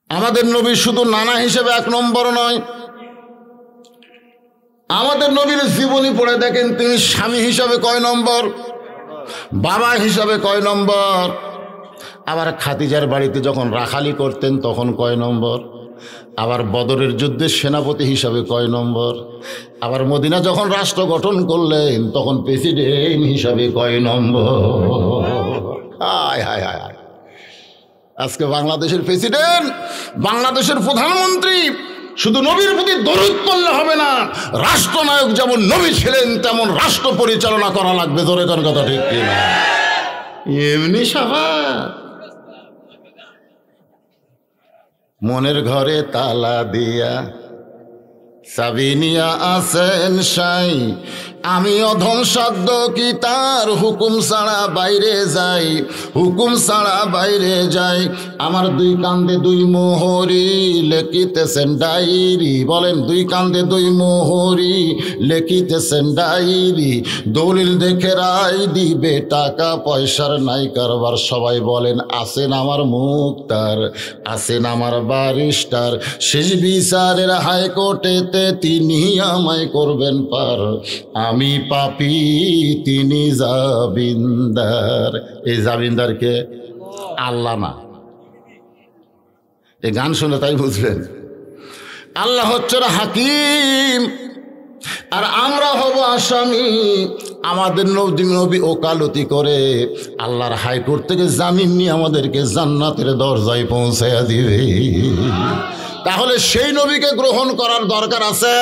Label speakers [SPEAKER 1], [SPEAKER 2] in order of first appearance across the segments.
[SPEAKER 1] আমাদের নবী শুধু নানা হিসেবে 1 নম্বর নয়, আমাদের নবীর জীবনী পড়ে দেখেন তিনি স্বামী হিসাবে কয় নম্বর, বাবা হিসাবে কয় নম্বর, আবার খাদিজার বাড়িতে যখন রাখালি করতেন তখন কয় নম্বর, আবার বদরের যুদ্ধে সেনাপতি হিসাবে কয় নম্বর, আবার মদিনা যখন রাষ্ট্র গঠন করলেন তখন প্রেসিডেন্ট হিসাবে কয় নম্বর। হায় হায় হায় হায়, আজকে বাংলাদেশের প্রেসিডেন্ট, বাংলাদেশের প্রধানমন্ত্রী শুধু নবীর প্রতি দরুদ পড়লে হবে না, রাষ্ট্রনায়ক যেমন নবী ছিলেন তেমন রাষ্ট্র পরিচালনা করা লাগবে। জোরে কোন কথা ঠিক কিনা? এমনি স্বভাব। মনের ঘরে তালা দিয়া চাবি নিয়া আসেন সাই, আমি অধম সাধ্য কি তার হুকুম ছাড়া বাইরে যাই, হুকুম ছাড়া বাইরে যাই। আমার 2 কান্দে 2 মোহরি লেখিতেছেন ডায়েরি, বলেন 2 কান্দে 2 মোহরি লেখিতেছেন ডায়েরি, দলিল দেখে রায় দিবে, টাকা পয়সার নাই কারবার। সবাই বলেন আছেন আমার মুক্তার, আছেন আমার ব্যারিস্টার, শেষ বিচারের হাইকোর্টেতে তিনি আমায় করবেন পার, আমি পাপী তিনি জামিনদার। এই জামিনদারকে আল্লাহ না, এই গান শুনে তাই বুঝলেন আল্লাহ হচ্ছেন হাকিম আর আমরা হব আসামি। আমাদের নবী ওকালতি করে আল্লাহর হাইকোর্ট থেকে জামিন নিয়ে আমাদেরকে জান্নাতের দরজায় পৌঁছাইয়া দিবে। তাহলে সেই নবীকে গ্রহণ করার দরকার আছে।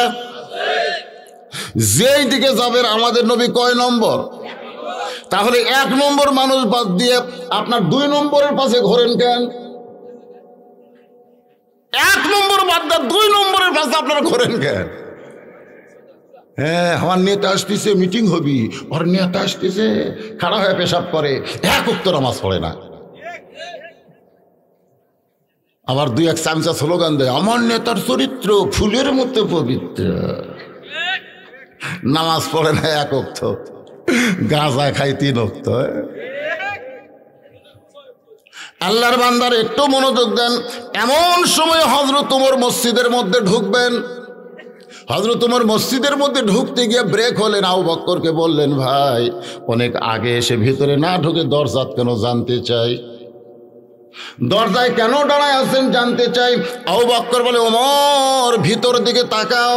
[SPEAKER 1] যেই দিকে যাবেন আমাদের নবী কয় নম্বর? তাহলে 1 নম্বর মানুষ বাদ দিয়ে আপনার 2 নম্বরের পাশে ঘোরেন কেন? 1 নম্বর বাদ দিয়ে 2 নম্বরের পাশে আপনারা ঘোরেন কেন? হ্যাঁ, আমার নেতা আসতেছে, মিটিং হবি, ওর নেতা আসতেছে, খাড়া হয়ে পেশাব করে, 1 ওয়াক্ত নামাজ পড়ে না। আবার 2-1 চামচা স্লোগান দেয়, আমার নেতার চরিত্র ফুলের মতো পবিত্র, নামাজ পড়ে না 1 ওয়াক্ত, গাঁজা খাই 3 ওয়াক্ত। আল্লাহর বান্দার একটু মনোযোগ দেন। এমন সময় হযরত ওমর মসজিদের মধ্যে ঢুকবেন, হযরত ওমর মসজিদের মধ্যে ঢুকতে গিয়ে ব্রেক হলেন। আবু বকরকে বললেন, ভাই অনেক আগে এসে ভিতরে না ঢুকে দরজাত কেন জানতে চাই, দরজায় কেন দাঁড়ায় আছেন জানতে চাই। আবু বকর বলে, ওমর ভিতর দিকে তাকাও।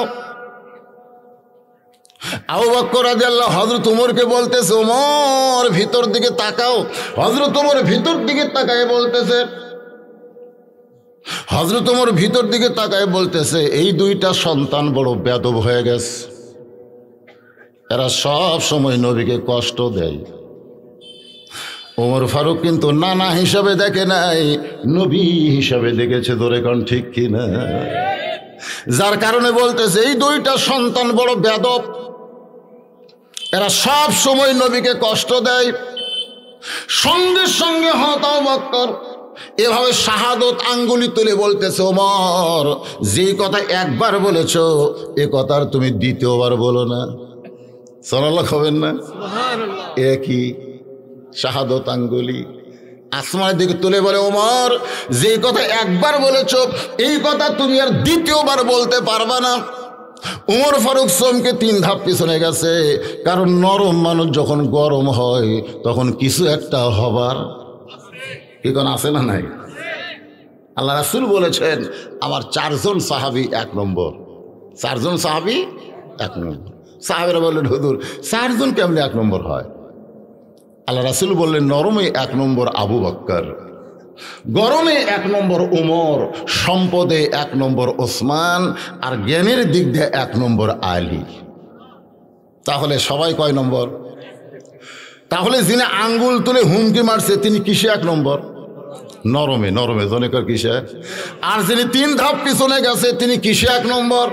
[SPEAKER 1] আবু বকর রাদিয়াল্লাহু হযরত ওমরকে বলতেছে, ওমর ভিতর দিকে তাকাও। হযরত ওমর ভিতর দিকে তাকায় বলতেছে, হযরত ওমর ভিতর দিকে তাকায় বলতেছে, এই 2টা সন্তান বড় বেয়াদব হয়ে গেছে, এরা সব সময় নবীকে কষ্ট দেয়। ওমর ফারুক কিন্তু নানা হিসাবে দেখে নাই, নবী হিসাবে দেখেছে। ধরে কোন ঠিক কিনা? যার কারণে বলতেছে এই 2টা সন্তান বড় বেয়াদব, এরা সব সময় নবীকে কষ্ট দেয়। সঙ্গে সঙ্গে হযরত আবু বকর এভাবে শাহাদত আঙ্গুলি তুলে বলতেছে, ওমর যেই কথা একবার বলেছ এ কথা আর তুমি দ্বিতীয়বার বলো না। সুবহানাল্লাহ হবেন না? একই শাহাদত আঙ্গুলি আসমানের দিকে তুলে বলে, ওমর যেই কথা একবার বলেছ এই কথা তুমি আর দ্বিতীয়বার বলতে পারবা না। ওমর ফারুক চমকে 3 ধাপ পিছনে গেছে, কারণ নরম মানুষ যখন গরম হয় তখন কিছু একটা হবার কি কোন আছে না নাই? আল্লাহ রাসূল বলেছেন, আমার 4 জন সাহাবী 1 নম্বর, 4 জন সাহাবী 1 নম্বর। সাহাবীরা বললেন, হুজুর 4 জন কেমনে 1 নম্বর হয়? আল্লাহ রাসূল বললেন, নরমে 1 নম্বর আবু বকর, গরমে 1 নম্বর ওমর, সম্পদে 1 নম্বর ওসমান, আর জ্ঞানের দিক দিয়ে 1 নম্বর আলী। তাহলে সবাই কয় নম্বর? তাহলে যিনি আঙ্গুল তুলে হুমকি মারছে তিনি কিসে 1 নম্বর? নরমে। নরমে জনেকর কিসে? আর যিনি 3 ধাপ পিছনে গেছে তিনি কিসে 1 নম্বর?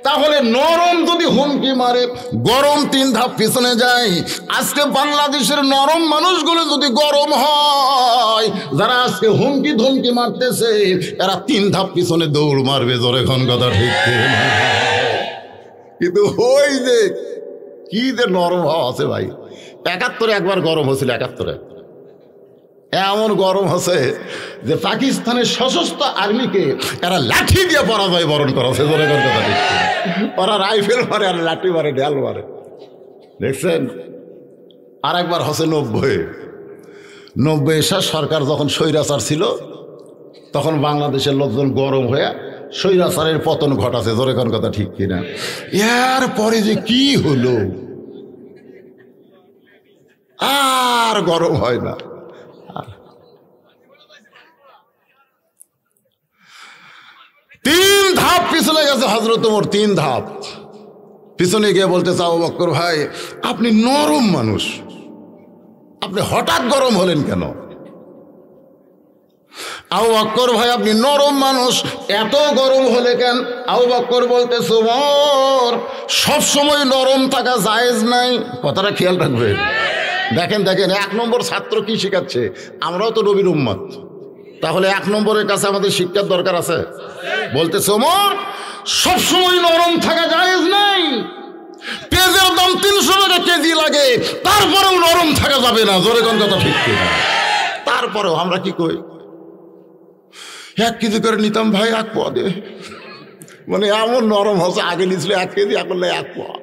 [SPEAKER 1] তাহলে নরম যদি হুমকি মারে, গরম 3 ধাপ পিছনে যায়। আজকে বাংলাদেশের নরম মানুষগুলো যদি গরম হয়, যারা আজকে হুমকি ধমকি মারতেছে এরা 3 ধাপ পিছনে দৌড় মারবে। জোরে কোন কথা ঠিক কিনা? কিন্তু ওই যে কি যে নরম হওয়া আছে ভাই, 71 একবার গরম হয়েছিল, 71 এমন গরম আছে যে পাকিস্তানের সশস্ত্র আর্মিকে এরা লাঠি দিয়ে পরাজয় বরণ করেছে। ওরা রাইফেল মারে আর লাঠি মারে, ঢাল মারে। দেখছেন? আর একবার হচ্ছে 90 এসা সরকার যখন স্বৈরাচার ছিল, তখন বাংলাদেশের লোকজন গরম হয়ে স্বৈরাচারের পতন ঘটাছে। জোরে কোন কথা ঠিক কিনা? এর পরে যে কি হলো, আর গরম হয় না। 3 ধাপ পিছনে গেছে হযরত ওমর, 3 ধাপ পিছনে গিয়ে বলতেছে, আবু বকর ভাই আপনি নরম মানুষ, আপনি হঠাৎ গরম হলেন কেন? আবু বকর ভাই আপনি নরম মানুষ, এত গরম হলে কেন? আবু বকর বলতেছে, ওমর সবসময় নরম থাকা জায়েজ নাই। কথাটা খেয়াল রাখবেন। দেখেন 1 নম্বর ছাত্র কি শিখাচ্ছে? আমরাও তো নবীর উম্মত, তাহলে 1 নম্বরের কাছে আমাদের শিক্ষার দরকার আছে। বলতেছে, ওমর সবসময় নরম থাকা জায়েজ নাই। পেঁয়াজের দাম 300 টাকা কেজি লাগে, তারপরেও নরম থাকা যাবে না। জোরে কোন কথা ঠিক কিনা? তারপরেও আমরা কি কই? 1 কেজি করে নিতাম ভাই, 1 পোয়া দে। মানে এমন নরম হচ্ছে, আগে নিয়েছিল 1 কেজি, এখন 1 পোয়া।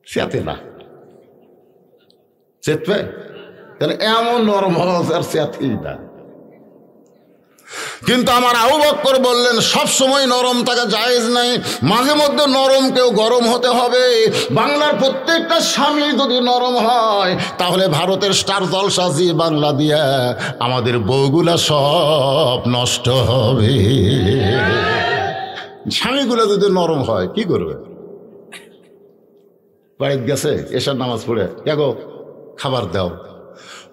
[SPEAKER 1] সেতে না, চেতবে তাহলে এমন নরম হচ্ছে আর সেতেই না। কিন্তু আমার আবু বকর বললেন সব সময় নরম থাকা জায়েজ নাই, মাঝে মধ্যে নরম কেউ গরম হতে হবে। বাংলার প্রত্যেকটা স্বামী যদি নরম হয়, তাহলে ভারতের স্টার জলসা জি বাংলা দিয়া আমাদের বউগুলা সব নষ্ট হবে। স্বামীগুলো যদি নরম হয় কি করবে? বাড়িতে গেছে এশার নামাজ পড়ে, কেগো খাবার দাও।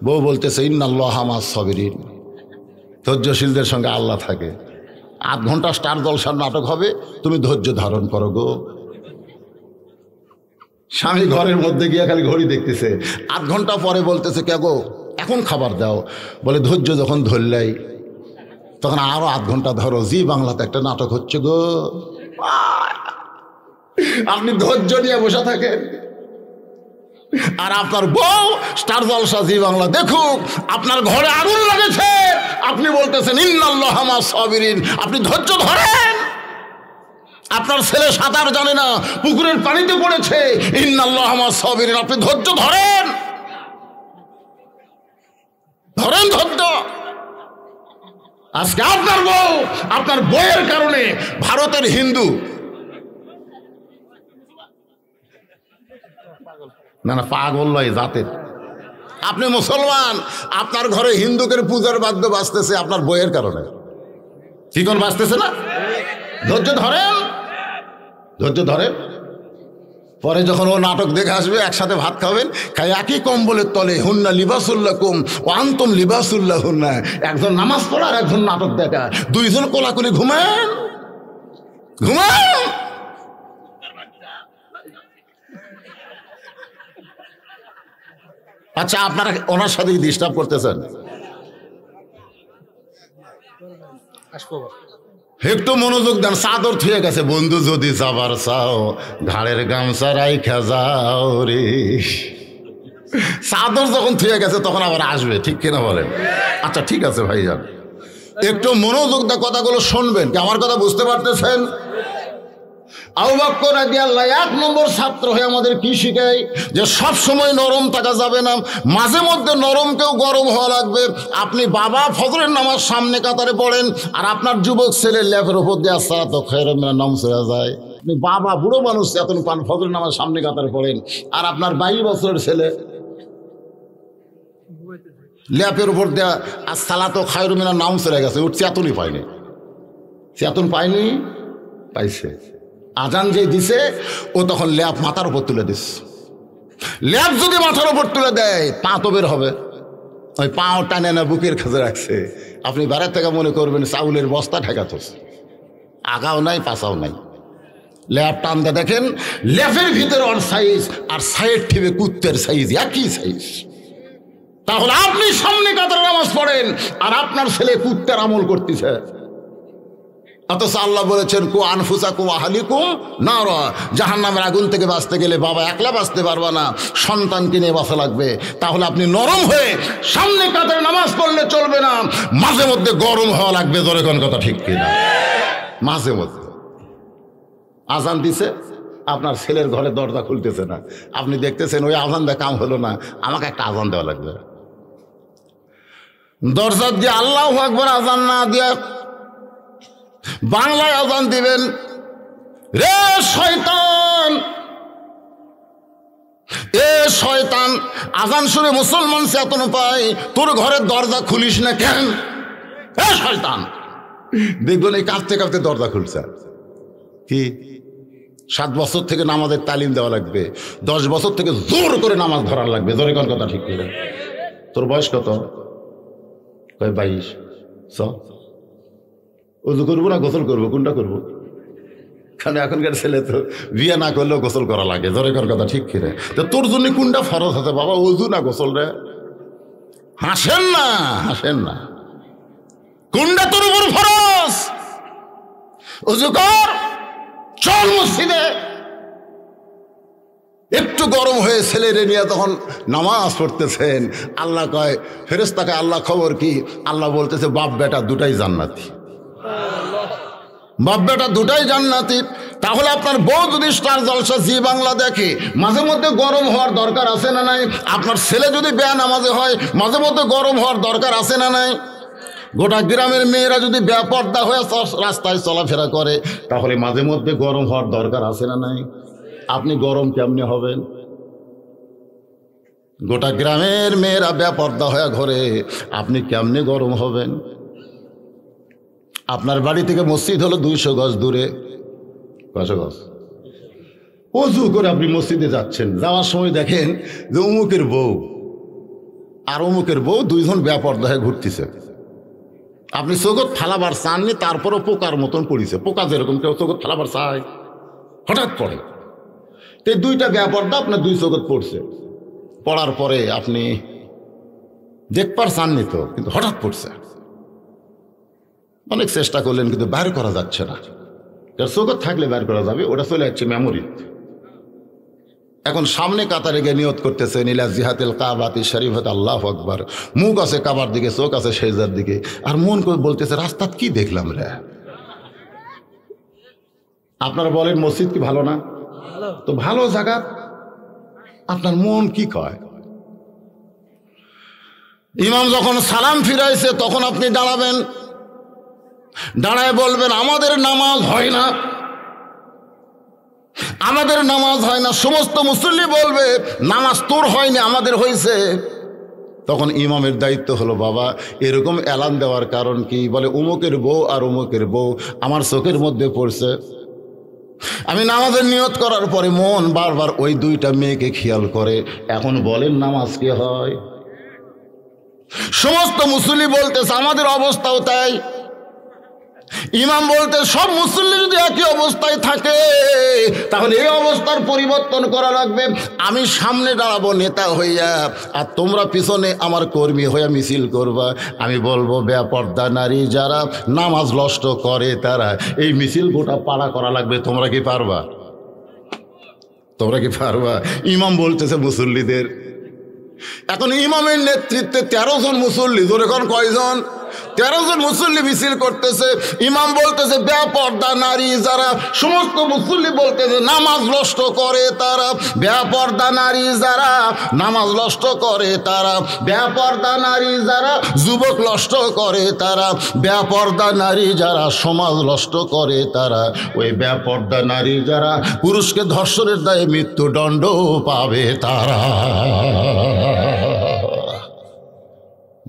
[SPEAKER 1] বউ বলতেছে, ইন্নাল্লাহা মাস সাবিরিন, ধৈর্যশীলদের সঙ্গে আল্লাহ থাকে। 8 ঘন্টা স্টার জলসার নাটক হবে, তুমি ধৈর্য ধারণ করো গো। স্বামী ঘরের মধ্যে গিয়ে খালি ঘড়ি দেখতেছে। 8 ঘন্টা পরে বলতেছে, কে গো এখন খাবার দাও। বলে, ধৈর্য যখন ধরলাই তখন আরো 8 ঘন্টা ধরো, জি বাংলাতে একটা নাটক হচ্ছে গো। আপনি ধৈর্য নিয়ে বসে থাকেন, আর আপনার বউ স্টার জলসা জি বাংলা দেখুক। আপনার ঘরে আগুন লেগেছে, আপনি বলতেছেন ইন্নাল্লাহা মাস সাবিরিন, আপনি ধৈর্য ধরেন। আপনার ছেলে সাঁতার জানে না, পুকুরের পানিতে পড়েছে, ইন্নাল্লাহা মাস সাবিরিন, আপনি ধৈর্য ধরেন। ধৈর্য। আজকে আপনার বউ, আপনার বউয়ের কারণে ভারতের হিন্দু, না পাগল নয় জাতের, আপনি মুসলমান, আপনার ঘরে হিন্দুদের পূজার বাদ্য বাজতেছে আপনার বইয়ের কারণে। কি কোন বাজতেছে না? ধৈর্য ধরেন। পরে যখন ও নাটক দেখে আসবে, একসাথে ভাত খাবেন, খাই একই কম্বলের তলে, হুন্না লিবাসুল্লাকুম ও আনতুম লিবাসুল্লাহ হুন্না। একজন নামাজ পড়ার, একজন নাটক দেখা, 2 জন কোলাকুলি ঘুমান। আচ্ছা, আপনারা ওনার সাথে ডিস্টার্ব করতেছেন? একটু মনোযোগ দেন। চাদর থুয়ে গেছে, বন্ধু যদি যাবার চাও ঘাড়ের গামছা রাইখা যাও রে। চাদর যখন থুয়ে গেছে তখন আবার আসবে, ঠিক কিনা বলেন? আচ্ছা ঠিক আছে ভাইজান, একটু মনোযোগ দিয়ে কথাগুলো শুনবেন। কি আমার কথা বুঝতে পারতেছেন? আবু বকর রাদিয়াল্লাহু 1 নম্বর ছাত্র হয়ে আমাদের কি শিখায়? যে সব সময় নরম থাকা যাবে না, মাঝে মধ্যে নরম কেউ গরম হওয়া লাগবে। আপনি বাবা ফজরের নামাজ সামনে কাতারে পড়েন, আর আপনার যুবক ছেলে ল্যাপের উপর দিয়ে আসসালাতু খায়রুম মিনান নাওম চলে যায়। আপনি বাবা বুড়ো মানুষ এতন পান ফজরের নামাজ সামনে কাতারে পড়েন, আর আপনার 22 বছরের ছেলে ল্যাপের উপর দিয়ে আসসালাতু খায়রুম মিনান নাওম চলে গেছে। ওর চেতনই পায়নি, পাইছে। আজান যে দিছে ও তখন ল্যাপ মাথার উপর তুলে দিস। ল্যাপ যদি মাথার উপর তুলে দেয়, পা তো বের হবে, ওই পাও টানে না বুকের কাছে রাখছে। আপনি বাইরে থেকে মনে করবেন চাউলের বস্তা ঠেকাতো, আগাও নাই পাশাও নাই। ল্যাপ টানতে দেখেন ল্যাপের ভিতরে ওর সাইজ, আর সাইড ঠিবে কুত্তের সাইজ, একই সাইজ। তাহলে আপনি সামনে কাতারে নামাজ পড়েন, আর আপনার ছেলে কুত্তের আমল করতেছে। অথচ আল্লাহ বলেছেন কু আনফুসাকুম আহলিকুম নারা, জাহান্নামের আগুন থেকে বাঁচতে গেলে বাবা একলা বাঁচতে পারবা না, সন্তানকে নিয়ে বাঁচা লাগবে। তাহলে আপনি নরম হয়ে সামনে কাতারে নামাজ পড়লে চলবে না, মাঝে মধ্যে গরম হওয়া লাগবে। ধরে কোন কথা ঠিক কিনা? মাঝে মধ্যে আজান দিছে, আপনার ছেলের ঘরে দরজা খুলতেছে না, আপনি দেখতেছেন ওই আজান দেওয়া কাম হলো না, আমাকে একটা আজান দেওয়া লাগবে। দরজা দিয়ে আল্লাহু আকবার আজান না দিয়ে বাংলায় আজান দিবেন, রে শয়তান, এ শয়তান, আজান শুনে মুসলমান চেতন পায়, তোর ঘরের দরজা খুলিস না কেন? এ শয়তান, দেখবেন এই কাঁপতে কাঁপতে দরজা খুলছে। কি 7 বছর থেকে নামাজের তালিম দেওয়া লাগবে, 10 বছর থেকে জোর করে নামাজ ধরার লাগবে। জোরে কোন কথা ঠিক করে? তোর বয়স কত? কয় 22। ওযু করবো না গোসল করবো, কোনটা করবো? কারণ এখনকার ছেলে তো বিয়ে না করলেও গোসল করা লাগে। জোরে কোন কথা ঠিক কিরে? তো তোর জন্য কোনটা ফরজ আছে বাবা, ওযু না গোসল রে? হাসেন না, হাসেন না, কোনটা তোর উপর ফরজ? ওযু কর, চল মসজিদে। একটু গরম হয়ে ছেলেরে নিয়ে তখন নামাজ পড়তেছেন, আল্লাহ কয় ফেরেশতাকে, আল্লাহ খবর কি? আল্লাহ বলতেছে বাপ বেটা দুটাই জান্নাতি, বাপ বেটা দুটাই জান্নাতি। তাহলে আপনার বউ যদি স্টার জলসা জি বাংলা দেখে, মাঝে মধ্যে গরম হওয়ার দরকার আছে না নাই? আপনার ছেলে যদি বেনামাজি হয়, মাঝে মধ্যে গরম হওয়ার দরকার আছে না নাই? গোটা গ্রামের মেয়েরা যদি বেপর্দা হয়ে রাস্তায় চলাফেরা করে, তাহলে মাঝে মধ্যে গরম হওয়ার দরকার আছে না নাই? আপনি গরম কেমনে হবেন? গোটা গ্রামের মেয়েরা বেপর্দা হয়ে ঘরে, আপনি কেমনে গরম হবেন? আপনার বাড়ি থেকে মসজিদ হলো 200 গজ দূরে, 100 গজ। ওযু করে আপনি মসজিদে যাচ্ছেন, যাওয়ার সময় দেখেন যে অমুকের বউ আর অমুকের বউ দুইজন বেপর্দা হয়ে ঘুরতেছে। আপনি চোখত ফালাবার চাননি, তারপরও পোকার মতন পড়িছে। পোকা যেরকম কেউ চোখত ফালাবার চায়, হঠাৎ পড়ে। তো দুইটা বেপর্দা আপনার 2 চোখত পড়ছে, পড়ার পরে আপনি দেখবার চাননি তো, কিন্তু হঠাৎ পড়ছে। অনেক চেষ্টা করলেন কিন্তু বের করা যাচ্ছে না। চোখত থাকলে বের করা যাবে, ওটা চলে যাচ্ছে মেমোরি। এখন সামনে কাতারে গিয়ে নিয়ত করতেছে ইলা জিহাতিল কাবাতি শরীফত, আল্লাহু আকবার। মুখ আছে কাবার দিকে, চোখ আছে সেজদার দিকে, আর মন করে বলতেছে রাস্তাত কি দেখলাম রে। আপনারা বলেন মসজিদ কি ভালো না? তো ভালো জায়গা, আপনার মন কি কয়? ইমাম যখন সালাম ফিরাইছে তখন আপনি দাঁড়াবেন, দাঁড়ায় বলবেন আমাদের নামাজ হয় না, আমাদের নামাজ হয় না। সমস্ত মুসল্লি বলবে নামাজ তোর হয়নি, আমাদের হয়েছে। তখন ইমামের দায়িত্ব হলো বাবা এরকম এলান দেওয়ার কারণ কি? বলে অমুকের বউ আর অমুকের বউ আমার চোখের মধ্যে পড়ছে। আমি নামাজের নিয়ত করার পরে মন বারবার ওই দুইটা মেয়েকে খেয়াল করে। এখন বলেন নামাজ কি হয়? সমস্ত মুসল্লি বলতেছে আমাদের অবস্থাও তাই। ইমাম বলতে সব মুসল্লি যদি একই অবস্থায় থাকে তাহলে এই অবস্থার পরিবর্তন করা লাগবে। আমি সামনে দাঁড়াবো নেতা হইয়া, আর তোমরা পিছনে আমার কর্মী হইয়া মিছিল করবা। আমি বলবো বেপর্দা নারী যারা নামাজ নষ্ট করে তারা, এই মিছিল গোটা পাড়া করা লাগবে। তোমরা কি পারবা? তোমরা কি পারবা? ইমাম বলতেছে মুসল্লিদের। এখন ইমামের নেতৃত্বে 13 জন মুসল্লি, ধরে এখন কয়জন? 13 জন মুসল্লি মিছিল করতেছে। ইমাম বলতেছে বেপর্দা নারী যারা, সমস্ত মুসল্লি বলতেছে নামাজ নষ্ট করে তারা, বেপর্দা নারী যারা নামাজ নষ্ট করে তারা, বেপর্দা নারী যারা যুবক নষ্ট করে তারা, বেপর্দা নারী যারা সমাজ নষ্ট করে তারা, ওই বেপর্দা নারী যারা পুরুষকে ধর্ষণের দায়ে মৃত্যুদণ্ড পাবে তারা।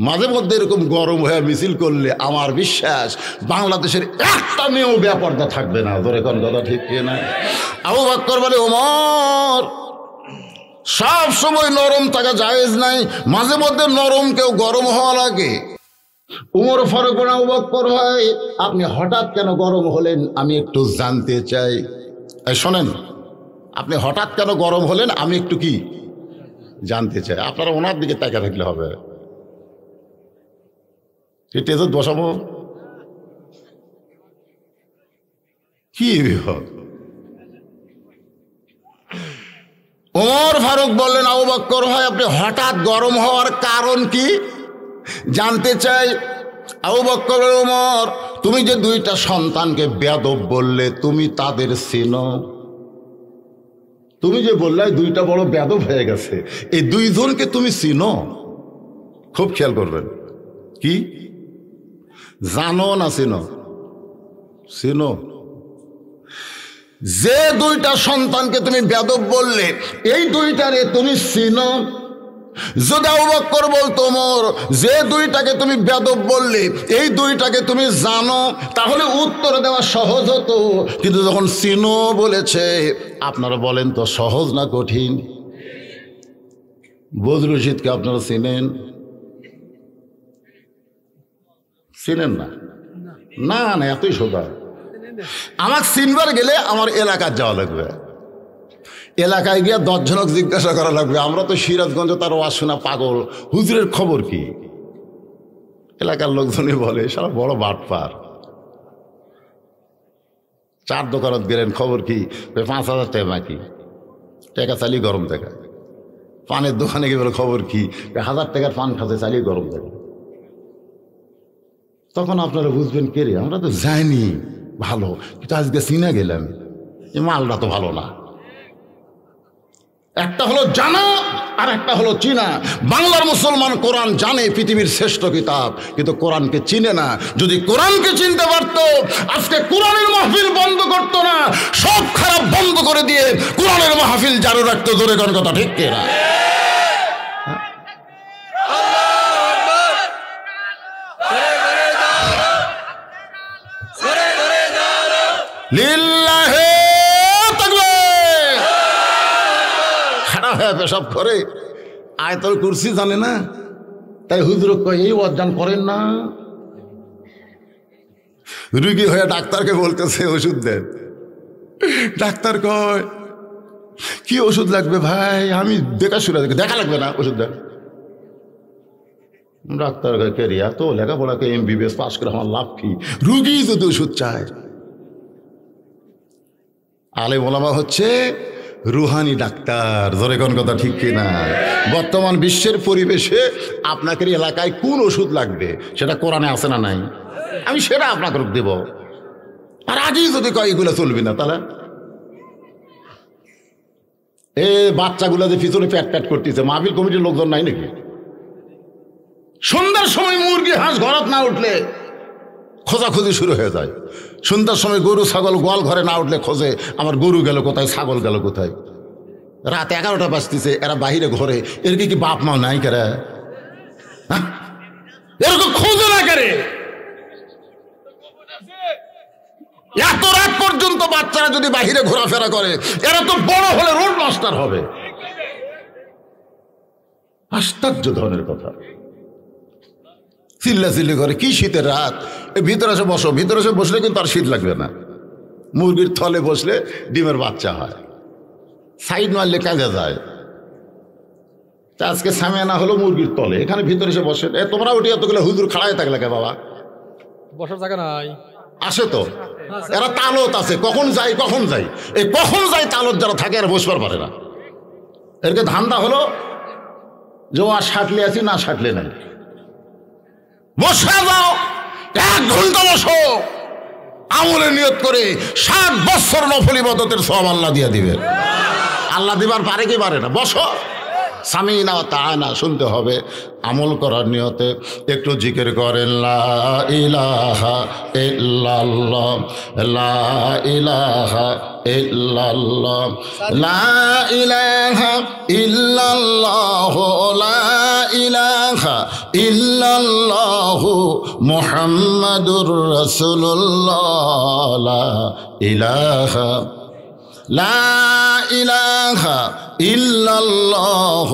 [SPEAKER 1] মাঝে মধ্যে এরকম গরম হয়ে মিছিল করলে আমার বিশ্বাস বাংলাদেশের একটা মেয়েও বেপর্দা থাকবে না। ধরে কোন কথা ঠিক না? আবু বকর বলে ওমর সব সময় নরম থাকা জায়েজ নাই, মাঝে মধ্যে নরম কেউ গরম হওয়া লাগে। উমর ফারুক বলে আবু বকর ভাই আপনি হঠাৎ কেন গরম হলেন আমি একটু জানতে চাই। শোনেন, আপনি হঠাৎ কেন গরম হলেন আমি একটু কি জানতে চাই। আপনারা ওনার দিকে তাকিয়ে থাকলে হবে। টেজত বসাবো, কি বিপদ। ওমর ফারুক বললেন, আবু বকর ভাই আপনি হঠাৎ গরম হওয়ার কারণ কি জানতে চাই। আবু বকর, ওমর তুমি যে দুইটা সন্তানকে বেয়াদব বললে, তুমি তাদের চিনো? তুমি যে বললে দুইটা বড় বেয়াদব হয়ে গেছে, এই দুইজনকে তুমি চিনো? খুব খেয়াল করবেন। কি জানো না চিনো? চিনো। যে দুইটা সন্তানকে তুমি বেয়াদব বললে, এই দুইটারে তুমি চিনো? যদি আবু বকর বলতো, ওমর যে দুইটাকে তুমি বেয়াদব বললে এই দুইটাকে তুমি জানো, তাহলে উত্তর দেওয়া সহজ হতো। কিন্তু যখন চিনো বলেছে, আপনারা বলেন তো সহজ না কঠিন? বদরুল রশিদকে আপনারা চিনেন? চিনেন না? না না, এতই সোজা। আমাকে চিনবার গেলে আমার এলাকার যাওয়া লাগবে, এলাকায় গিয়ে 10 জনক জিজ্ঞাসা করা লাগবে। আমরা তো সিরাজগঞ্জে তার ওয়াজ শোনা পাগল, হুজুরের খবর কি? এলাকার লোকজনই বলে সারা বড় বাটপার। 4 দোকানত গেলেন, খবর কি? 5,000 টাকা বাকি, টাকা চালিয়ে গরম টাকা। পানের দোকানে গিয়ে বলে খবর কি? 1000 টাকার পান খাতে চালিয়ে গরম টাকা। তখন আপনারা বুঝবেন, কে রে, আমরা তো যাইনি ভালো, কিন্তু আজকে চিনা গেলাম, এই মালটা তো ভালো না। একটা হলো জানা আর একটা হলো চিনা। বাংলার মুসলমান কোরআন জানে, পৃথিবীর শ্রেষ্ঠ কিতাব, কিন্তু কোরআনকে চিনে না। যদি কোরআনকে চিনতে পারতো, আজকে কোরআনের মাহফিল বন্ধ করতো না, সব খারাপ বন্ধ করে দিয়ে কোরআনের মাহফিল চালু রাখতো। জোরে কোন কথা ঠিক কিনা? লিল্লাহে তাকবীর। খারাপ হয়ে পেশাব করে, আয়াতুল কুরসি জানে না, তাই হুজুর কয় এই অধ্যান করেন না। রুগী হয়ে ডাক্তারকে বলতেছে ওষুধ দেন। ডাক্তার কয় কি ওষুধ লাগবে ভাই? আমি দেখাশোনা দেখা লাগবে না, ওষুধ দেন। ডাক্তার কয় কে রিয়া, তো লেখাপড়াকে MBBS পাস করে আমার লাভ কি? রুগী যদি ওষুধ চায়। আলেম ওলামা হচ্ছে রুহানি ডাক্তার। জোরে কোন কথা ঠিক কিনা? বর্তমান বিশ্বের পরিবেশে আপনাকে এলাকায় কোন ওষুধ লাগবে সেটা কোরআনে আছে না নাই? আমি সেটা আপনাকে দেব। আর আগেই যদি কয় এগুলো চলবি না, তাহলে এ বাচ্চাগুলো যে পিছনে প্যাট প্যাট করতেছে, মাহফিল কমিটির লোকজন নাই নাকি? সন্ধ্যার সময় মুরগি হাঁস ঘরত না উঠলে খোঁজাখুঁজি শুরু হয়ে যায়। সন্ধ্যার সময় গরু ছাগল গোয়াল ঘরে না উঠলে খোঁজে, আমার গরু গেল কোথায়, ছাগল গেল কোথায়। রাত 11টা বাজতেছে, এরা বাহিরে ঘরে, এর কি বাপ মা নাই করে? এরকম খোঁজে না করে। এত রাত পর্যন্ত বাচ্চারা যদি বাহিরে ঘোরাফেরা করে, এরা তো বড় হলে রোড মাস্টার হবে। আশ্চর্য ধরনের কথা। চিল্লা চিল্লি করে, কি শীতের রাত, ভিতরে এসে বসো। ভিতরে এসে বসলে কিন্তু আর শীত লাগবে না। মুরগির থলে বসলে ডিমের বাচ্চা হয়, সাইড মারলে কাজে যায়। আজকে সামিয়ানা হলো মুরগির তলে, এখানে ভিতরে এসে বসে। তোমরা উঠে এতগুলো হুজুর খাড়ায় থাকলে কে বাবা?
[SPEAKER 2] বসার জায়গা নাই।
[SPEAKER 1] আসে তো, এরা তালত আছে, কখন যাই কখন যাই। এই কখন যাই তালত যারা থাকে আর বসবার পারে না। এরকে ধান্দা হলো যে আর সাটলে আছি না সাটলে নাই। বসে যাও, 1 ঘন্টা বসো, আমলে নিয়ত করে 60 বছর নফল ইবাদতের সওয়াব আল্লাহ দিয়ে দিবে। আল্লাহ দিবার পারে কি পারে না? বসো, সামিনা ওয়া তাআনা শুনতে হবে, আমল করার নিয়তে একটু জিকির করেন, লা ইলাহা ইল্লাল্লাহ, লা ইলাহা ইল্লাল্লাহ, লা ইলাহা ইল্লাল্লাহ, লা ইলাহা ইল্লাল্লাহ, মুহাম্মাদুর রাসূলুল্লাহ, লা ইলাহা, লা ইলাহা ইল্লাল্লাহ,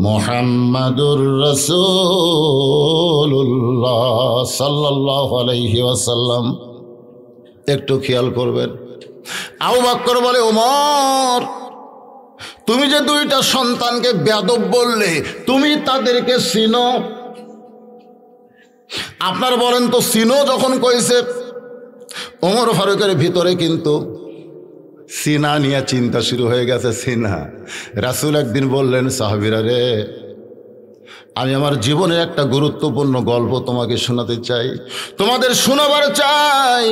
[SPEAKER 1] মুহাম্মাদুর রাসূলুল্লাহ সাল্লাল্লাহু আলাইহি ওয়াসাল্লাম। একটু খেয়াল করবেন। আবু বকর বলে, ওমর তুমি যে 2টা সন্তানকে বেয়াদব বললে, তুমি তাদেরকে চিনো? আপনার বলেন তো চিনো যখন কইছে, ওমর ফারুকের ভিতরে কিন্তু সিনা নিয়ে চিন্তা শুরু হয়ে গেছে। সিনা রাসূল একদিন বললেন, সাহাবীরা রে, আমি আমার জীবনের একটা গুরুত্বপূর্ণ গল্প তোমাকে শোনাতে চাই, তোমাদের শোনাবার চাই।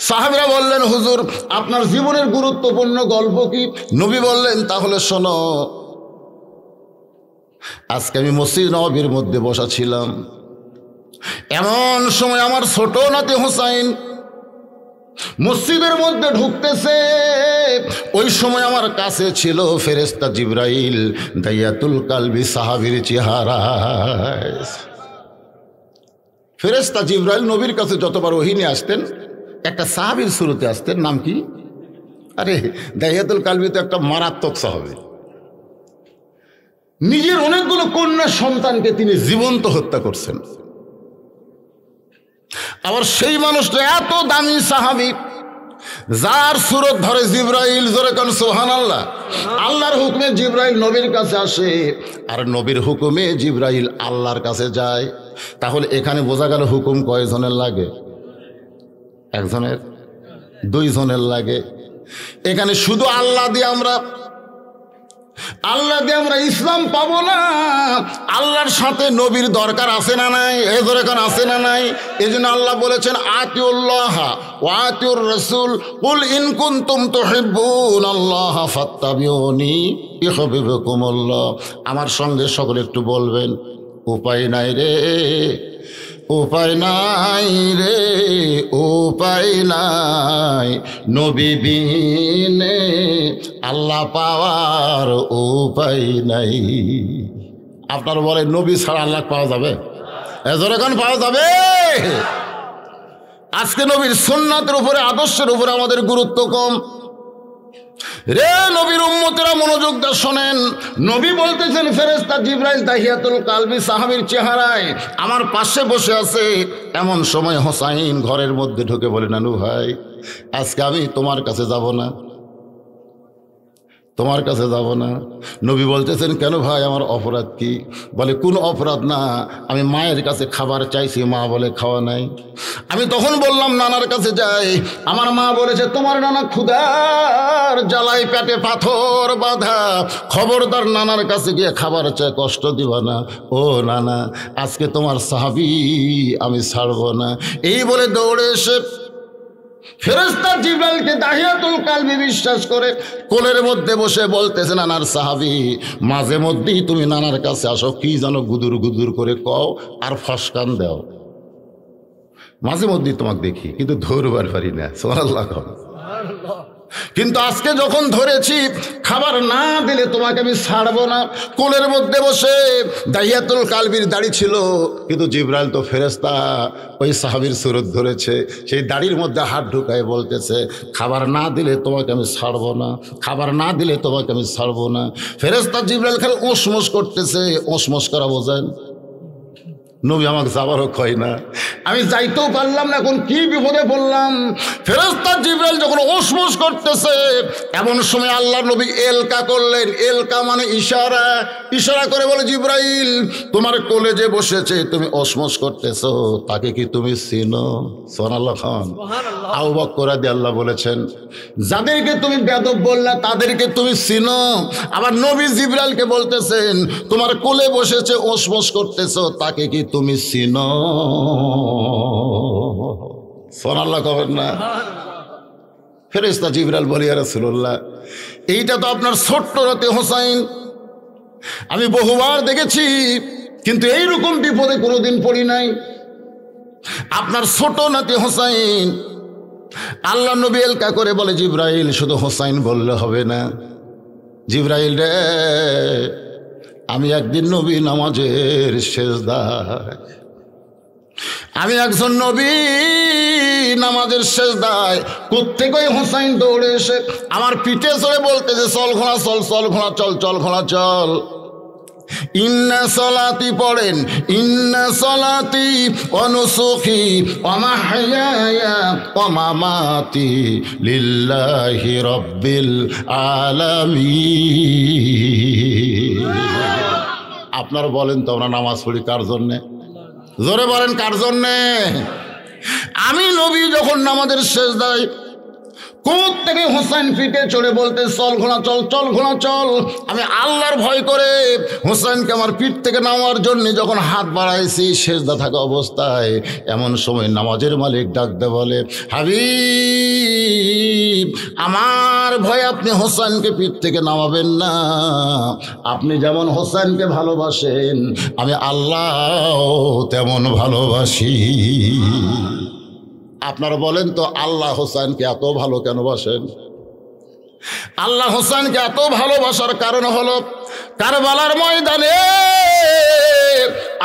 [SPEAKER 1] সাহাবীরা বললেন, হুজুর আপনার জীবনের গুরুত্বপূর্ণ গল্প কি? নবী বললেন, তাহলে শোনো। আজকে আমি মসজিদ নববীর মধ্যে বসা ছিলাম, এমন সময় আমার ছোট নাতি হুসাইন মসজিদের মধ্যে ঢুকতেছে। ওই সময় আমার কাছে ছিল ফেরেশতা জিবরাইল, দাইয়াতুল কালবি সাহাবীর চেহারা। ফেরেশতা জিবরাইল নবীর কাছে যতবার ওহী নিয়ে আসতেন একটা সাহাবীর শুরুতে আসতেন। নাম কি? আরে দাইয়াতুল কালবি তো একটা মারাত্মক সাহাবী। নিজের অনেকগুলো কন্যা সন্তানকে তিনি জীবন্ত হত্যা করছেন। আবার সেই মানুষটা এত দামি সাহাবী, যার সুরত ধরে জিবরাইল, জোরে কোন সুবহানাল্লাহ। আল্লাহর হুকুমে জিবরাইল নবীর কাছে আসে, আর নবীর হুকুমে জিবরাইল আল্লাহর কাছে যায়। তাহলে এখানে বোঝা গেল হুকুম কয়জনের লাগে? একজনের, দুইজনের লাগে। এখানে শুধু আল্লাহ দিয়ে আমরা ইসলাম পাবো না, আল্লাহর সাথে নবীর দরকার আছে না নাই? এজোর এখন আছে না নাই? এই জন্য আল্লাহ বলেছেন, আতিউল্লাহ ওয়া আতিউর রাসূল কুল ইন কুনতুম তুহিব্বুনাল্লাহ ফাত্তাবিউনি ইউহিব্বুকুমুল্লাহ। আমার সঙ্গে সকলে একটু বলবেন, উপায় নাই রে, উপায় নাই রে, উপায় নাই, নবী বিনে আল্লাহ পাওয়ার উপায় নাই। আপনারা বলেন, নবী ছাড়া আল্লাহ পাওয়া যাবে? এজোরে কোন পাওয়া যাবে? আজকে নবীর সুন্নাতের উপরে, আদর্শের উপরে আমাদের গুরুত্ব কম। রে নবীর উম্মতেরা মনোযোগ দিয়ে শোনেন। নবী বলতেছেন, ফেরেশতা জিবরাইল দাহিয়াতুল কালবি সাহাবীর চেহারায় আমার পাশে বসে আছে। এমন সময় হোসাইন ঘরের মধ্যে ঢুকে বলে, নানু ভাই, আজকে আমি তোমার কাছে যাব না, তোমার কাছে যাব না। নবী বলতেছেন, কেন ভাই, আমার অপরাধ কি? বলে, কোন অপরাধ না, আমি মায়ের কাছে খাবার চাইছি, মা বলে খাওয়া নাই। আমি তখন বললাম নানার কাছে যাই, আমার মা বলেছে তোমার নানা ক্ষুধার জ্বালাই পেটে পাথর বাঁধা, খবরদার নানার কাছে গিয়ে খাবার চাই, কষ্ট দিবা না। ও নানা, আজকে তোমার সাহাবী আমি ছাড়ব না। এই বলে দৌড়ে এসে ফেরেশতা জিবরাইলকে দাহিয়াতুল কালবি বিশ্বাস করে কোলের মধ্যে বসে বলতেছে, নানার সাহাবী, মাঝে মধ্যেই তুমি নানার কাছে আসো, কি যেন গুদুর গুদুর করে কও আর ফসকান দাও। মাঝে মধ্যেই তোমাকে দেখি, কিন্তু ধরবার পারি না। সুবহানাল্লাহ। কিন্তু আজকে যখন ধরেছি, খাবার না দিলে তোমাকে আমি ছাড়বো না। কোলের মধ্যে বসে দাহিয়াতুল কালবির দাড়ি ছিল, কিন্তু জিবরাইল তো ফেরেশতা, ওই সাহাবীর সুরত ধরেছে। সেই দাড়ির মধ্যে হাত ঢুকায় বলতেছে, খাবার না দিলে তোমাকে আমি ছাড়বো না, খাবার না দিলে তোমাকে আমি ছাড়বো না। ফেরেশতা জিবরাইল খালি ওসমস করতেছে। ওসমস করা বোঝেন? নবী আমাকে যাবারও কয় না, আমি যাইতেও পারলাম না, এখন কি বিপদে পড়লাম। ফেরেশতা জিবরাইল যখন ওসমস করতেছে, এমন সময় আল্লাহ নবী এলকা করলেন। এলকা মানে ইশারা। ইশারা করে বলে, জিবরাইল, তোমার কোলে যে বসেছে, তুমি ওসমস করতেছো, তাকে কি তুমি চিনো? সুবহানাল্লাহ খান। আবু বকর রাদিয়াল্লাহু বলেছেন, যাদেরকে তুমি বেয়াদব বললা তাদেরকে তুমি চিনো। আবার নবী জিবরাইলকে বলতেছেন, তোমার কোলে বসেছে, ওসমস করতেছো, তাকে কি তুমি চিনো? সুবহানাল্লাহ কবেন না? ফেরেশতা জিবরাইল বলে, ইয়া রাসূলুল্লাহ, এইটা তো আপনার ছোট্ট নাতি হোসাইন, আমি বহুবার দেখেছি, কিন্তু এইরকম বিপদে কোনোদিন পড়ি নাই। আপনার ছোট নাতি হোসাইন। আল্লাহ নবী এলকা করে বলে, জিবরাইল, শুধু হোসাইন বললে হবে না। জিবরাইল রে, আমি একদিন নবী নামাজের সেজদায়, আমি একজন নবী নামাজের সেজদায়, কোত্থেকে ওই হোসাইন দৌড়ে এসে আমার পিঠে চড়ে বলতেছে, চল ঘোড়া চল, চল ঘোড়া চল, চল ঘোড়া চল। ইন্না সলাতি পড়েন, ইন্না সলাতি ওয়া নুসুকি ওয়া মাহইয়ায়া ওয়া মামাতি লিল্লাহি রাব্বিল আলামিন। আপনারা বলেন তো, আমরা নামাজ পড়ি কার জন্যে? জোরে বলেন, কার জন্যে? আমি নবী যখন নামাজের সেজদায় কোথ থেকে হোসেন ফিটে চড়ে বলতে চল ঘোড়া চল, চল ঘোড়া চল, আমি আল্লাহর ভয় করে হোসেনকে আমার পিঠ থেকে নামার জন্য যখন হাত বাড়াইছি সেজদা থাকা অবস্থায়, এমন সময় নামাজের মালিক ডাকতে বলে, হাবিব আমার ভয় আপনি হোসেনকে পিঠ থেকে নামাবেন না, আপনি যেমন হোসেনকে ভালোবাসেন আমি আল্লাহ তেমন ভালোবাসি। আপনারা বলেন তো আল্লাহ হোসেনকে এত ভালো কেন বাসেন? আল্লাহ হোসেনকে এত ভালোবাসার কারণ হলো কারবালার ময়দানে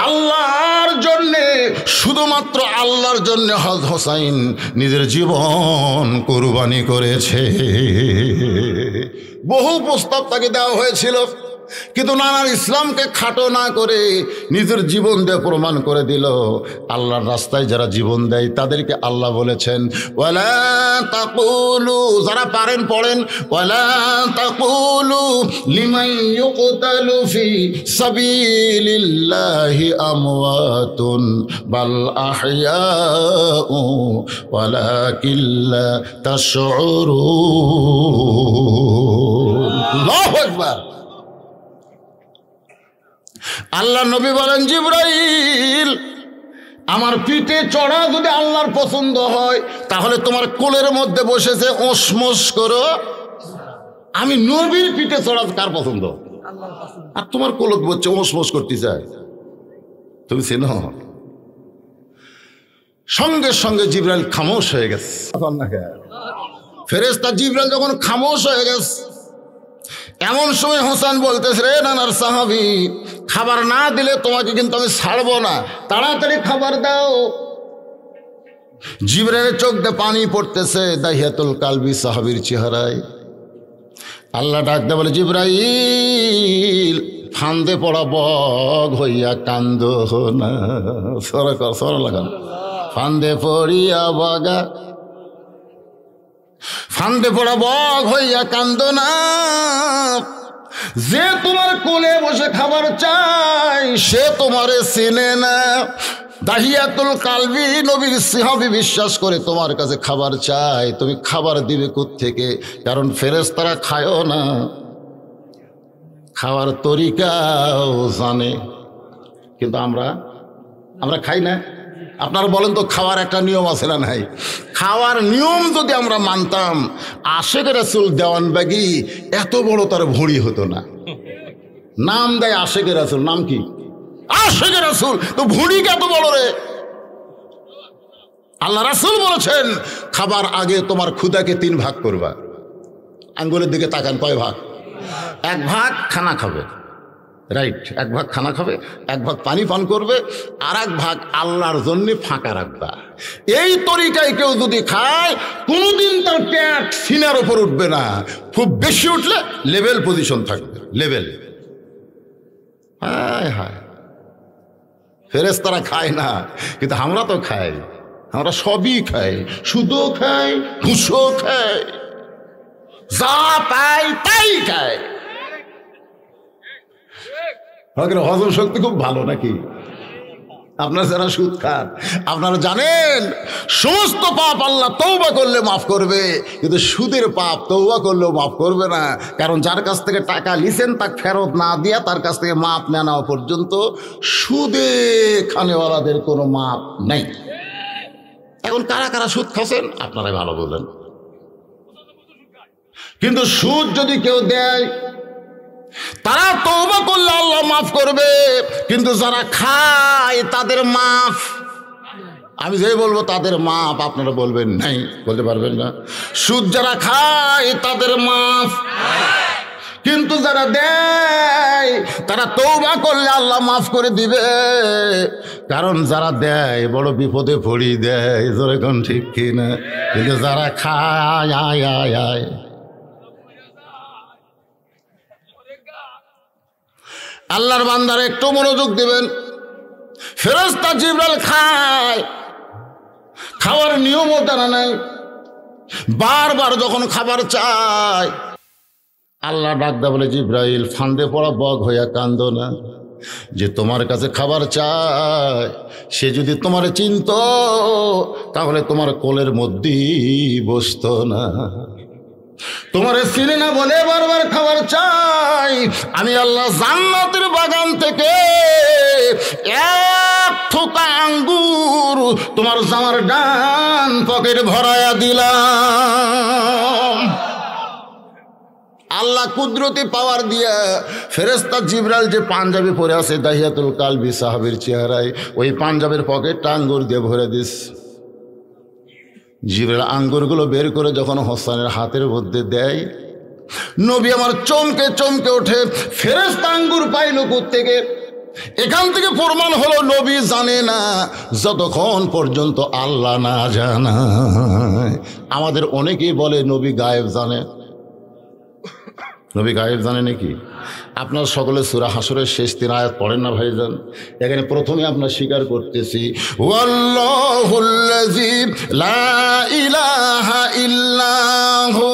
[SPEAKER 1] আল্লাহর জন্যে, শুধুমাত্র আল্লাহর জন্যে হযরত হোসেন নিজের জীবন কুরবানি করেছে। বহু প্রস্তাব তাকে দেওয়া হয়েছিল, কিন্তু নানার ইসলামকে খাটো না করে নিজের জীবন দিয়ে প্রমাণ করে দিল। আল্লাহর রাস্তায় যারা জীবন দেয় তাদেরকে আল্লাহ বলেছেন, ওয়ালা তাকুলু, যারা পারেন পড়েন, ওয়ালা তাকুলু লিমান ইউকতালু ফি সাবিলিল্লাহি আমওয়াতুন বাল আহইয়াউ ওয়ালাকিন লা তাশউরুন। আল্লাহু আকবার। আল্লাহ নবী বলেন, জিবরাইল আমার পিঠে চড়া যদি আল্লাহর পছন্দ হয় তাহলে তোমার কোলের মধ্যে বসেছে ওসমস করো, আমি নবীর পিঠে চড়া কার পছন্দ? আর তোমার কোলত বসছে ওসমস করতে চায়, তুমি চেনো? সঙ্গে সঙ্গে জিবরাইল খামোশ হয়ে গেছে। ফেরেশতা জিবরাইল যখন খামোশ হয়ে গেছে, এমন সময় হোসেন বলতেছে, রে নানার সাহাবী, খাবার না দিলে তোমাকে কিন্তু আমি ছাড়বো না, তাড়াতাড়ি খাবার দাও। জিবরাইলের চোখ দিয়ে পানি পড়তেছে দাহিয়াতুল কালবি সাহাবীর চেহারায়। আল্লাহ ডাকতে বলে, জিবরাইল ফান্দে পড়া বগ হইয়া কান্দ না, সরা লাগান, ফান্দে পড়িয়া বগা, ফান্দে পড়া বগ হইয়া কান্দ না, যে তোমার কোলে বসে খাবার চাই সে তোমারে চিনে না। দাহিয়াতুল কালবি নবীর সাহাবী বিশ্বাস করে তোমার কাছে খাবার চাই, তুমি খাবার দিবে কোত্থেকে? কারণ ফেরেশতারা খায়ও না, খাওয়ার তরিকাও জানে, কিন্তু আমরা খাই না। আপনারা বলেন তো, খাওয়ার একটা নিয়ম আছে না নাই? খাওয়ার নিয়ম যদি আমরা মানতাম, আশেক রাসূল দেওয়ানবাগি এত বড় তার ভুঁড়ি হতো না। নাম দেয় আশেক রাসূল, নাম কি? আশেক রাসূল, তো ভুঁড়ি কত বড় রে? আল্লাহ রাসূল বলেছেন, খাবার আগে তোমার ক্ষুধাকে 3 ভাগ করবা। আঙ্গুলের দিকে তাকান, কয় ভাগ? 1 ভাগ খানা খাবে, রাইট, 1 ভাগ খানা খাবে, 1 ভাগ পানি পান করবে, আর 1 ভাগ আল্লাহর জন্য ফাঁকা রাখবা। এই তরিকায় কেউ যদি খায়, কোনোদিন তার পেট সিনার উপর উঠবে না, খুব বেশি উঠলে লেভেল পজিশন থাকবে, লেভেল। হায় হায়, ফেরেশতারা খায় না, কিন্তু আমরা তো খাই, আমরা সবই খাই, সুদও খাই, ঘুষও খাই, যা পাই তাই খাই। হজম শক্তি খুব ভালো নাকি? আপনারা যারা সুদ খান, আপনারা জানেন সমস্ত পাপ আল্লাহ তওবা করলে মাফ করবে, কিন্তু সুদের পাপ তওবা করলেও মাফ করবে না। কারণ যার কাছ থেকে টাকা লিছেন তাকে ফেরত না দিয়া তার কাছ থেকে মাপ না নেওয়া পর্যন্ত সুদে খানেওয়ালাদের কোনো মাপ নেই। এখন কারা কারা সুদ খাচ্ছেন আপনারাই ভালো বলেন। কিন্তু সুদ যদি কেউ দেয়, তারা তওবা করলে আল্লাহ মাফ করবে, কিন্তু যারা খায় তাদের মাফ, আমি যেই বলবো তাদের মাফ, আপনারা বলবেন নাই, বলতে পারবেন না। সুদ যারা খায় তাদের মাফ, কিন্তু যারা দেয় তারা তওবা করলে আল্লাহ মাফ করে দিবে। কারণ যারা দেয় বড় বিপদে পড়ি দেয়, জোরে কোন ঠিক কিনা? কিন্তু যারা খায় আয় আয় আয়, আল্লাহর বান্দারা একটু মনোযোগ দিবেন। ফেরেশতা জিবরাইল খায়, খাওয়ার নিয়মও জানা নাই, বারবার যখন খাবার চায় আল্লাহ ডাকদা বলে, জিবরাইল ফান্দে পড়া বগ হইয়া কান্দো না, যে তোমার কাছে খাবার চায় সে যদি তোমার চিনত তাহলে তোমার কোলের মধ্যেই বসতো না। তোমার চিনি না বলে বারবার খাবার চাই, আমি আল্লাহ জান্নাতের বাগান থেকে এক থোকা আঙ্গুর তোমার জামার ডান পকেটে ভরায়া দিলাম। আল্লাহ কুদরতি পাওয়ার দিয়া ফেরেশতা জিবরাইল যে পাঞ্জাবি পরে আছে দাহিয়াতুল কালবি সাহাবীর চেহারায়, ওই পাঞ্জাবের পকেটটা আঙ্গুর দিয়ে ভরে দিস। জিবরাইল আঙ্গুরগুলো বের করে যখন হোসেনের হাতের মধ্যে দেয়, নবী আমার চমকে চমকে ওঠে। ফেরেশতা আঙ্গুর পাইল কোত্থেকে? এখান থেকে প্রমাণ হলো নবী জানে না যতক্ষণ পর্যন্ত আল্লাহ না জানায়। আমাদের অনেকেই বলে নবী গায়েব জানে। নবী গায়েব জানে নাকি? আপনার সকলে সূরা হাসরের শেষ 3 আয়াত পড়েন না ভাইজান? এখানে প্রথমে আপনার স্বীকার করতেছি, ওয়াল্লাহুল্লাযী লা ইলাহা ইল্লাহু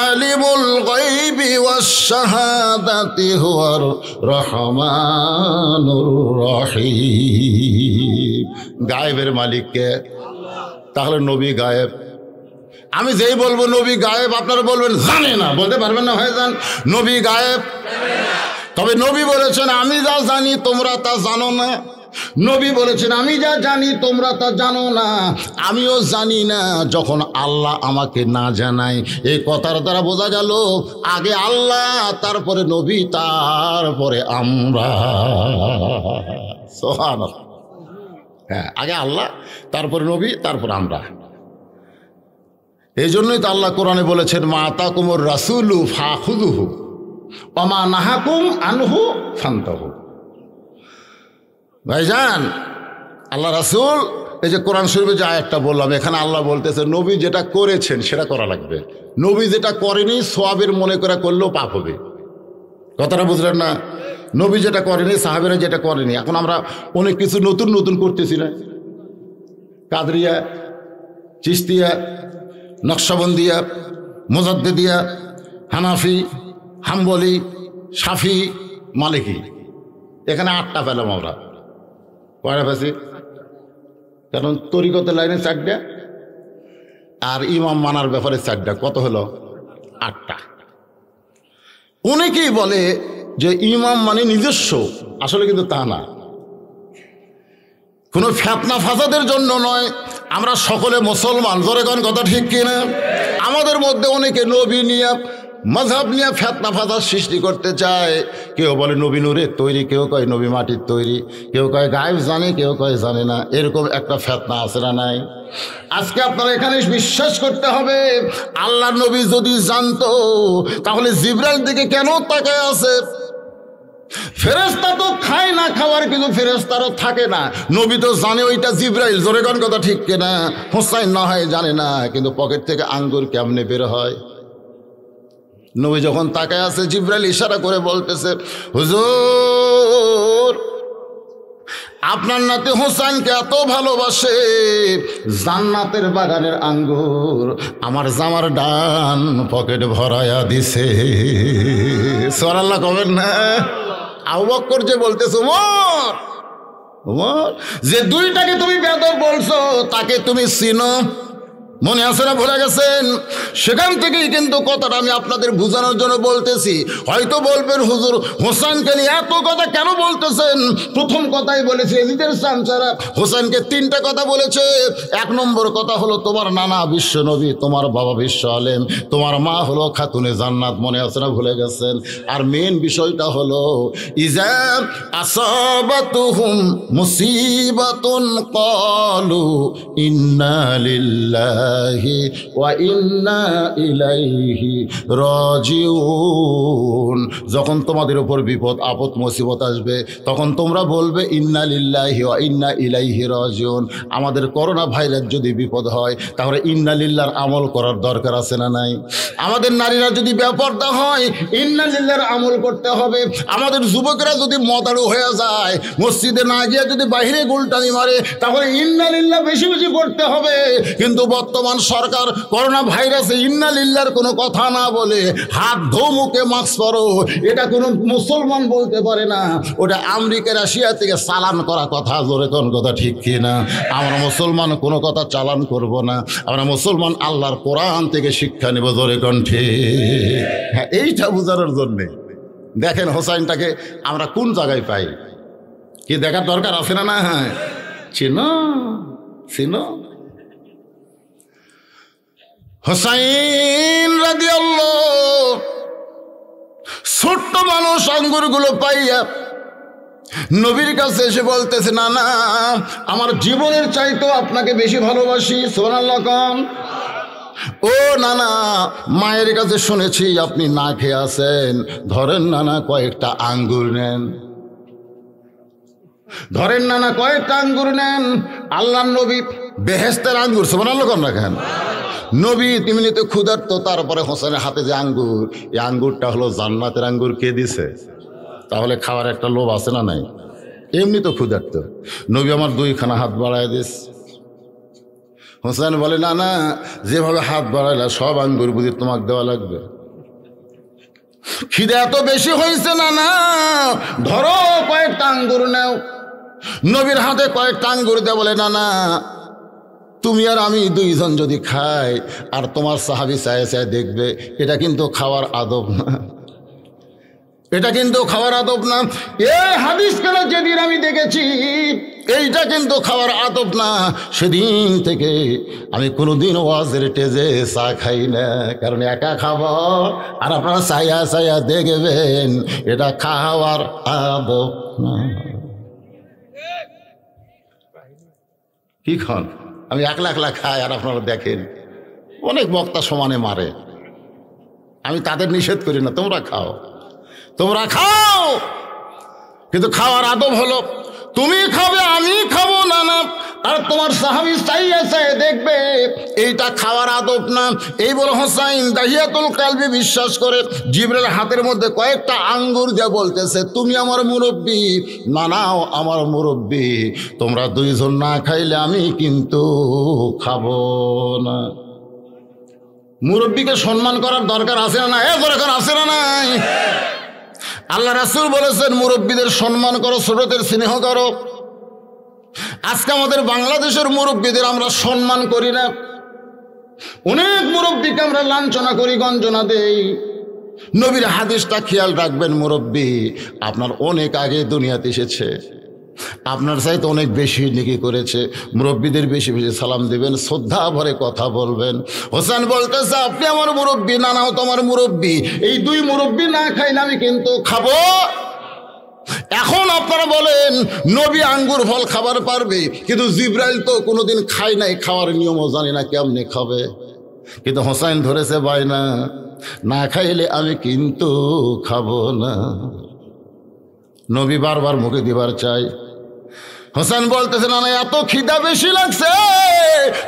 [SPEAKER 1] আলিমুল গায়বি ওয়াশ শাহাদাতি হুয়ার রহমানুর রহিম। গায়েবের মালিক কে? তাহলে নবী গায়েব। আমি যেই বলবো নবী গায়েব, আপনারা বলবেন জানে না, বলতে পারবেন না ভাইজান? নবী গায়েব, তবে নবী বলেছেন আমি যা জানি তোমরা তা জানো না। নবী বলেছেন আমি যা জানি তোমরা তা জানো না। আমিও জানি না যখন আল্লাহ আমাকে না জানায়। এই কথার দ্বারা বোঝা গেল আগে আল্লাহ, তারপরে নবী, তারপরে আমরা। সুবহানাল্লাহ। হ্যাঁ, আগে আল্লাহ, তারপরে নবী, তারপরে আমরা। এই জন্যই তো আল্লাহ কোরআনে বলেছেন মা আতাকুমুর রাসূলু ফাখুযুহু ওয়া মা নাহাকুম আনহু ফান্তাহু। ভাইজান, আল্লাহ রাসূল, এই যে কোরআন শরীফে যে আয়াতটা বললাম, এখানে আল্লাহ বলতেছে নবী যেটা করেছেন সেটা করা লাগবে। নবী যেটা করেনি সওয়াবের মনে করে করলেও পাপ হবে। কথাটা বুঝলেন না? নবী যেটা করেনি, সাহাবেরা যেটা করেনি। এখন আমরা অনেক কিছু নতুন নতুন করতেছি না? কাদরিয়া, চিশতিয়া, নকশবন্দিয়া, মুজাদ্দিদিয়া, হানাফি, হাম্বলি, শাফি, মালিকি, এখানে 8টা পেলাম আমরা। কয়টা পেয়েছি? কারণ তরিকতের লাইনে 4টা আর ইমাম মানার ব্যাপারে 4টা, কত হলো? 8টা। অনেকেই বলে যে ইমাম মানে নিজস্ব, আসলে কিন্তু তা না। কোনো ফিতনা ফাসাদের জন্য নয়। আমরা সকলে মুসলমান, জোরে কোন কথা ঠিক কিনা? আমাদের মধ্যে অনেকে নবী নিয়ে, মাযহাব নিয়ে ফিতনা ফাসাদ সৃষ্টি করতে চায়। কেউ বলে নবী নূরের তৈরি, কেউ কয় নবী মাটির তৈরি, কেউ কয় গায়েব জানে, কেউ কয় জানে না। এরকম একটা ফিতনা আছে না নাই? আজকে আপনারা এখানে বিশ্বাস করতে হবে, আল্লাহ নবী যদি জানতো তাহলে জিবরাইল দিকে কেন তাকায় আছে? ফেরেশতা তো খায় না খাবার, কিন্তু ফেরেশতারও থাকে না। নবী তো জানে ওইটা জিবরাইল, জোরে কোন কথা ঠিক কিনা? হোসাইন না হয় জানে না, কিন্তু পকেট থেকে আঙ্গুর কেমনে বের হয়? নবী যখন তাকায় আছে, জিবরাইল ইশারা করে বলতেছে হুজুর আপনার নাতি হোসেনকে এত ভালোবাসে, জান্নাতের বাগানের আঙ্গুর আমার জামার ডান পকেট ভরায়া দিছে। সুবহানাল্লাহ কবেন না? আবু বকর যে বলতেছে ওমর, যে দুইটাকে তুমি বেদব বলছো তাকে তুমি চিনো, মনে আছে না? ভুলে গেছেন? সেখান থেকেই কিন্তু কথাটা আমি আপনাদের বোঝানোর জন্য বলতেছি। হয়তো বলবেন হুজুর হোসেনকে নিয়ে এত কথা কেন বলতেছেন? প্রথম কথাই বলেছে এজিদের চামচারা হোসেনকে 3টা কথা বলেছে। 1 নম্বর কথা হলো তোমার নানা বিশ্ব নবী, তোমার বাবা বিশ্ব আলেম, তোমার মা হলো খাতুনে জান্নাত, মনে আছে না? ভুলে গেছেন? আর মেন বিষয়টা হলো ইজা আসাবাতুহুম মুসিবাতুন ক্বালু ইন্না লিল্লাহি ওয়া ইন্না ইলাইহি রাজিউন। যখন তোমাদের উপর বিপদ আপদ মুসিবত আসবে তখন তোমরা বলবে ইন্না লিল্লাহি ওয়া ইন্না ইলাইহি রাজিউন। আমাদের করোনা ভাইরাস যদি বিপদ হয় তাহলে ইন্না লিল্লাহর আমল করার দরকার আছে না নাই? আমাদের নারীরা যদি বেপরদা হয় ইন্না লিল্লাহর আমল করতে হবে। আমাদের যুবকেরা যদি মদারু হয়ে যায়, মসজিদে না গিয়ে যদি বাইরে গোলটানি মারে, তাহলে ইন্না লিল্লাহ বেশি বেশি পড়তে হবে। কিন্তু বর্তমান সরকার করোনা ভাইরাসে ইন্না লিল্লাহর কোনো কথা না বলে হাত ধো মুখে মাস্ক পরো, এটা কোনো মুসলমান বলতে পারে না। ওটা আমেরিকা রাশিয়া থেকে চালান করা কথা, জোরে কোন কথা ঠিক কি না? আমরা মুসলমান কোনো কথা চালান করব না, আমরা মুসলমান আল্লাহর কোরআন থেকে শিক্ষা নেব, জোরে কোন ঠিক? হ্যাঁ, এইটা বোঝানোর জন্যে দেখেন হোসাইনটাকে আমরা কোন জায়গায় পাই, কি দেখার দরকার আছে না? না, হ্যাঁ, চিনো চিনো হোসাইন রাদিয়াল্লাহু, ছোট্ট মানুষ আঙ্গুরগুলো পাইয়া নবীর কাছে এসে বলতেছে, না না, আমার জীবনের চাইতেও আপনাকে বেশি ভালোবাসি। সুবহানাল্লাহ কোন। ও নানা, মায়ের কাছে শুনেছি আপনি না খেয়ে আছেন, ধরেন নানা কয়েকটা আঙ্গুর নেন, ধরেন নানা কয়েকটা আঙ্গুর নেন। আল্লাহর নবী বেহেশতের আঙ্গুর, সুবহানাল্লাহ কোন রাখেন। নবী এমনিতে ক্ষুধার্ত, তারপরে হোসেনের হাতে যে আঙ্গুর, এই আঙ্গুরটা হলো জান্নাতের আঙ্গুর, কে দিছে? তাহলে খাওয়ার একটা লোভ আছে না নাই? এমনি তো ক্ষুধার্ত, নবী আমার দুইখানা হাত বাড়ায় দিস। হোসেন বলে, না না, যেভাবে হাত বাড়াইলা সব আঙ্গুর বুঝি তোমাকে দেওয়া লাগবে? খিদে এত বেশি হয়েছে, না না, ধরো কয়েকটা আঙ্গুর নাও। নবীর হাতে কয়েকটা আঙ্গুর দেয়, বলে, না না, তুমি আর আমি দুইজন যদি খাই আর তোমার সাহাবী চায় চায় দেখবে, এটা কিন্তু খাওয়ার আদব না, এটা কিন্তু খাওয়ার আদব না। এই হাদিস কেন যেদিন আমি দেখেছি এইটা কিন্তু খাওয়ার আদব না, সেদিন থেকে আমি কোনোদিন ওয়াজের টেজে চা খাই না, কারণ একা খাবো আর আপনারা চাইয়া চাইয়া দেখবেন, এটা খাওয়ার আদব না। কি খান? আমি একলা একলা খাই আর আপনারা দেখেন অনেক বক্তা সমানে মারে, আমি তাদের নিষেধ করি না, তোমরা খাও, তোমরা খাও, কিন্তু খাওয়ার আদব হলো তুমি খাবে আমি খাবো, না না, আর তোমার সাহাবী চাইয়া চাইয়া দেখবে, এইটা খাওয়ার আদব না। এই বলে হোসাইন দাহিয়াতুল কালবি বিশ্বাস করে জিবরাইল হাতের মধ্যে কয়েকটা আঙ্গুর দিয়ে বলতেছে, তুমি আমার মুরব্বী, নানাও আমার মুরব্বী, তোমরা দুইজন না খাইলে আমি কিন্তু খাবো না। মুরব্বীকে সম্মান করার দরকার আছে না? এ দরকার আছে না নাই? আল্লাহ রাসূল বলেছেন, মুরব্বীদের সম্মান করো, ছোটদের স্নেহ করো। আজকে আমাদের বাংলাদেশের মুরব্বীদের আমরা সম্মান করি না, অনেক মুরব্বীকে আমরা লাঞ্ছনা করি, গঞ্জনা দেই। নবীর হাদিসটা খেয়াল রাখবেন, মুরব্বী আপনার অনেক আগে দুনিয়াতে এসেছে, আপনার চাইতে অনেক বেশি নেকি করেছে, মুরব্বীদের বেশি বেশি সালাম দিবেন, শ্রদ্ধা ভরে কথা বলবেন। হোসেন বলতেছে, আপনি আমার মুরব্বী, নানাও তো আমার মুরব্বী, এই দুই মুরব্বী না খাইলে আমি কিন্তু খাবো। এখন আপনারা বলেন, নবী আঙ্গুর ফল খাবার পারবে, কিন্তু জিবরাইল তো কোনোদিন খায় নাই, খাওয়ার নিয়মও জানি না কেমনে খাবে, কিন্তু হোসেন ধরেছে বায়না, না খাইলে আমি কিন্তু খাবো না। নবী বারবার মুখে দিবার চাই। হোসেন বলতেছে, না না, এত খিদা বেশি লাগছে,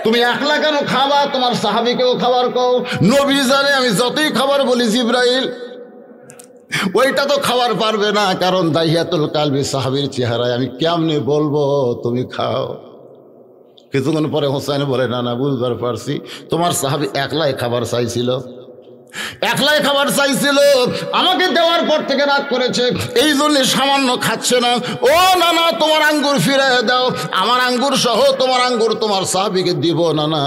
[SPEAKER 1] তুমি একলা কেন খাবা, তোমার সাহাবীকেও খাবার কও। নবী জানে আমি যতই খাবার বলি জিবরাইল ওইটা তো খাবার পারবে না, কারণ দাহিয়াতুল কালবি সাহাবীর চেহারায় আমি কেমনে বলবো তুমি খাও। কিছুক্ষণ পরে হোসেন বলে, না না, বুঝবার পারছি, তোমার সাহাবী একলাই খাবার চাইছিল, একলাই খাবার চাইছিল, আমাকে দেওয়ার পর থেকে রাগ করেছে, এই জন্য সামান্য খাচ্ছে না। ও না না, তোমার আঙ্গুর ফিরে দাও, আমার আঙ্গুর সহ তোমার আঙ্গুর তোমার সাহাবীকে দিব, না না,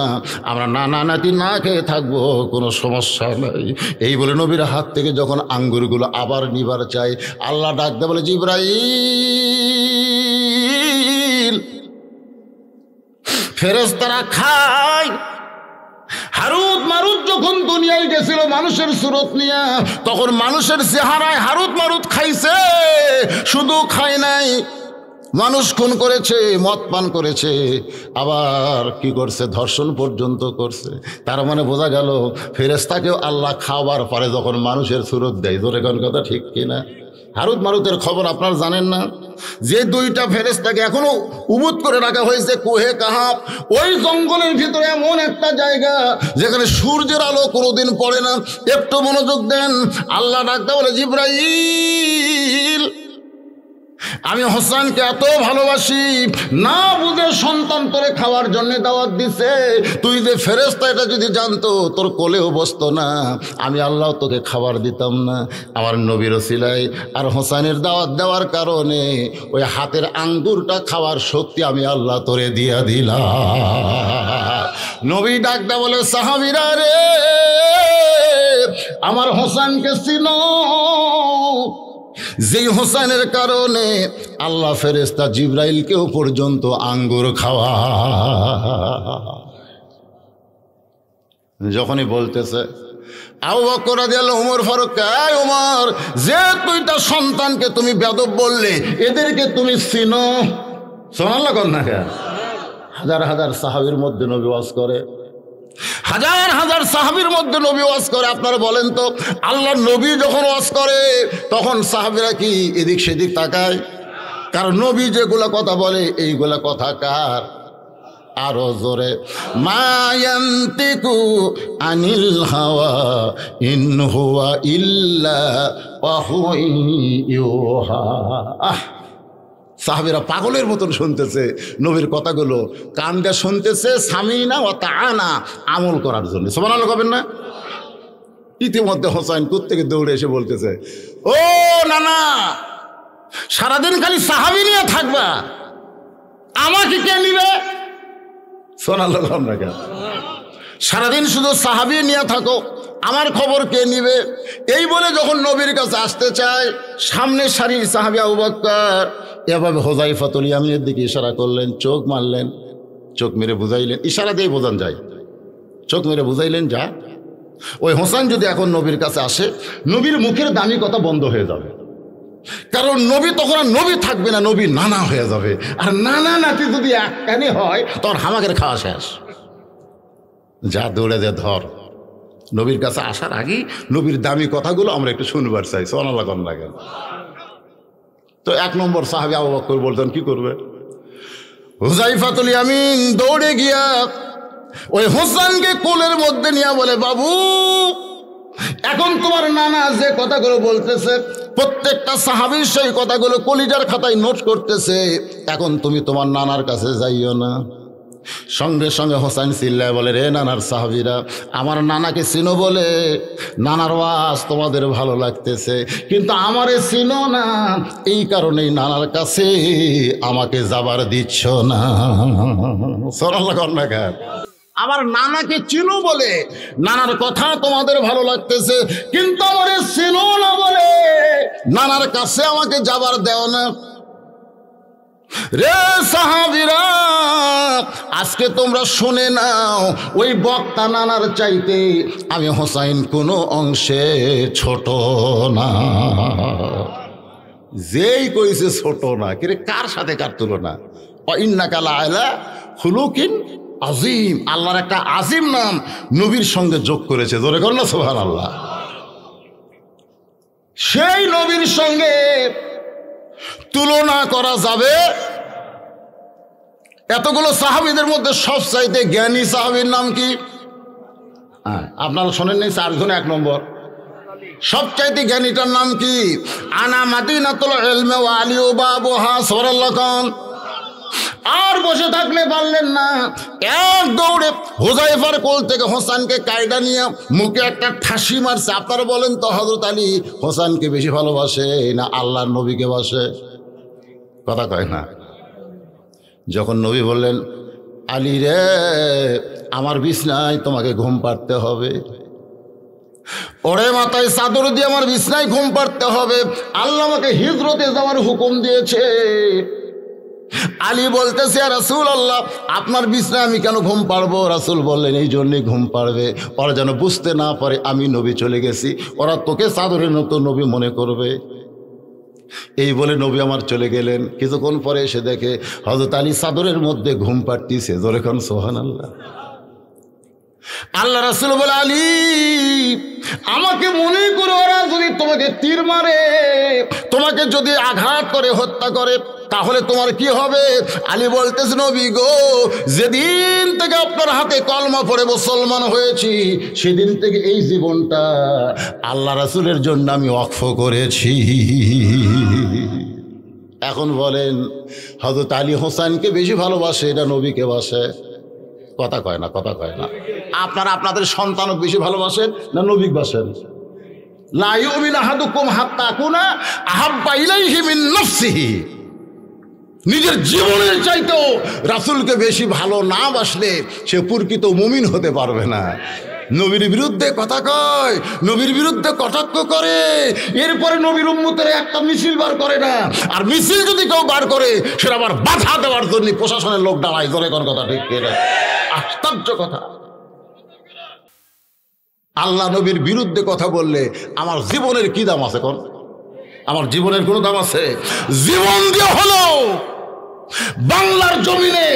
[SPEAKER 1] আমরা নানা নাতি না খেয়ে থাকবো, কোনো সমস্যা নাই। এই বলে নবীর হাত থেকে যখন আঙ্গুরগুলো আবার নিবার চাই, আল্লাহ ডাক দেয়, বলে, জিবরাইল, ফেরেশতারা খায়। হারুত মারুত যখন দুনিয়ায় গেছিল মানুষের সুরত নিয়ে, তখন মানুষের চেহারায় হারুত মারুত খাইছে, শুধু খায় নাই, মানুষ খুন করেছে, মদ পান করেছে, আবার কি করছে, ধর্ষণ পর্যন্ত করছে। তার মানে বোঝা গেল ফেরেশতাকেও আল্লাহ খাবার পারে যখন মানুষের সুরত দেয়। জোরে কোন কথা ঠিক কিনা? হারুত মারুতের খবর আপনারা জানেন না? যে দুইটা ফেরেশতাকে এখনো উবুত করে রাখা হয়েছে কুহে কাহাব, ওই জঙ্গলের ভিতরে এমন একটা জায়গা যেখানে সূর্যের আলো কোনোদিন পড়ে না। একটু মনোযোগ দেন, আল্লাহ ডাকতে বলে, জিবরাইল, আমি হোসেনকে এত ভালোবাসি, না বুঝে সন্তান তোরে খাওয়ার জন্য দাওয়াত দিছে, তুই যে ফেরেশতা এটা যদি জানতো তোর কোলেও বসতো না, আমি আল্লাহ তোকে খাবার দিতাম না। আমার নবীর ওসিলায় আর হোসেনের দাওয়াত দেওয়ার কারণে ওই হাতের আঙ্গুরটা খাওয়ার শক্তি আমি আল্লাহ তোরে দিয়া দিলাম। নবী ডাকটা বলে, সাহাবীরা রে, আমার হোসেনকে চিনো, যেই হোসেনের কারণে আল্লাহ ফেরেশতা জিবরাইলকেও পর্যন্ত আঙ্গুর খাওয়া। যখনই বলতেছে আবু বকর রাদিয়াল্লাহু আনহু, ওমর ফারুক, এই ওমর, যে তুই তার সন্তানকে তুমি বেয়াদব বললে, এদেরকে তুমি চিনো? সুবহানাল্লাহ কর না কেন? হাজার হাজার সাহাবীর মধ্যে নবী ওয়াজ করে, হাজার হাজার সাহাবীর মধ্যে নবী ওয়াজ করে। আপনারা বলেন তো, আল্লাহর নবী যখন ওয়াজ করে তখন সাহাবীরা কি এদিক সেদিক তাকায়? কারণ নবী যেগুলা কথা বলে এইগুলা কথা কার? আরো জোরে, মা ইয়ান্তিকু আনিল হাওয়া ইন হুয়া ইল্লা ওয়াহয়ুন ইউহা। সাহাবীরা পাগলের মতন শুনতেছে নবীর কথাগুলো, কান দিয়ে শুনতেছে, সামিনা ওয়া তাআনা, আমল করার জন্য। সুবহানাল্লাহ কবেন না? ইতিমধ্যে হোসেন কোত্থেকে দৌড়ে এসে বলতেছে, ও নানা, সারাদিন খালি সাহাবী নিয়ে থাকবা, আমাকে কে নিবে? সুবহানাল্লাহ আমরা কেন? সারাদিন শুধু সাহাবী নিয়ে থাকো, আমার খবর কে নিবে? এই বলে যখন নবীর কাছে আসতে চায়, সামনে সারির সাহাবী আবু বকর এভাবে হুযায়ফাতুল ইয়ামানের দিকে ইশারা করলেন, চোখ মারলেন, চোখ মেরে বুঝাইলেন, ইশারা দিয়ে বোঝান যায়, চোখ মেরে বুঝাইলেন যা। ওই হোসেন যদি এখন নবীর কাছে আসে, নবীর মুখের দামি কথা বন্ধ হয়ে যাবে, কারণ নবী তখন আর নবী থাকবে না, নবী নানা হয়ে যাবে। আর নানা নাতি যদি এক কানে হয় তখন হামাকের খাওয়া শেষ। যা দৌড়ে যে ধর, নবীর কাছে আসার আগেই নবীর দামি কথাগুলো আমরা একটু শুনবার চাই। সুবহানাল্লাহ কম লাগে। তো এক নম্বর সাহাবী আবু বকর বলতেন, কি করবে? হুযায়ফাতুল ইয়ামিন দৌড়ে গিয়া ওই হোসেনকে কোলের মধ্যে নিয়ে বলে, বাবু, এখন তোমার নানা যে কথাগুলো বলতেছে, প্রত্যেকটা সাহাবীর সেই কথাগুলো কলিজার খাতায় নোট করতেছে, এখন তুমি তোমার নানার কাছে যাইও না। সঙ্গে সঙ্গে হোসেন চিল্লায় বলে, রে নানার সাহাবীরা, আমার নানাকে চিনো বলে নানার ওয়াজ তোমাদের ভালো লাগতেছে, কিন্তু আমারে চিনো না, এই কারণেই নানার কাছে আমাকে যাবার দিচ্ছ না। সুবহানাল্লাহ কর না কেন? আমার নানাকে চিনো বলে নানার কথা তোমাদের ভালো লাগতেছে, কিন্তু আমারে চিনো না বলে নানার কাছে আমাকে যাবার দেও না। রে সাহাবীরা, আজকে তোমরা শুনে নাও, ওই বক্তা নানার চাইতে আমি হোসাইন কোনো অংশে ছোট না। যেই কইছে ছোট না, কিরে কার সাথে কার তুলনা? ইন্নাকা লাআলা খুলুকিন আজিম, আল্লাহর একটা আজিম নাম নবীর সঙ্গে যোগ করেছে। জোরে কর না সুবহানাল্লাহ। সেই নবীর সঙ্গে তুলনা করা যাবে? এতগুলো সাহাবীদের মধ্যে সবচাইতে জ্ঞানী সাহাবীর নাম কি? আপনারা শোনেন নাই? 4 জনে 1 নম্বর। সবচাইতে জ্ঞানীটার নাম কি? আনা মাদিনাতুল ইলমি ওয়া আলিউ বাবুহা। সুবহানাল্লাহ খান। আর বসে থাকলে পারলেন না, এক দৌড়ে হুযায়ফার কোল থেকে হোসেনকে কায়দা নিয়ে মুখে একটা ঠাসি মারছে। আপনারা বলেন তো, হযরত আলী হোসেনকে বেশি ভালোবাসে না আল্লাহর নবীকে বাসে? কথা কয় না। যখন নবী বললেন, আলী রে, আমার বিছনায় তোমাকে ঘুম পাড়তে হবে, ওরে মাথায় চাদর দিয়ে আমার বিছনায় ঘুম পাড়তে হবে, আল্লাহ আমাকে হিজরতে যাওয়ার হুকুম দিয়েছে। আলী বলতেছে, ইয়া রাসূলুল্লাহ, আপনার বিছনায় আমি কেন ঘুম পাড়বো? রাসূল বললেন, এই জন্যই ঘুম পাড়বে, ওরা যেন বুঝতে না পারে আমি নবী চলে গেছি, ওরা তোকে চাদরের মতো নবী মনে করবে। এই বলে নবী আমার চলে গেলেন। কিছুক্ষণ পরে এসে দেখে হযরত আলী চাদরের মধ্যে ঘুম পাড়তিছে। জোরে কোন সুবহানাল্লাহ। আল্লাহ রাসূল বলে, আলী, আমাকে মনে করে ওরা যদি তোমাকে তীর মারে, তোমাকে যদি আঘাত করে হত্যা করে, তাহলে তোমার কি হবে? আলী বলতেছে, নবী গো, যেদিন থেকে আপনার হাতে কলমা পড়ে মুসলমান হয়েছি, সেদিন থেকে এই জীবনটা আল্লাহ রাসূলের জন্য আমি ওয়াকফ করেছি। এখন বলেন হযরত আলী হোসেনকে বেশি ভালোবাসে এটা নবীকে বাসে? কথা কয় না, কথা কয় না। আপনারা আপনাদের সন্তানক বেশি ভালোবাসেন না নবীকে বাসেন? লা ইউমিনু আহাদুকুম হাত্তা আকুনা আহাব্বা ইলাইহি মিন নাফসিহি। নিজের জীবনের চাইতেও রাসূলকে বেশি ভালো না বাসলে সে প্রকৃত মুমিন হতে পারবে না। নবীর বিরুদ্ধে কথা কয়, নবীর বিরুদ্ধে কটাক্ষ করে, এরপরে নবীর উম্মতের একটা মিছিল বার করে না। আর মিছিল যদি কেউ বার করে সেটা আবার বাধা দেওয়ার জন্য প্রশাসনের লোক দাঁড়ায়। ধরে কোন কথা ঠিক কিনা? আশ্চর্য কথা। আল্লাহ নবীর বিরুদ্ধে কথা বললে আমার জীবনের কি দাম আছে? কোন আমার জীবনের কোনো দাম আছে? জীবন দিয়ে হলো বাংলার জমিনে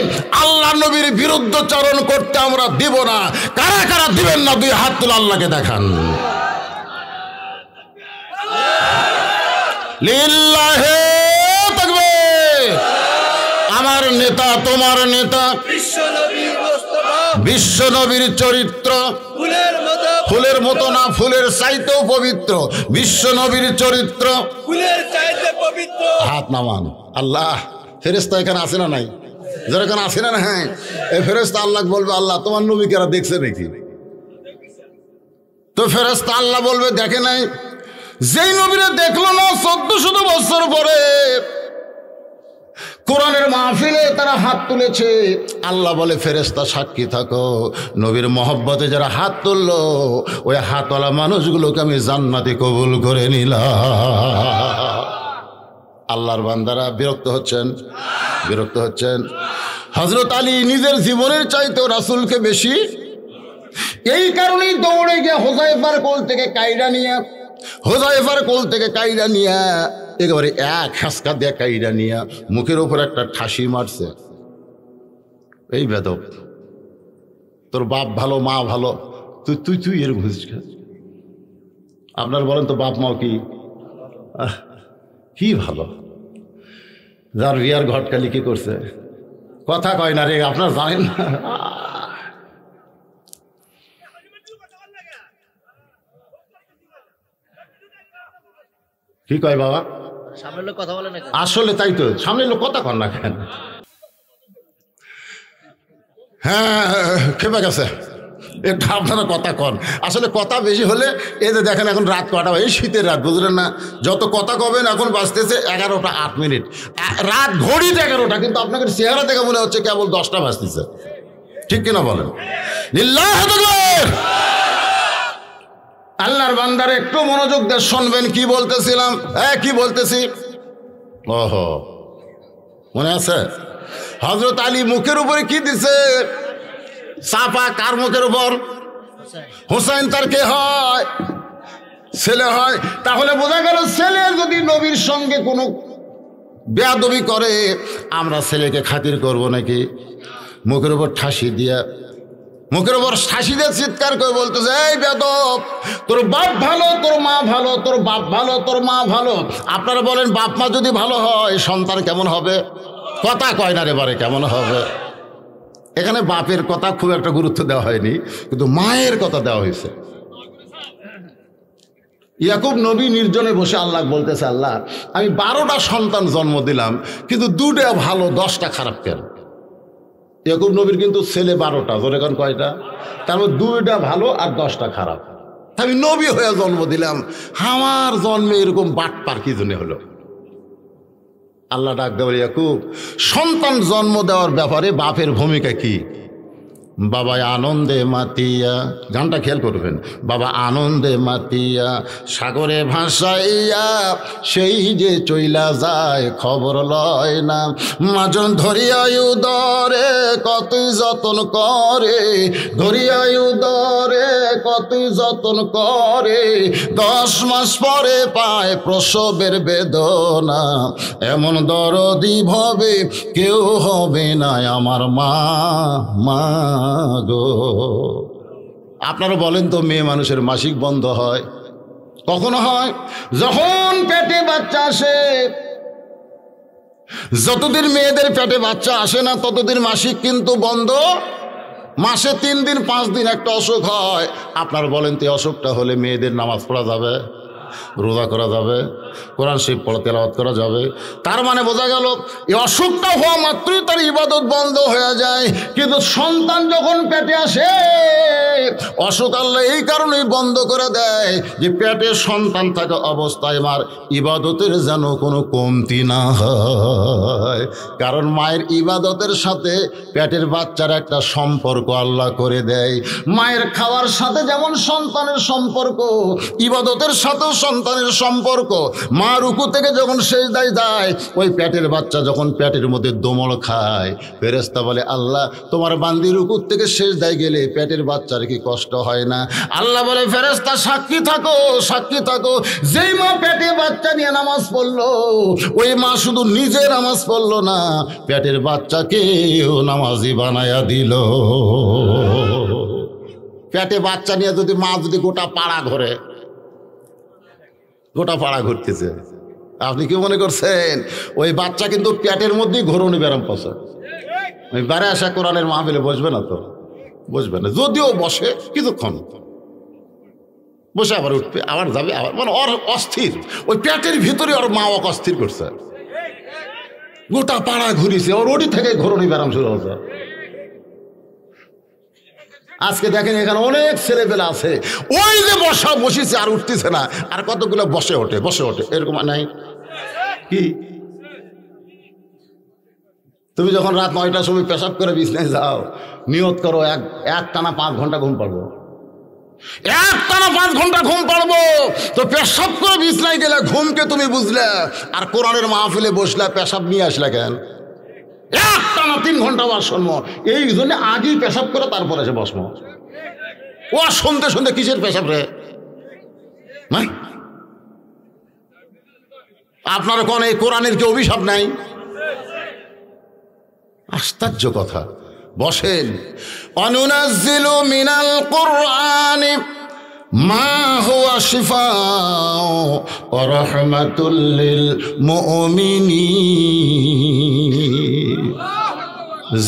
[SPEAKER 1] আল্লাহ নবীর বিরুদ্ধচারণ করতে আমরা দিব না। কারা কারা দিবেন না? দুই হাত তুলে আল্লাহকে দেখান। লিল্লাহে তাকবীর। আমার নেতা, তোমার নেতা, বিশ্ব নবীর চরিত্র ফুলের মতো না, ফুলের চাইতেও পবিত্র। বিশ্ব নবীর চরিত্র ফুলের চাইতে পবিত্র। হাত নামান। আল্লাহ ফেরেশতা এখানে আছে না নাই? যারা এখানে আছে না? হ্যাঁ, এই ফেরেশতা আল্লাহ বলবে, আল্লাহ তোমার নবীকে এরা দেখছে নাকি? তো ফেরেশতা আল্লাহ বলবে দেখে নাই। যেই নবীরে দেখলো না 1400 বছর পরে কোরআনের মাহফিলে তারা হাত তুলেছে, আল্লাহ বলে ফেরেশতা সাক্ষী থাকো, নবীর মহব্বতে যারা হাত তুললো ওই হাতওয়ালা মানুষগুলোকে আমি জান্নাতে কবুল করে নিলাম। আল্লাহর বান্দারা বিরক্ত হচ্ছেন, বিরক্ত হচ্ছেন। হযরত আলী নিজের জীবনের চাইতেও রাসূলকে বেশি, এই কারণেই দৌড়ে গিয়ে হুযায়ফার কোল থেকে কাইরা নিয়ে, হুযায়ফার কোল থেকে কাইরা নিয়ে একেবারে এক হাসকা দিয়ে কাইরা নিয়ে মুখের উপর একটা ঠাসি মারছে। এই বেদব, তোর বাপ ভালো মা ভালো, তুই তুই তুই এর বুঝিস। আপনার বলেন তো বাপ মাও কি ভালো, যার রিয়ার ঘটকালি কি করছে? কথা কয় না রে, আপনার জানেন না। কি কয় বাবা? সামনের লোক কথা বলে না। আসলে তাই তো, সামনের লোক কথা কন না কেন? হ্যাঁ খেপে গেছে এটা, আপনারা কথা কন। আসলে কথা বেশি হলে এই যে দেখেন এখন রাত কটা, এই শীতের রাত, বুঝলেন না? যত কথা কবেন এখন বাজতেছে 11টা 8 মিনিট, রাত ঘড়িতে 11টা, কিন্তু আপনাকে চেহারা দেখে মনে হচ্ছে কেবল 10টা বাজতেছে। ঠিক কিনা বলেন? আল্লাহর বান্দার একটু মনোযোগ দিয়ে শুনবেন কি বলতেছিলাম। কি বলতেছি? ওহো মনে আছে? হযরত আলী মুখের উপরে কি দিছে চাপা? কার মুখের উপর? হুসাইন। তার কে হয়? ছেলে হয়। তাহলে বোঝা গেল ছেলে যদি নবীর সঙ্গে কোনো বেয়াদবি করে আমরা ছেলেকে খাতির করব নাকি? মুখের উপর ঠাসি দিয়া, মুখের উপর ঠাসি দিয়ে চিৎকার করে বলতেছে, এই বেয়াদব, তোর বাপ ভালো, তোর মা ভালো, তোর বাপ ভালো, তোর মা ভালো। আপনারা বলেন বাপ মা যদি ভালো হয় সন্তান কেমন হবে? কথা কয় না রে বারে, কেমন হবে? এখানে বাপের কথা খুব একটা গুরুত্ব দেওয়া হয়নি, কিন্তু মায়ের কথা দেওয়া হয়েছে। ইয়াকুব নবী নির্জনে বসে আল্লাহ বলতেছে, আল্লাহ আমি 12টা সন্তান জন্ম দিলাম, কিন্তু 2টা ভালো 10টা খারাপ কেন? ইয়াকুব নবীর কিন্তু ছেলে 12টা, ধরে এখন কয়টা? তার মধ্যে 2টা ভালো আর 10টা খারাপ। আমি নবী হয়ে জন্ম দিলাম, আমার জন্মে এরকম বাটপার কি জন্য হলো? আল্লাহ ডাক দেওয়ার, ইয়াকুব সন্তান জন্ম দেওয়ার ব্যাপারে বাপের ভূমিকা কি? বাবা আনন্দে মাতিয়া, গানটা খেয়াল করবেন, বাবা আনন্দে মাতিয়া সাগরে ভাসাইয়া সেই যে চইলা যায় খবর লয় না, মাজন ধরিয়াই উদরে কতই যতন করে, ধরিয়াই উদরে কতই যতন করে, 10 মাস পরে পায় প্রসবের বেদনা, এমন দরদি ভবে কেউ হবে না আমার মা। মা গো, আপনারা বলেন তো মেয়ে মানুষের মাসিক বন্ধ হয় কখনো? হয় যখন পেটে বাচ্চা আসে। যতদিন মেয়েদের পেটে বাচ্চা আসে না ততদিন মাসিক কিন্তু বন্ধ। মাসে 3 দিন 5 দিন একটা অসুখ হয়। আপনারা বলেন তো অসুখটা হলে মেয়েদের নামাজ পড়া যাবে? রোজা করা যাবে, কোরআন শরীফ পড়া তেলাওয়াত করা যাবে। তার মানে বোঝা গেল এই অসুখটা হওয়া মাত্রই তার ইবাদত বন্ধ হয়ে যায়। কিন্তু সন্তান যখন পেটে আসে, অসুখ আল্লাহ এই কারণেই বন্ধ করে দেয় যে পেটে সন্তান থাকা অবস্থায় মার ইবাদতের যেন কোনো কমতি না হয়। কারণ মায়ের ইবাদতের সাথে পেটের বাচ্চার একটা সম্পর্ক আল্লাহ করে দেয়। মায়ের খাওয়ার সাথে যেমন সন্তানের সম্পর্ক, ইবাদতের সাথেও সন্তানের সম্পর্ক। মা রুকু থেকে যখন সেজদায় যায়, ওই পেটের বাচ্চা যখন পেটের মধ্যে দোমড় খায়, ফেরেশতা বলে আল্লাহ তোমার বান্দি রুকু থেকে সেজদায় গেলে পেটের বাচ্চার কি কষ্ট হয় না? আল্লাহ বলে ফেরেশতা সাক্ষী থাকো, সাক্ষী থাকো। যেই মা পেটে বাচ্চা নিয়ে নামাজ পড়লো, ওই মা শুধু নিজে নামাজ পড়লো না, পেটের বাচ্চাকেও নামাজি বানায়া দিল। পেটে বাচ্চা নিয়ে যদি মা যদি গোটা পাড়া ঘোরে, গোটা পাড়া ঘুরতেছে, আপনি কি মনে করছেন ওই বাচ্চা কিন্তু পেটের মধ্যেই ঘোরণি ব্যারাম পছন্দ? ওই বারে আসা কোরআনের মাহফিলে বসবে না তো, বসবে না। যদিও বসে কিছুক্ষণ বসে আবার উঠবে, আবার যাবে, আবার মানে ওর অস্থির, ওই পেটের ভিতরে ওর মা ওকে অস্থির করছে। গোটা পাড়া ঘুরিছে, ওর ওটি থেকে ঘোরণি ব্যারাম শুরু হচ্ছে। আজকে দেখেন এখানে অনেক ছেলেপেলে আছে, ওই যে বসা বসেছে আর উঠতেছে না, আর কতগুলো বসে ওঠে বসে ওঠে, এরকম নাই কি? তুমি যখন রাত 9টার সময় পেশাব করে বিছনায় যাও, নিয়ত করো এক টানা 5 ঘন্টা ঘুম পারবো, এক টানা 5 ঘন্টা ঘুম পারবো। তো পেশাব করে বিছনায় গেলে ঘুমকে তুমি বুঝলে, আর কোরআনের মাহফিলে বসলে পেশাব নিয়ে আসলে কেন? এক টানা 3 ঘন্টা বার শুনবো, এই জন্য আগেই পেশাব করে তারপরে এসে বসবো। ও শুনতে শুনতে কিসের পেশাব রে? আপনারা কোন এই কোরআনের কি অভিশাপ নাই? আশ্চর্য কথা। বসেন, অনুনাজ্জিলু মিনাল কুরআনি মা হুয়া শিফাউ ওয়া রাহমাতুল লিল মুমিনিন।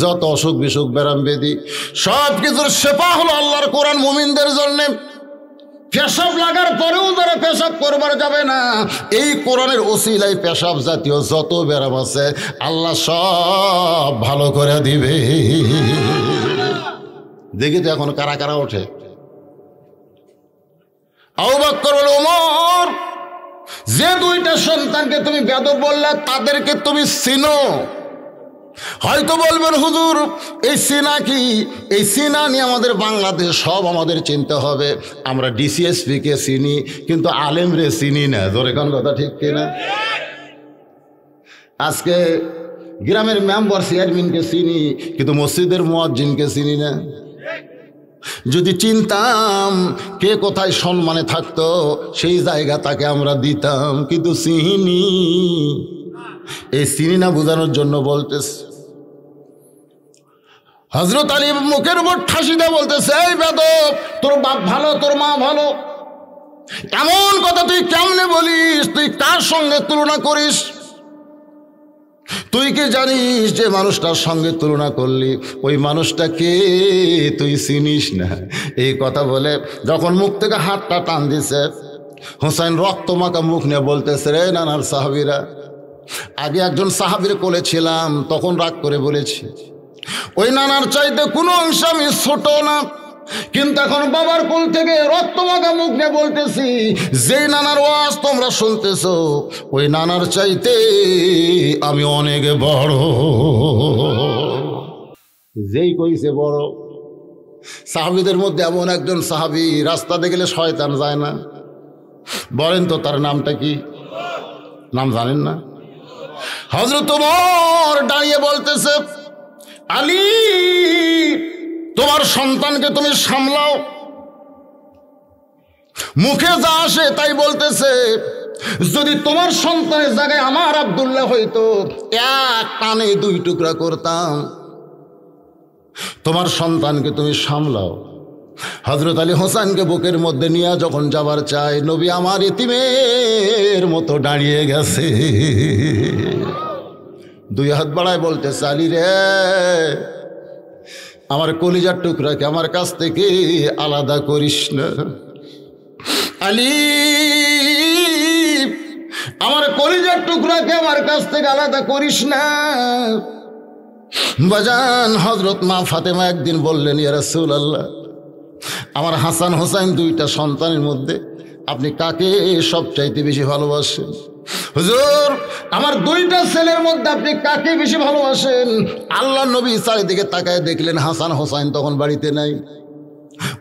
[SPEAKER 1] যত অসুখ বিসুখ ব্যারাম ব্যাধি সব কিছুর শেফা হলো আল্লাহর কোরআন মুমিনদের জন্য। পেশাব লাগার পরেও যারা পেশাব করবার যাবে না, এই কোরআনের ওসিলায় পেশাব জাতীয় যত ব্যারাম আছে আল্লাহ সব ভালো করে দিবে। দেখি তো এখন কারা কারা ওঠে। আবু বকর বলে ওমর, যে 2টা সন্তানকে তুমি বেয়াদব বললে তাদেরকে তুমি চিনো? হয়তো বলবেন হুজুর এই সিনা কি? এই সিনা নিয়ে আমাদের বাংলাদেশ সব আমাদের চিনতে হবে। আমরা ডিসিএসপি কে চিনি কিন্তু আলেম রে চিনি না। ধরে কোন কথা ঠিক কিনা? আজকে গ্রামের মেম্বার চেয়ারম্যানকে চিনি কিন্তু মসজিদের মুয়াজ্জিনকে চিনি না। যদি চিনতাম কে কোথায় সম্মানে থাকতো সেই জায়গা তাকে আমরা দিতাম, কিন্তু চিনি। এই চিনি না বোঝানোর জন্য বলতেছে। হযরত আলী মুখের উপর ঠাসি দিয়ে বলতেছে, এই বেদব, তোর বাপ ভালো, তোর মা ভালো, এমন কথা তুই কেমনে বলিস? তুই কার সঙ্গে তুলনা করিস? তুই কি জানিস যে মানুষটার সঙ্গে তুলনা করলি ওই মানুষটা কে তুই চিনিস না? এই কথা বলে যখন মুখ থেকে হাতটা টান দিছে, হোসেন রক্তমাখা মুখ নিয়ে বলতেছে, রে নানার সাহাবীরা, আগে একজন সাহাবীর কোলে ছিলাম তখন রাগ করে বলেছি ওই নানার চাইতে কোনো অংশ আমি ছোট না, কিন্তু এখন বাবার কোল থেকে রক্তমাখা মুখ নিয়ে বলতেছি যে নানার ওয়াজ তোমরা শুনতেছো ওই নানার চাইতে আমি অনেক বড়। যেই কইছে বড়, সাহাবীদের মধ্যে এমন একজন সাহাবী রাস্তাতে গেলে শয়তান যায় না। বলেন তো তার নামটা কি? নাম জানেন না? হযরত ওমর দাঁড়িয়ে বলতেছে, আলী তোমার সন্তানকে তুমি সামলাও। মুখে যা আসে তাই বলতেছে, যদি তোমার সন্তানের জায়গায় আমার আব্দুল্লাহ হইতো এক টানে 2 টুকরা করতাম। তোমার সন্তানকে তুমি সামলাও। হযরত আলী হোসেনকে বুকের মধ্যে নিয়ে যখন যাবার চায়, নবী আমার ইতিমের মতো দাঁড়িয়ে গেছে, 2 হাত বাড়ায় বলতেছে, আলী রে, আমার কলিজার টুকরাকে আমার কাছ থেকে আলাদা করিস না। আলী আমার কলিজার টুকরাকে আমার কাছ থেকে আলাদা করিস না। বাজান হযরত মা ফাতেমা একদিন বললেন, ইয়া রাসূলুল্লাহ, আমার হাসান হোসাইন দুইটা সন্তানের মধ্যে আপনি কাকে সবচাইতে বেশি ভালোবাসেন? হুজুর, আমার দুইটা ছেলের মধ্যে আপনি কাকে বেশি ভালোবাসেন? আল্লাহ নবী চারিদিকে তাকায় দেখলেন হাসান হোসাইন তখন বাড়িতে নাই।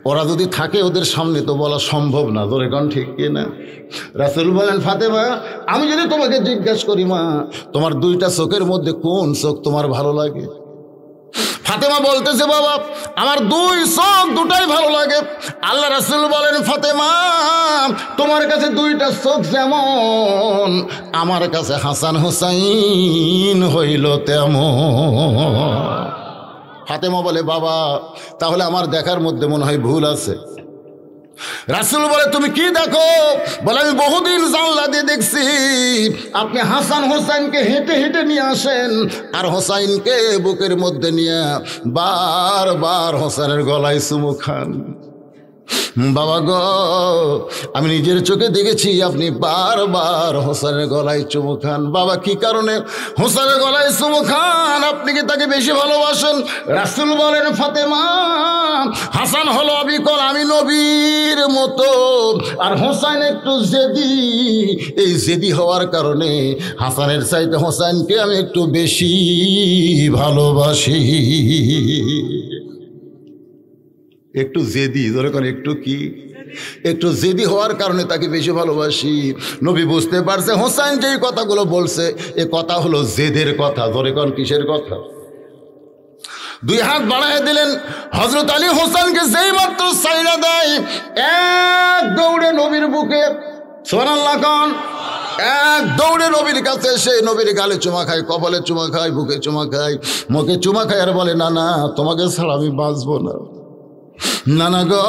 [SPEAKER 1] ওরা যদি থাকে ওদের সামনে তো বলা সম্ভব না, ধরে কোন ঠিক কিনা? রাসূল বলেন, ফাতেমা, আমি যদি তোমাকে জিজ্ঞেস করি, মা, তোমার দুইটা চোখের মধ্যে কোন চোখ তোমার ভালো লাগে? ফাতেমা বলতেছে, বাবা, আমার দুই চোখ দুটাই ভালো লাগে। আল্লাহ রাসূল বলেন, ফাতেমা, তোমার কাছে দুইটা চোখ যেমন, আমার কাছে হাসান হোসাইন হইল তেমন। ফাতেমা বলে, বাবা, তাহলে আমার দেখার মধ্যে মনে হয় ভুল আছে। রাসূল বলে, তুমি কি দেখো? বলে, আমি বহুদিন জানলা দিয়ে দেখছি আপনি হাসান হোসাইনকে হেঁটে হেঁটে নিয়ে আসেন আর হোসাইনকে বুকের মধ্যে নিয়ে বারবার হোসেনের গলায় চুমু খান। বাবা গো, আমি নিজের চোখে দেখেছি আপনি বারবার হোসেনের গলায় চুমু খান। বাবা, কি কারণে হোসেনের গলায় চুমু খান? আপনি কি তাকে বেশি ভালোবাসেন? রাসূল বলেন, ফাতেমা, হাসান হলো অবিকল, আমি নবীর মতো, আর হোসেন একটু জেদি। এই জেদি হওয়ার কারণে হাসানের চাইতে হোসেনকে আমি একটু বেশি ভালোবাসি। একটু জেদি, ধরে কোন একটু কি, একটু জেদি হওয়ার কারণে তাকে বেশি ভালোবাসি। নবী বুঝতে পারছে হোসেন যেই কথাগুলো বলছে এ কথা হলো জেদের কথা। ধরে কোন কিসের কথা? দুই হাত বাড়ায় দিলেন। হযরত আলী হোসেনকে যেই মাত্র সাইরা দেয়, এক দৌড়ে নবীর বুকে, সুবহানাল্লাহ কোন, এক দৌড়ে নবীর কাছে এসে নবীর গালে চুমা খায়, কপালে চুমা খায়, বুকে চুমা খায়, মুখে চুমা খায়, আর বলে, না না, তোমাকে ছাড়া আমি বাঁচবো না। না না গো,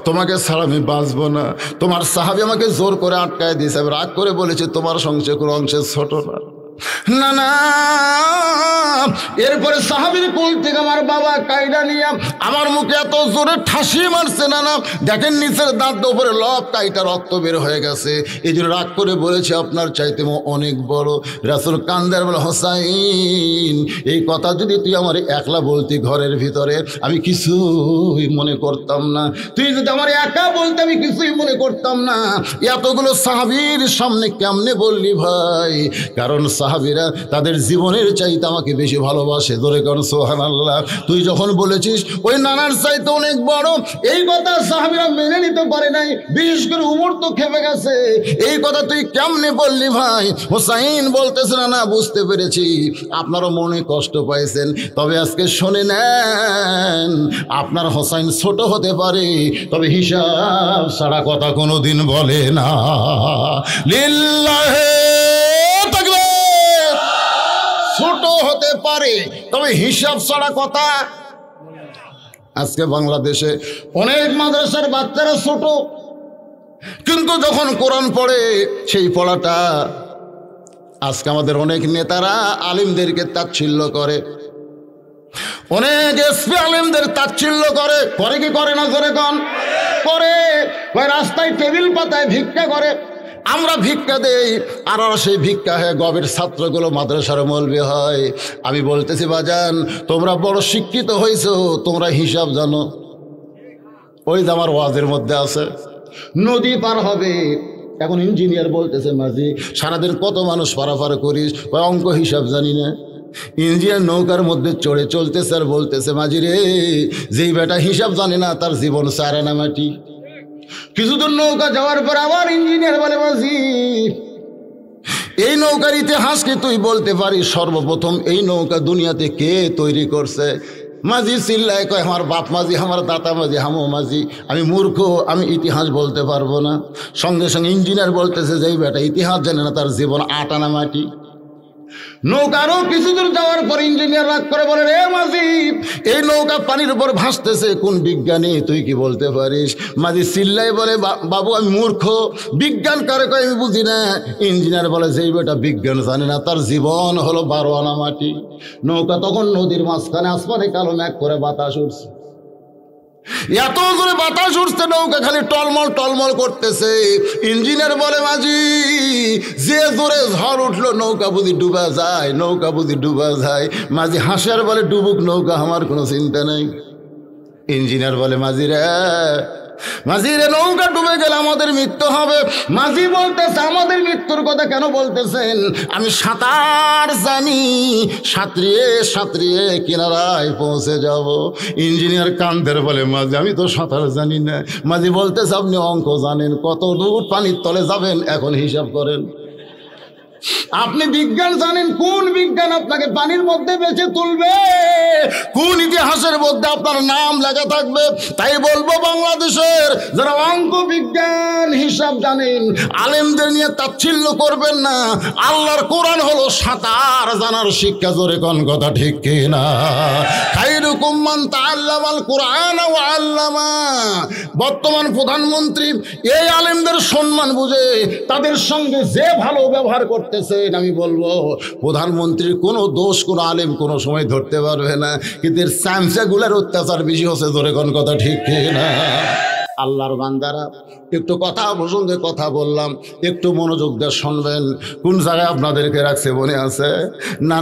[SPEAKER 1] তোমাকে ছাড়া আমি বাঁচবো না। তোমার সাহাবী আমাকে জোর করে আটকায় দিয়েছে, আমি রাগ করে বলেছি তোমার সংসার কোনো অংশে ছোট না। না না, এরপরে সাহাবীর কোল থেকে আমার বাবা কাইডা নিয়ে আমার মুখে এত জোরে ঠাসি মারছে, না না, দেখেন নিচের দাঁত উপরে লব কাইটা রক্ত বের হয়ে গেছে। এই জন্য রাগ করে বলেছে আপনার চাইতে অনেক বড়। রাসূল কান্দার বলে, হোসাইন, এই কথা যদি তুই আমার একলা বলতি ঘরের ভিতরে আমি কিছুই মনে করতাম না। তুই যদি আমার একা বলতে আমি কিছুই মনে করতাম না। এতগুলো সাহাবীর সামনে কেমনে বললি ভাই? কারণ সাহাবীরা তাদের জীবনের চাইতে আমাকে বেশি ভালোবাসে। ধরে কর সুবহানাল্লাহ। তুই যখন বলেছিস ওই নানার চাইতে অনেক বড়, এই কথা সাহাবীরা মেনে নিতে পারে নাই, বিশেষ করে উমর তো খেপে গেছে। এই কথা তুই কেমনে বললি ভাই? হোসাইন বলতেছে, না না, বুঝতে পেরেছি আপনারও মনে কষ্ট পাইছেন, তবে আজকে শুনে নেন, আপনার হোসাইন ছোট হতে পারে, তবে হিসাব ছাড়া কথা কোনোদিন বলে না। লিল্লাহে তাকবীর। ছোট হতে পারে তবে হিসাব ছাড়া কথা। আজকে বাংলাদেশে অনেক মাদ্রাসার বাচ্চারা ছোট, কিন্তু যখন কোরআন পড়ে সেই পড়াটা, আজকে আমাদের অনেক নেতারা আলিমদেরকে তাচ্ছিল্য করে, অনেক এসপি আলিমদের তাচ্ছিল্য করে। করে কি করে না? করে কন করে। রাস্তায় টেবিল পাতায় ভিক্ষা করে, আমরা ভিক্ষা দেই, আর সেই ভিক্ষা হয় গবের ছাত্রগুলো মাদ্রাসার মৌলবি হয়। আমি বলতেছি বাজান, তোমরা বড় শিক্ষিত হয়েছো, তোমরা হিসাব জানো। ওই যে আমার ওয়াজের মধ্যে আছে, নদী পার হবে, এখন ইঞ্জিনিয়ার বলতেছে, মাঝি সারাদিন কত মানুষ পারাপার করিস? ওই অঙ্ক হিসাব জানি না। ইঞ্জিনিয়ার নৌকার মধ্যে চড়ে চলতেছে আর বলতেছে, মাঝি রে, যেই বেটা হিসাব জানে না তার জীবন সারে না মাটি। কিছুদূর নৌকা যাওয়ার পর আবার ইঞ্জিনিয়ার বলে, মাঝি এই নৌকার ইতিহাস কি তুই বলতে পারিস? সর্বপ্রথম এই নৌকা দুনিয়াতে কে তৈরি করছে? মাঝি চিল্লায় কয়, আমার বাপ মাঝি, আমার দাতা মাঝি, হামো মাঝি, আমি মূর্খ, আমি ইতিহাস বলতে পারবো না। সঙ্গে সঙ্গে ইঞ্জিনিয়ার বলতেছে, যেই বেটা ইতিহাস জানে না তার জীবন আটানা মাটি। নৌকারও কিছু দূর যাওয়ার পর ইঞ্জিনিয়ার রাগ করে বলে, রে মাঝি, এই নৌকা পানির উপর ভাসতেছে, কোন বিজ্ঞানী তুই কি বলতে পারিস? মাঝি চিল্লাই বলে, বাবু আমি মূর্খ, বিজ্ঞান কারে কয় আমি বুঝি না। ইঞ্জিনিয়ার বলে, যেই বেটা বিজ্ঞান জানে না তার জীবন হলো 12 আনা মাটি। নৌকা তখন নদীর মাঝখানে, আসমানে কালো মেঘ করে বাতাস উঠছে। এত জোরে বাতাস উঠছে, নৌকা খালি টলমল টলমল করতেছে। ইঞ্জিনিয়ার বলে মাঝি, যে জোরে ঝড় উঠলো নৌকা বুঝি ডুবা যায়, নৌকা বুঝি ডুবা যায়। মাঝি হাসে আর বলে, ডুবুক নৌকা, আমার কোনো চিন্তা নেই। ইঞ্জিনিয়ার বলে, মাঝি রে নৌকা ডুবে গেলে আমাদের মৃত্যু হবে। মাঝি বলতেছে, আমাদের মৃত্যুর কথা কেন বলতেছেন? আমি সাঁতার জানি, সাঁতরিয়ে সাঁতরিয়ে কিনারায় পৌঁছে যাব। ইঞ্জিনিয়ার কান্দের বলে, মাঝি আমি তো সাঁতার জানি না। মাঝি বলতেছে, আপনি অঙ্ক জানেন, কত দূর পানির তলে যাবেন এখন হিসাব করেন। আপনি বিজ্ঞান জানেন, কোন বিজ্ঞান আপনাকে পানির মধ্যে বেঁচে তুলবে, কোন ইতিহাসের মধ্যে আপনার নাম লেখা থাকবে? তাই বলবো, বাংলাদেশের যারা অঙ্ক বিজ্ঞান হিসাব জানেন, আলেমদের নিয়ে তাচ্ছিল্য করবেন না। আল্লাহর কোরআন হলো সাঁতার জানার শিক্ষা। জোরে কোন কথা ঠিক কিনা? খায়রুকুম মান তাআল্লামাল কুরআন ওয়া আল্লামা। বর্তমান প্রধানমন্ত্রী এই আলেমদের সম্মান বুঝে তাদের সঙ্গে যে ভালো ব্যবহার করতেছেন, আমি বলবো প্রধানমন্ত্রীর কোনো দোষ কোনো আলেম কোনো সময় ধরতে পারবে না, কিন্তু এর চামচাগুলার অত্যাচার বেশি হচ্ছে। ধরে কোন কথা ঠিক না? আল্লাহর বান্দারা, একটু কথা প্রসঙ্গে কথা বললাম, একটু মনোযোগ দিয়ে শুনবেন। কোন জায়গায় আপনাদেরকে রাখছে মনে আছে? না,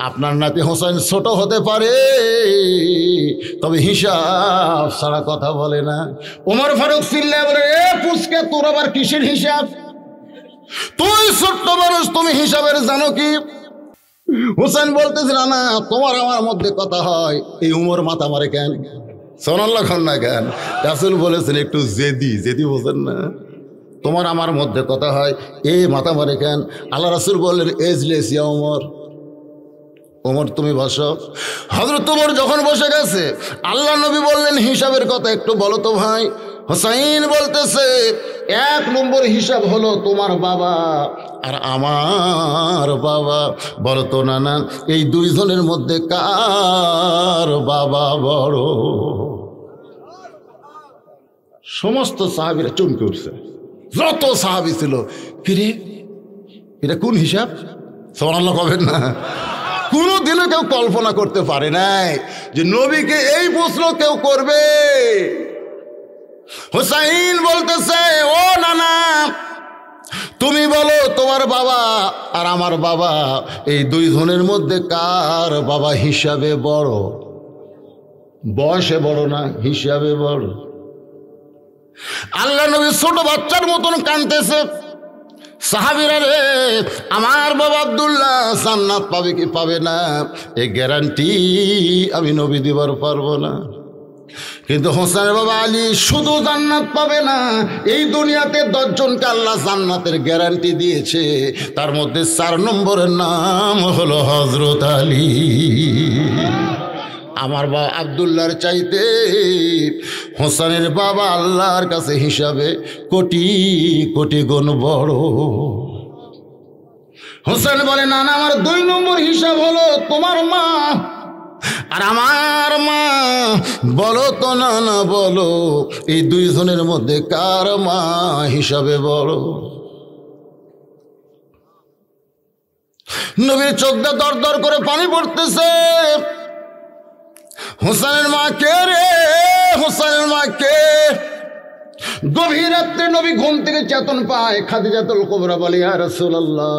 [SPEAKER 1] আপনার নাতি হোসেন ছোট হতে পারে, তবে হিসাব ছাড়া কথা বলে না। ওমর ফারুক চিল্লায় বলে, এ পুচকে, তোর আবার কিসের হিসাব? তুই ছোট্ট মানুষ, তুমি হিসাবের জানো কি? হোসেন বলতেছিল, না তোমার আমার মধ্যে কথা হয়, এই উমর মাথা মারে কেন? সোনাল্লাহ খান না কেন? রাসূল বলেছেন একটু জেদি বোঝেন না, তোমার আমার মধ্যে কথা হয়, এই মাথা মারে কেন? আল্লাহ রাসূল বললেন, এজলেস ইয়া ওমর তুমি বসো। হযরত ওমর যখন বসে গেছে, আল্লাহ নবী বললেন, হিসাবের কথা একটু বলো তো ভাই। হোসাইন বলতেছে, 1 নম্বর হিসাব হলো তোমার বাবা আর আমার বাবা। বলো তো নানা, এই দুইজনের মধ্যে কার বাবা বড়? সমস্ত সাহাবীরা চমকে উঠছে, যত সাহাবী ছিল। কিরে, এটা কোন হিসাব? সুবহানাল্লাহ কবেন না? কোনোদিনও কেউ কল্পনা করতে পারে নাই যে নবীকে এই প্রশ্ন কেউ করবে। হুসাইন বলতেছে, ও নানা, তুমি বলো তোমার বাবা আর আমার বাবা, এই দুইজনের মধ্যে কার বাবা হিসাবে বড়? বয়সে বড় না, হিসাবে বড়। আল্লাহ নবী ছোট বাচ্চার মতন কাঁদতেছে। সাহাবীরা রে, আমার বাবা আব্দুল্লাহ জান্নাত পাবে কি পাবে না, এই গ্যারান্টি আমি নবী দিবার পারবো না। কিন্তু হোসেনের বাবা আলী শুধু জান্নাত পাবে না, এই দুনিয়াতে 10 জনকে আল্লাহ জান্নাতের গ্যারান্টি দিয়েছে। তার মধ্যে 4 নম্বরের নাম হলো হযরত আলী। আমার বাবা আব্দুল্লাহর চাইতে হোসেনের বাবা আল্লাহর কাছে হিসাবে কোটি কোটি গুণ বড়। হোসেন বলে, না না, আমার 2 নম্বর হিসাব হলো তোমার মা আর আমার মা। বলো তো না, বলো এই দুইজনের মধ্যে কার মা হিসাবে বড়? নবীর চোখ দিয়ে দর দর করে পানি পড়তেছে। হোসেনের মা কে রে? হোসেনের মা কে? গভীর রাত্রে নবী ঘুম থেকে চেতন পায়। খাদিজাতুল কুবরা বলে, ইয়া রাসূলুল্লাহ,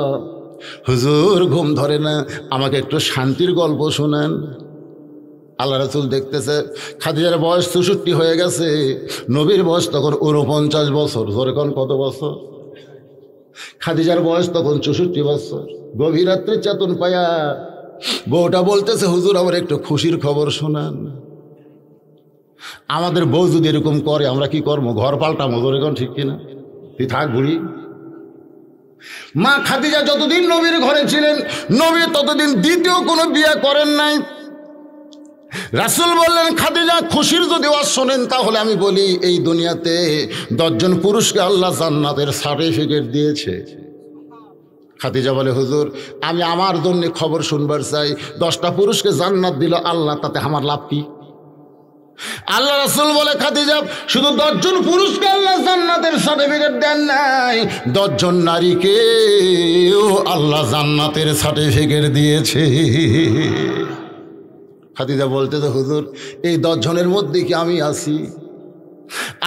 [SPEAKER 1] হুজুর ঘুম ধরে না, আমাকে একটু শান্তির গল্প শোনান। আল্লাহ রাসূল দেখতেছে খাদিজার বয়স 64 হয়ে গেছে, নবীর বয়স তখন 49 বছর। জোরে কোন কত বছর? খাদিজার বয়স তখন 64 বছর। গভীর রাত্রে চেতন পায়া বউটা বলতেছে, হুজুর আমার একটু খুশির খবর শোনান। আমাদের বউ যদি এরকম করে আমরা কি করবো? ঘর পাল্টামো। জোরে কোন ঠিক কিনা? তুই থাক বুড়ি। মা খাদিজা যতদিন নবীর ঘরে ছিলেন, নবী ততদিন দ্বিতীয় কোনো বিয়ে করেন নাই। রাসূল বললেন, খাদিজা খুশির যদি ওয়াজ শোনেন তাহলে আমি বলি, এই দুনিয়াতে 10 জন পুরুষকে আল্লাহ জান্নাতের সার্টিফিকেট দিয়েছে। খাদিজা বলে, হুজুর আমি আমার জন্য খবর শুনবার চাই, 10টা পুরুষকে জান্নাত দিল আল্লাহ, তাতে আমার লাভ কি? আল্লাহ রাসূল বলে, খাদিজা শুধু 10 জন পুরুষকে আল্লাহ জান্নাতের সার্টিফিকেট দেন নাই, 10 জন নারীকেও আল্লাহ জান্নাতের সার্টিফিকেট দিয়েছে। খাদিজা বলতেছে হুজুর এই 10 জনের মধ্যে কি আমি আছি?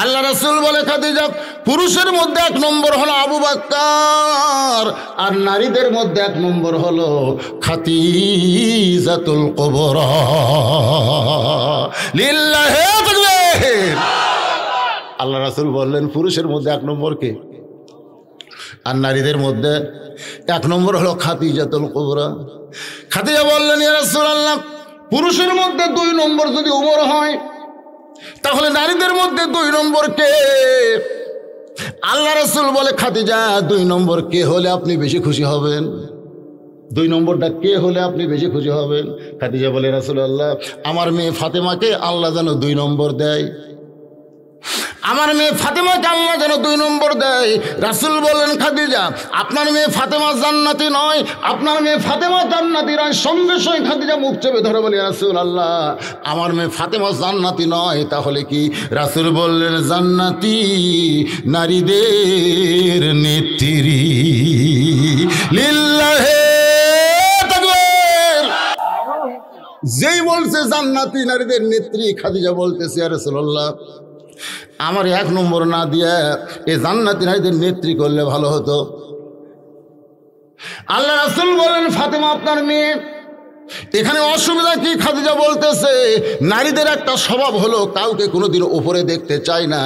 [SPEAKER 1] আল্লাহ রাসূল বলে খাদিজা পুরুষের মধ্যে 1 নম্বর হলো আবু বকর, আর নারীদের মধ্যে 1 নম্বর হলো খাদিজাতুল কুবরা। লিল্লাহি তাকবীর। আল্লাহ রাসূল বললেন পুরুষের মধ্যে 1 নম্বর কে, আর নারীদের মধ্যে 1 নম্বর হলো খাদিজাতুল কুবরা। খাদিজা বললেন ইয়া রাসূলুল্লাহ পুরুষের মধ্যে 2 নম্বর যদি উমর হয় তাহলে নারীদের মধ্যে 2 নম্বর কে? আল্লাহ রাসূল বলে খাদিজা 2 নম্বর কে হলে আপনি বেশি খুশি হবেন? 2 নম্বরটা কে হলে আপনি বেশি খুশি হবেন? খাদিজা বলে রাসূলুল্লাহ আমার মেয়ে ফাতেমাকে আল্লাহ যেন 2 নম্বর দেয়, আমার মেয়ে ফাতেমাকে আল্লাহ যেন 2 নম্বর দেয়। রাসূল বললেন খাদিজা আপনার মেয়ে ফাতেমা জান্নাতি নয়, আপনার মেয়ে ফাতেমা জান্নাতি নয়। সঙ্গে সঙ্গে খাদিজা মুখ চেপে ধরে বলে রাসূলুল্লাহ আমার মেয়ে ফাতেমা জান্নাতি নয়, তাহলে কি? রাসূল বললেন জান্নাতি নারীদের নেত্রী। লিল্লাহি তাকবীর। যেই বলছে জান্নাতি নারীদের নেত্রী, খাদিজা বলতেছে ইয়া রাসূলুল্লাহ আমার 1 নম্বর না দিয়ে এই জান্নাতি নারীদের নেত্রী করলে ভালো হতো। আল্লাহ রাসূল বলেন ফাতেমা আপনার মেয়ে, এখানে অসুবিধা কি? খাদিজা বলতেছে নারীদের একটা স্বভাব হলো কাউকে কোনোদিন উপরে দেখতে চায় না,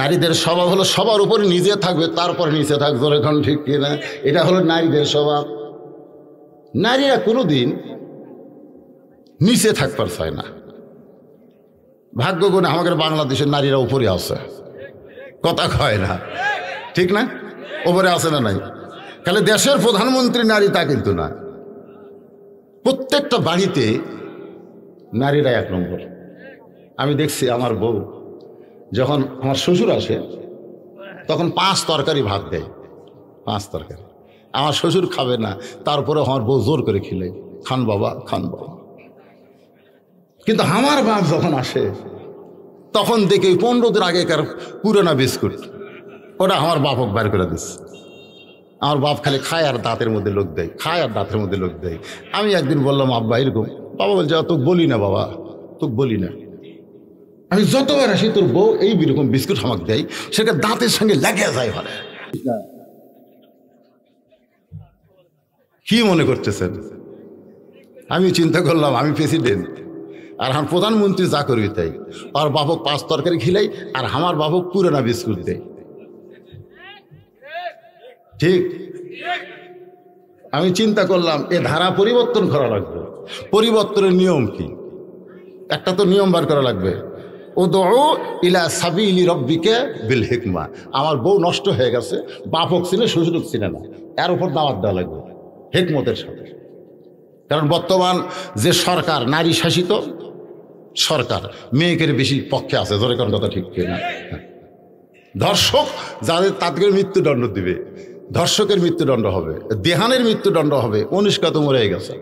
[SPEAKER 1] নারীদের স্বভাব হলো সবার উপরে নিজে থাকবে তারপরে নিচে থাকবে। এখন ঠিক কিনা? এটা হলো নারীদের স্বভাব। নারীরা কোনোদিন নিচে থাকবার চায় না। ভাগ্য গুণে আমাদের বাংলাদেশের নারীরা উপরে আছে, কথা কয় না, ঠিক না? উপরে আছে না নাই? খালি দেশের প্রধানমন্ত্রী নারী তা কিন্তু না, প্রত্যেকটা বাড়িতে নারীরা 1 নম্বর। আমি দেখছি আমার বউ যখন আমার শ্বশুর আসে তখন 5 তরকারি ভাত দেয়, 5 তরকারি। আমার শ্বশুর খাবে না, তারপরে আমার বউ জোর করে খিলে খান বাবা খান বাবা। কিন্তু আমার বাপ যখন আসে তখন দেখে 15 দিন আগেকার পুরোনো বিস্কুট ওটা আমার বাপক বের করে দিচ্ছে। আমার বাপ খালি খায় আর দাঁতের মধ্যে লোক দেয়, খায় আর দাঁতের মধ্যে লোক দেয়। আমি একদিন বললাম আব্বা এরকম, বাবা বলছে তোকে বলি না বাবা, তোকে বলি না, আমি যতবার আসি তোর বউ এই রকম বিস্কুট আমাকে দেয়, সেটা দাঁতের সঙ্গে লেগে যায়। ভালো কি মনে করতেছেন? আমি চিন্তা করলাম আমি প্রেসিডেন্ট আর আমার প্রধানমন্ত্রী যা করবি তাই। আর বাপক 5 তরকারি খিলাই আর আমার বাপক পুরোনা বিস্কুট দেয়, ঠিক? আমি চিন্তা করলাম এ ধারা পরিবর্তন করা লাগবে। পরিবর্তনের নিয়ম কি? একটা তো নিয়ম বার করা লাগবে, উদউ ইলা সাবিলি রব্বিকা বিল হিকমা। আমার বউ নষ্ট হয়ে গেছে, বাপক চিনে শ্বশুরক চিনে না, এর উপর দাওয়াত দেওয়া লাগবে হিকমতের সাথে। কারণ বর্তমান যে সরকার নারী শাসিত সরকার, মেয়েকের বেশি পক্ষে আছে, ধরে কোন কথা ঠিক কিনা? ধর্ষক যাদের তাদের মৃত্যুদণ্ড দিবে, ধর্ষকের মৃত্যুদণ্ড হবে, দেহানের মৃত্যুদণ্ড হবে। অনুষ্কা তো মরে গেছে,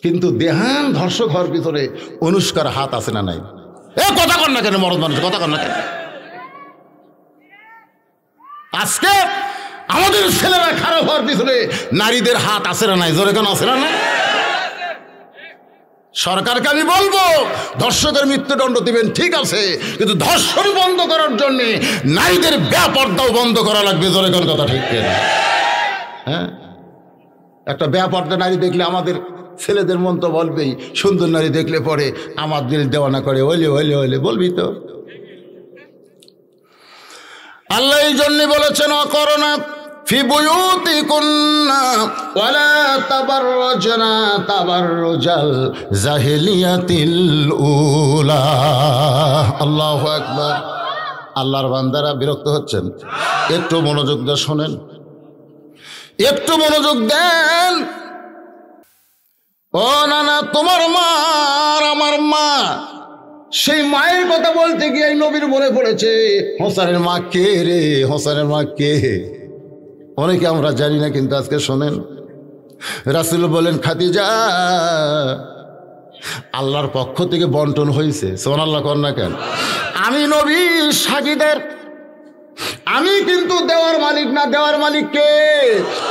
[SPEAKER 1] কিন্তু দেহান ধর্ষক হওয়ার ভিতরে অনুষ্কার হাত আছে না নাই? এ কথা কর না কেন মরদ মানুষ, কথা কর না কেন? আজকে আমাদের ছেলেরা খারাপ হওয়ার পিছনে নারীদের হাত আছে না নাই? জোরে কেন আছে না নাই? সরকারকে আমি বলবো ধর্ষকের মৃত্যুদণ্ড দিবেন ঠিক আছে, কিন্তু ধর্ষণ বন্ধ করার জন্য নারীদের বেপর্দাও বন্ধ করা লাগবে। জোরে কোন কথা ঠিক কিনা? হ্যাঁ, একটা বেপর্দা নারী দেখলে আমাদের ছেলেদের মন তো বলবেই, সুন্দর নারী দেখলে পরে আমার দিল দেওয়ানা করে ওইলে ওইলে ওইলে বলবি তো। আল্লাহ এই জন্যই বলেছেন অকরণা ফি বুয়ুতিকুন্না ওয়ালা তাবাররাজনা তাবাররুজাল জাহিলিয়াতিল উলা। আল্লাহু আকবার। আল্লাহর বান্দারা বিরক্ত হচ্ছেন, একটু মনোযোগ দিয়ে শোনেন, একটু মনোযোগ দেন। ও নানা, তোমার মা আর আমার মা, সেই মায়ের কথা বলতে গিয়ে এই নবীর মনে পড়েছে হোসেনের মা কে রে, হোসেনের মা কে? অনেকে আমরা জানি না, কিন্তু আজকে শোনেন রাসূল বলেন খাদিজা আল্লাহর পক্ষ থেকে বন্টন হয়েছে। সুবহানাল্লাহ কর না কেন? আমি নবী সাগীদের আমি কিন্তু দেওয়ার মালিক না, দেওয়ার মালিক কে?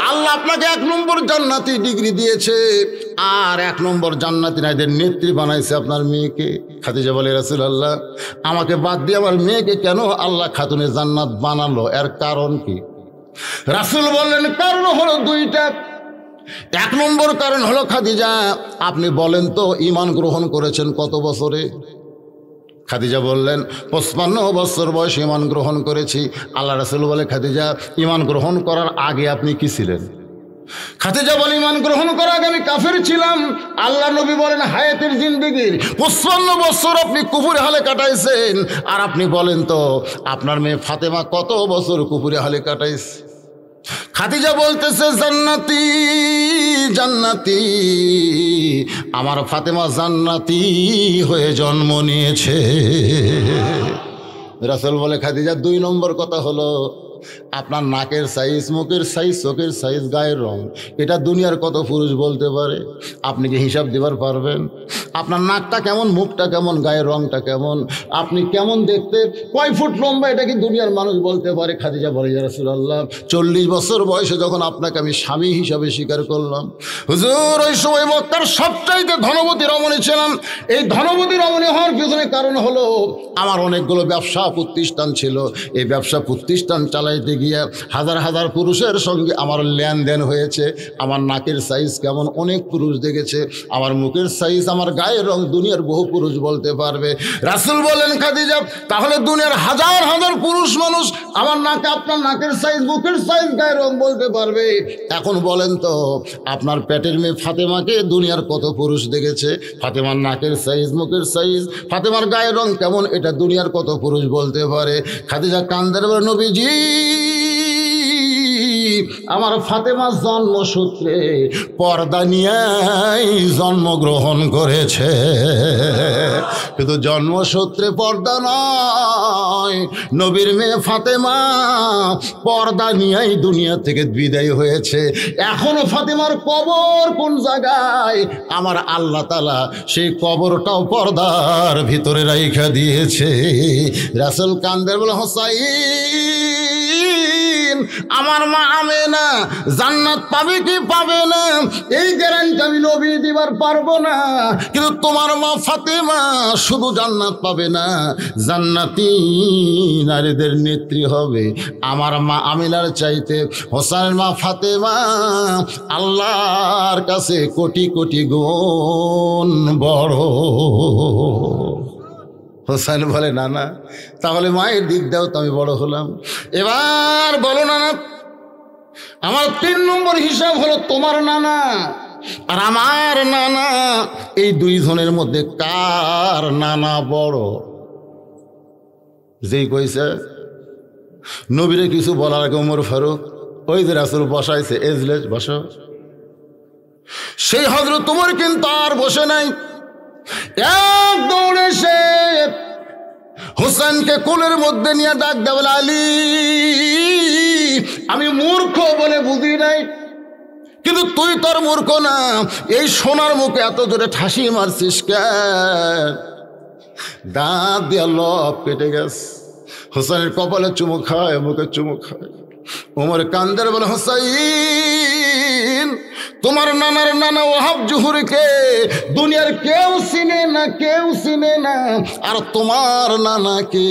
[SPEAKER 1] আল্লাহ আপনাকে 1 নম্বর জান্নাতি ডিগ্রি দিয়েছে, আর 1 নম্বর জান্নাতি নারীদের নেত্রী বানাইছে আপনার মেয়েকে। খাদিজা বলে, রাসূলুল্লাহ, আমাকে বাদ দিয়ে আমার মেয়েকে কেন আল্লাহ খাতুনে জান্নাত বানালো, এর কারণ কি? রাসূল বললেন, কারণ হলো 2টা। 1 নম্বর কারণ হলো, খাদিজা আপনি বলেন তো ঈমান গ্রহণ করেছেন কত বছরে? খাদিজা বললেন, 55 বছর বয়সে ঈমান গ্রহণ করেছি। আল্লাহ রাসূল বলে, খাদিজা ঈমান গ্রহণ করার আগে আপনি কি ছিলেন? খাদিজা বলে, ঈমান গ্রহণ করার আগে আমি কাফের ছিলাম। আল্লাহ নবী বলেন, হায়াতের জিন্দেগির 55 বছর আপনি কুফুরে হালে কাটাইছেন, আর আপনি বলেন তো আপনার মেয়ে ফাতেমা কত বছর কুফুরে হালে কাটাইছে? খাদিজা বলতেছে, জান্নাতি জান্নাতি, আমার ফাতেমা জান্নাতি হয়ে জন্ম নিয়েছে। রাসূল বলে, খাদিজা 2 নম্বর কথা হলো, আপনার নাকের সাইজ, মুখের সাইজ, চোখের সাইজ, গায়ের রং, এটা দুনিয়ার কত পুরুষ বলতে পারে? আপনি কি হিসাব দিবার পারবেন? আপনার নাকটা কেমন, মুখটা কেমন, গায়ের রংটা কেমন, আপনি কেমন দেখতে, কয় ফুট লম্বা, এটা কি দুনিয়ার মানুষ বলতে পারে? খাদিজা বলে, ইয়া রাসূলুল্লাহ, 40 বছর বয়সে যখন আপনাকে আমি স্বামী হিসাবে স্বীকার করলাম, হুজুর ওই সময় মক্কার সবচাইতে ধনবতী রমণী ছিলাম। এই ধনবতী রমণী হওয়ার পিছনে কারণ হলো আমার অনেকগুলো ব্যবসা প্রতিষ্ঠান ছিল। এই ব্যবসা প্রতিষ্ঠান চালাইতে গিয়ে হাজার হাজার পুরুষের সঙ্গে আমার লেনদেন হয়েছে। আমার নাকের সাইজ কেমন অনেক পুরুষ দেখেছে, আমার মুখের সাইজ, আমার গায়ের রং দুনিয়ার বহু পুরুষ বলতে পারবে। রাসূল বলেন, খাদিজা তাহলে দুনিয়ার হাজার হাজার পুরুষ মানুষ আমার নাকে, আপনার নাকের সাইজ, মুখের সাইজ, গায়ের রং বলতে পারবে। এখন বলেন তো আপনার পেটের মেয়ে ফাতেমাকে দুনিয়ার কত পুরুষ দেখেছে? ফাতেমার নাকের সাইজ, মুখের সাইজ, ফাতেমার গায়ের রং কেমন, এটা দুনিয়ার কত পুরুষ বলতে পারে? খাদিজা কান্দের বলে, নবীজি আমার ফাতেমা জন্মসূত্রে পর্দা নিয়েই জন্মগ্রহণ করেছে। কিন্তু জন্মসূত্রে পর্দা নয়, নবীর মেয়ে ফাতেমা পর্দা নিয়েই দুনিয়া থেকে বিদায় হয়েছে। এখনো ফাতেমার কবর কোন জায়গায়, আমার আল্লাহ তাআলা সেই কবরটাও পর্দার ভিতরে রাইখা দিয়েছে। রাসূল কান্দের বলে, হোসাইন আমার মা আমেনা জান্নাত পাবে কি পাবে না এই গ্যারান্টি আমি নবী দিবার পারবো না, কিন্তু তোমার মা ফাতেমা শুধু জান্নাত পাবে না, জান্নাতি নারীদের নেত্রী হবে। আমার মা আমিনার চাইতে হোসেনের মা ফাতেমা আল্লাহর কাছে কোটি কোটি গুণ বড়। হোসেন বলে, না না, তাহলে মায়ের দিক দাও তো আমি বড় হলাম। এবার বলো নানা, আমার 3 নম্বর হিসাব হলো তোমার নানা আর আমার নানা, এই 2 জনের মধ্যে কার নানা বড়? যেই কইছে নবীরে কিছু বলার আগে ওমর ফারুক, ওই যে রাসূল বসাইছে এজলেস বসো, সেই হযরত ওমর কিন্তু আর বসে নাই। এক দৌড়ে সে হোসেনকে কোলের মধ্যে নিয়ে ডাক দেবে, আলী আমি মূর্খ বলে বুঝি নাই, কিন্তু তুই তোর মূর্খ না, এই সোনার মুখে এত জোরে ঠাসি মারছিস কেন? দাঁত দিয়ে লব কেটে গেছে। হোসেনের কপালে চুমু খায়, মুখে চুমু খায়। ওমর কান্দের বলে, হোসাইন তোমার নানার নানা ওয়াহাব জুহুরকে দুনিয়ার কেউ চিনে না, কেউ চিনে না, আর তোমার নানাকে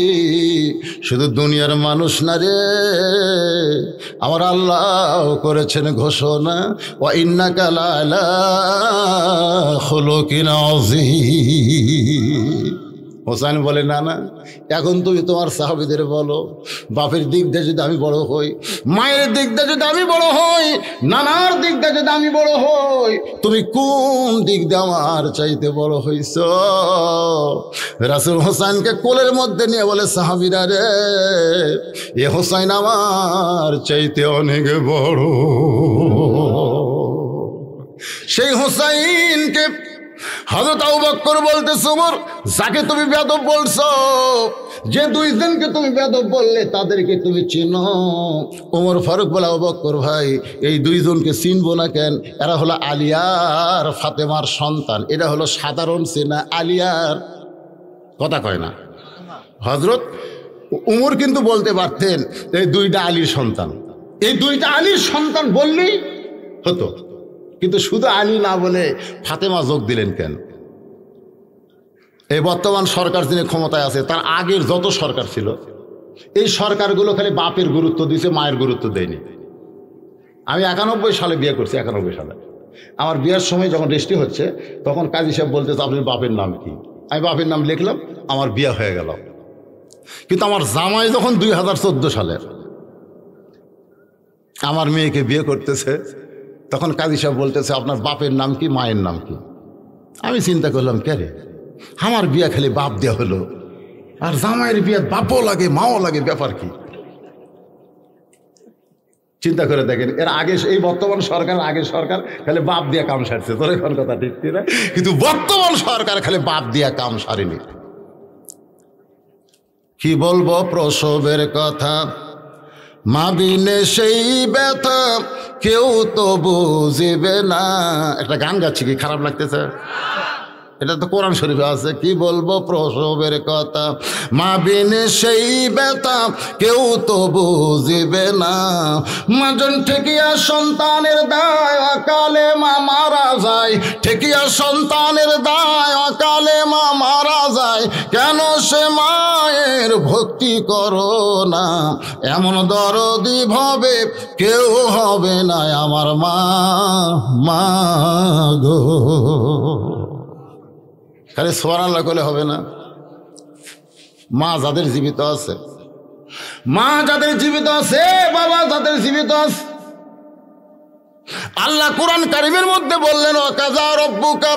[SPEAKER 1] শুধু দুনিয়ার মানুষ না রে, আমার আল্লাহ করেছেন ঘোষণা, ওয়া ইন্নাকা লাআলা খুলুকিন আযীম। হোসেন বলে, না না, এখন তুমি তোমার সাহাবীদের বলো, বাপের দিক দিয়ে যদি আমি বড় হই, মায়ের দিক দিয়ে যদি আমি বড় হই, নানার দিক দিয়ে যদি আমি বড় হই, তুমি কোন দিক দিয়ে আমার চাইতে বড় হইছ? রাসূল হোসেনকে কোলের মধ্যে নিয়ে বলে, সাহাবীরা রে, এ হোসেন আমার চাইতে অনেক বড়। সেই হোসেনকে হযরত আবু বকর বলতেছে, ওমর যাকে তুমি বেয়াদব বলছো, যে 2 জনকে তুমি বেয়াদব বললে তাদেরকে তুমি চিনো? ওমর ফারুক বলে, আবু বকর ভাই এই 2 জনকে চিনবো না কেন? এরা হলো আলিয়ার ফাতেমার সন্তান, এটা হলো সাধারণ চেনা আলিয়ার কথা কয় না, হযরত উমর কিন্তু বলতে পারতেন এই দুইটা আলীর সন্তান, এই দুইটা আলীর সন্তান বললেই হতো, কিন্তু শুধু আলী না বলে ফাতেমা যোগ দিলেন কেন? এই বর্তমান সরকার যিনি ক্ষমতায় আছে তার আগের যত সরকার ছিল এই সরকারগুলো খালি বাপের গুরুত্ব দিয়েছে, মায়ের গুরুত্ব দেয়নি। আমি 91 সালে বিয়ে করছি, 91 সালে আমার বিয়ের সময় যখন রেজিস্ট্রি হচ্ছে তখন কাজী সাহেব বলতেছে আপনার বাপের নাম কি? আমি বাপের নাম লিখলাম, আমার বিয়ে হয়ে গেল। কিন্তু আমার জামাই যখন 2014 সালের আমার মেয়েকে বিয়ে করতেছে তখন কাজী সাহেব বলতেছে আপনার বাপের নাম কি, মায়ের নাম কি? আমি চিন্তা করলাম কে রে, আমার বিয়ে খালি বাপ দেওয়া হলো, আর জামাইয়ের বিয়ে বাপও লাগে মাও লাগে, ব্যাপার কি? চিন্তা করে দেখেন, এর আগে এই বর্তমান সরকার, আগের সরকার খালি বাপ দিয়া কাম সারছে, তোর এখন কথা ঠিক না, কিন্তু বর্তমান সরকার খালি বাপ দিয়া কাম সারেনি। কি বলবো প্রসবের কথা, মা বিনে সেই ব্যথা কেউ তো বুঝিবে না। একটা গান গাচ্ছি, কি খারাপ লাগতেছে? এটা তো কোরআন শরীফে আছে। কি বলবো প্রসবের কথা, মা বিনে সেই ব্যথা কেউ তো বুঝিবে না। মাজন ঠেকিয়া সন্তানের দায় অকালে মা মারা যায়, ঠেকিয়া সন্তানের দায় অকালে মা মারা যায়। কেন সে মায়ের ভক্তি করো না, এমন দরদি ভাবে কেউ হবে না আমার মা, মা গো। খালি সুবহানাল্লাহ করলে হবে না। মা যাদের জীবিত আছে, মা যাদের জীবিত আছে, বাবা যাদের জীবিত আছে, আল্লাহ কোরআন কারীমের মধ্যে বললেন ওয়াকাযা রাব্বুকা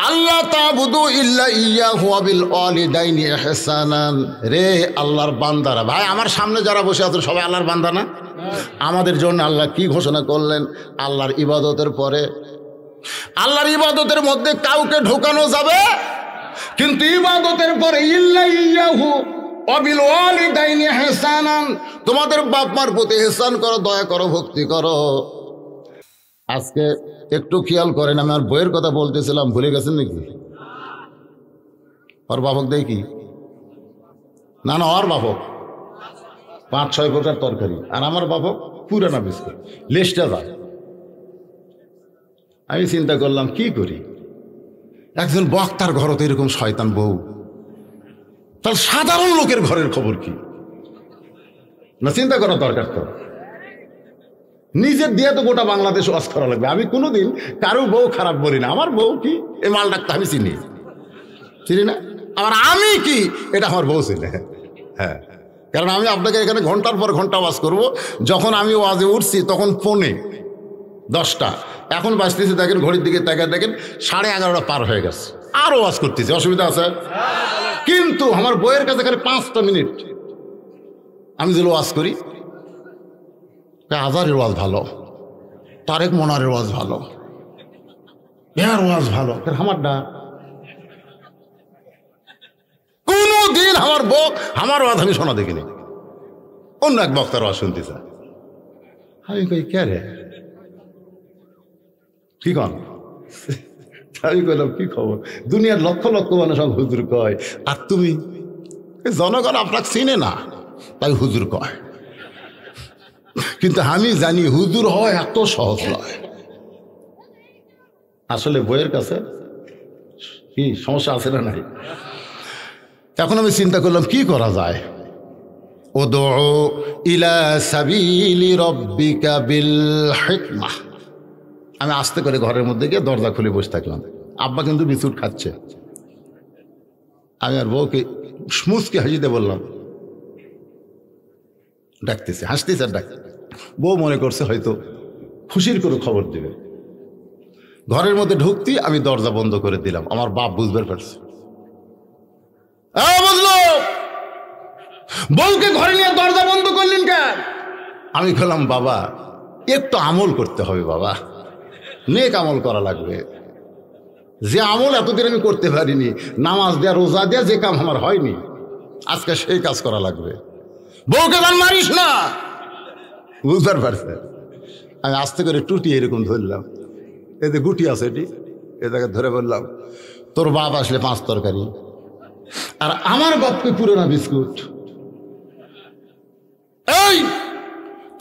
[SPEAKER 1] আল্লাহ তা'বুদু ইল্লা ইয়্যাহু ওয়া বিল ওয়ালিদাইনি ইহসানান। রে আল্লাহর বান্দারা, ভাই আমার সামনে যারা বসে আছেন সবাই আল্লাহর বান্দা না? আমাদের জন্য আল্লাহ কি ঘোষণা করলেন? আল্লাহর ইবাদতের পরে, আল্লাহর ইবাদতের মধ্যে কাউকে ঢোকানো যাবে, কিন্তু ইবাদতের পরে ইল্লা ইয়্যাহু ওয়া বিল ওয়ালিদাইনি ইহসানান, তোমাদের বাপ মার প্রতি ইহসান করো, দয়া করো, ভক্তি করো। আজকে একটু খেয়াল করেন, আমি আর বইয়ের কথা বলতেছিলাম, ভুলে গেছেন নাকি? ওর বাপক দেয় কি না, না ওর বাপক 5-6 প্রকার তরকারি, আর আমার বাপক পুরানা বিস্কুট, লেজটা যায়। আমি চিন্তা করলাম কি করি, একজন বক্তার ঘর তো এরকম শয়তান বউ, তাহলে সাধারণ লোকের ঘরের খবর কি না? চিন্তা করা দরকার তো। নিজের দিয়ে তো গোটা বাংলাদেশ ওয়াজ করা লাগবে। আমি কোনোদিন কারো বউ খারাপ বলি না, আমার বউ কি এই মাল ডাকতে আমি চিনি, চিনি না। আবার আমি কি এটা আমার বউ চিনে। হ্যাঁ, কারণ আমি আপনাকে এখানে ঘন্টার পর ঘন্টা ওয়াজ করব। যখন আমি ওয়াজে উঠছি তখন 9:45, এখন বাজতেছে দেখেন ঘড়ির দিকে তাকায় দেখেন 11:30 পার হয়ে গেছে, আরও ওয়াজ করতেছি, অসুবিধা আছে? কিন্তু আমার বইয়ের কাছে খালি 5টা মিনিট আমি যেগুলো ওয়াজ করি, আজারের ওয়াজ ভালো, তারেক মনারের ওয়াজ ভালো, এর ওয়াজ ভালো, আমারটা কোনদিন আমার বউ আমার ওয়াজ আমি শোনা দেখিনি, অন্য এক বক্তার ওয়াজ শুনতে চায়। আমি কই কে রে, কি কন? আমি কইলাম কি খবর, দুনিয়ার লক্ষ লক্ষ মানুষ হুজুর কয়, আর তুমি জনগণ আপনাকে চিনে না তাই হুজুর কয়। কিন্তু আমি জানি হুজুর হয় এত সহজ নয়। আসলে বইয়ের কাছে কি সমস্যা আছে না নাই? এখন আমি চিন্তা করলাম কি করা যায়। উদউ ইলা সাবিলি রাব্বিকা বিল হিকমাহ। আমি আস্তে করে ঘরের মধ্যে গিয়ে দরজা খুলে বসে থাকলাম। আব্বা কিন্তু বিস্কুট খাচ্ছে। আমি আর বউকে মুচকি হাসিতে বললাম, ডাকতেছে, হাসতেছে আর ডাকতে। বউ মনে করছে হয়তো খুশির কোনো খবর দিবে। ঘরের মধ্যে ঢুকতি আমি দরজা বন্ধ করে দিলাম। আমার বাপ বুঝতে পারছে, বুঝলো বউকে ঘরে নিয়ে দরজা বন্ধ করলেন কেন? আমি বললাম বাবা একটু আমল করতে হবে, বাবা নেক আমল করা লাগবে। যে আমল এতদিন আমি করতে পারিনি, নামাজ দেয়া রোজা দেয়া যে কাম আমার হয়নি, আজকে সেই কাজ করা লাগবে। বউকে গান মারিস না, বুঝতে পারছে? আমি আস্তে করে টুটি এরকম ধরলাম, এতে গুটি আছে এটি, এ জায়গায় ধরে বললাম তোর বাপ আসলে 5 তরকারি, আর আমার বাপকে পুরোনা বিস্কুট। এই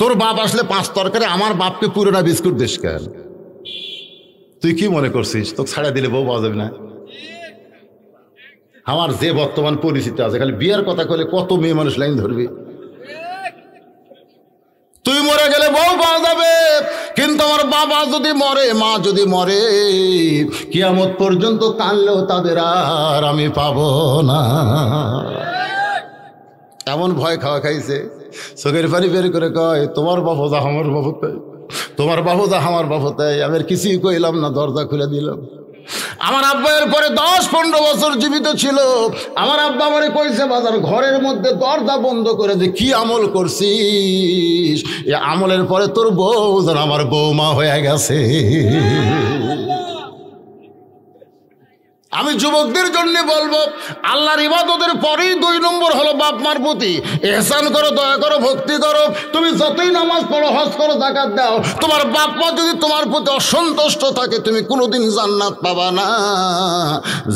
[SPEAKER 1] তোর বাপ আসলে 5 তরকারি, আমার বাপকে পুরোটা বিস্কুট দিস কেন? তুই কি মনে করছিস তোকে ছাড়া দিলে বউ পাওয়া যাবে না? আমার যে বর্তমান পরিস্থিতি আছে, খালি বিয়ের কথা কইলে কত মেয়ে মানুষ লাইন ধরবি। তুই মরে গেলে বউ পাওয়া যাবে, কিন্তু আমার বাবা যদি মরে, মা যদি মরে, কিয়ামত পর্যন্ত কানলেও তাদের আর আমি পাবো না। এমন ভয় খাওয়া খাইছে, চোখের পানি বের করে কয় তোমার বাবু যা আমার বাবু তাই, তোমার বাবু যা আমার বাবু তাই। আমি আর কিছুই কইলাম না, দরজা খুলে দিলাম। আমার আব্বা এর পরে 10-15 বছর জীবিত ছিল। আমার আব্বা আমারে কইছে বাজার ঘরের মধ্যে দরজা বন্ধ করে যে কি আমল করছিস, এই আমলের পরে তোর বউ যেন আমার বৌমা হয়ে গেছে। আমি যুবকদের জন্য বলবো, আল্লাহর ইবাদতের পরেই 2 নম্বর হলো বাপ মার প্রতি ইহসান করো, দয়া করো, ভক্তি করো। তুমি যতই নামাজ পড়ো, হজ করো, যাকাত দাও, তোমার বাপ মা যদি তোমার প্রতি অসন্তুষ্ট থাকে, তুমি কোনোদিন জান্নাত পাবা না।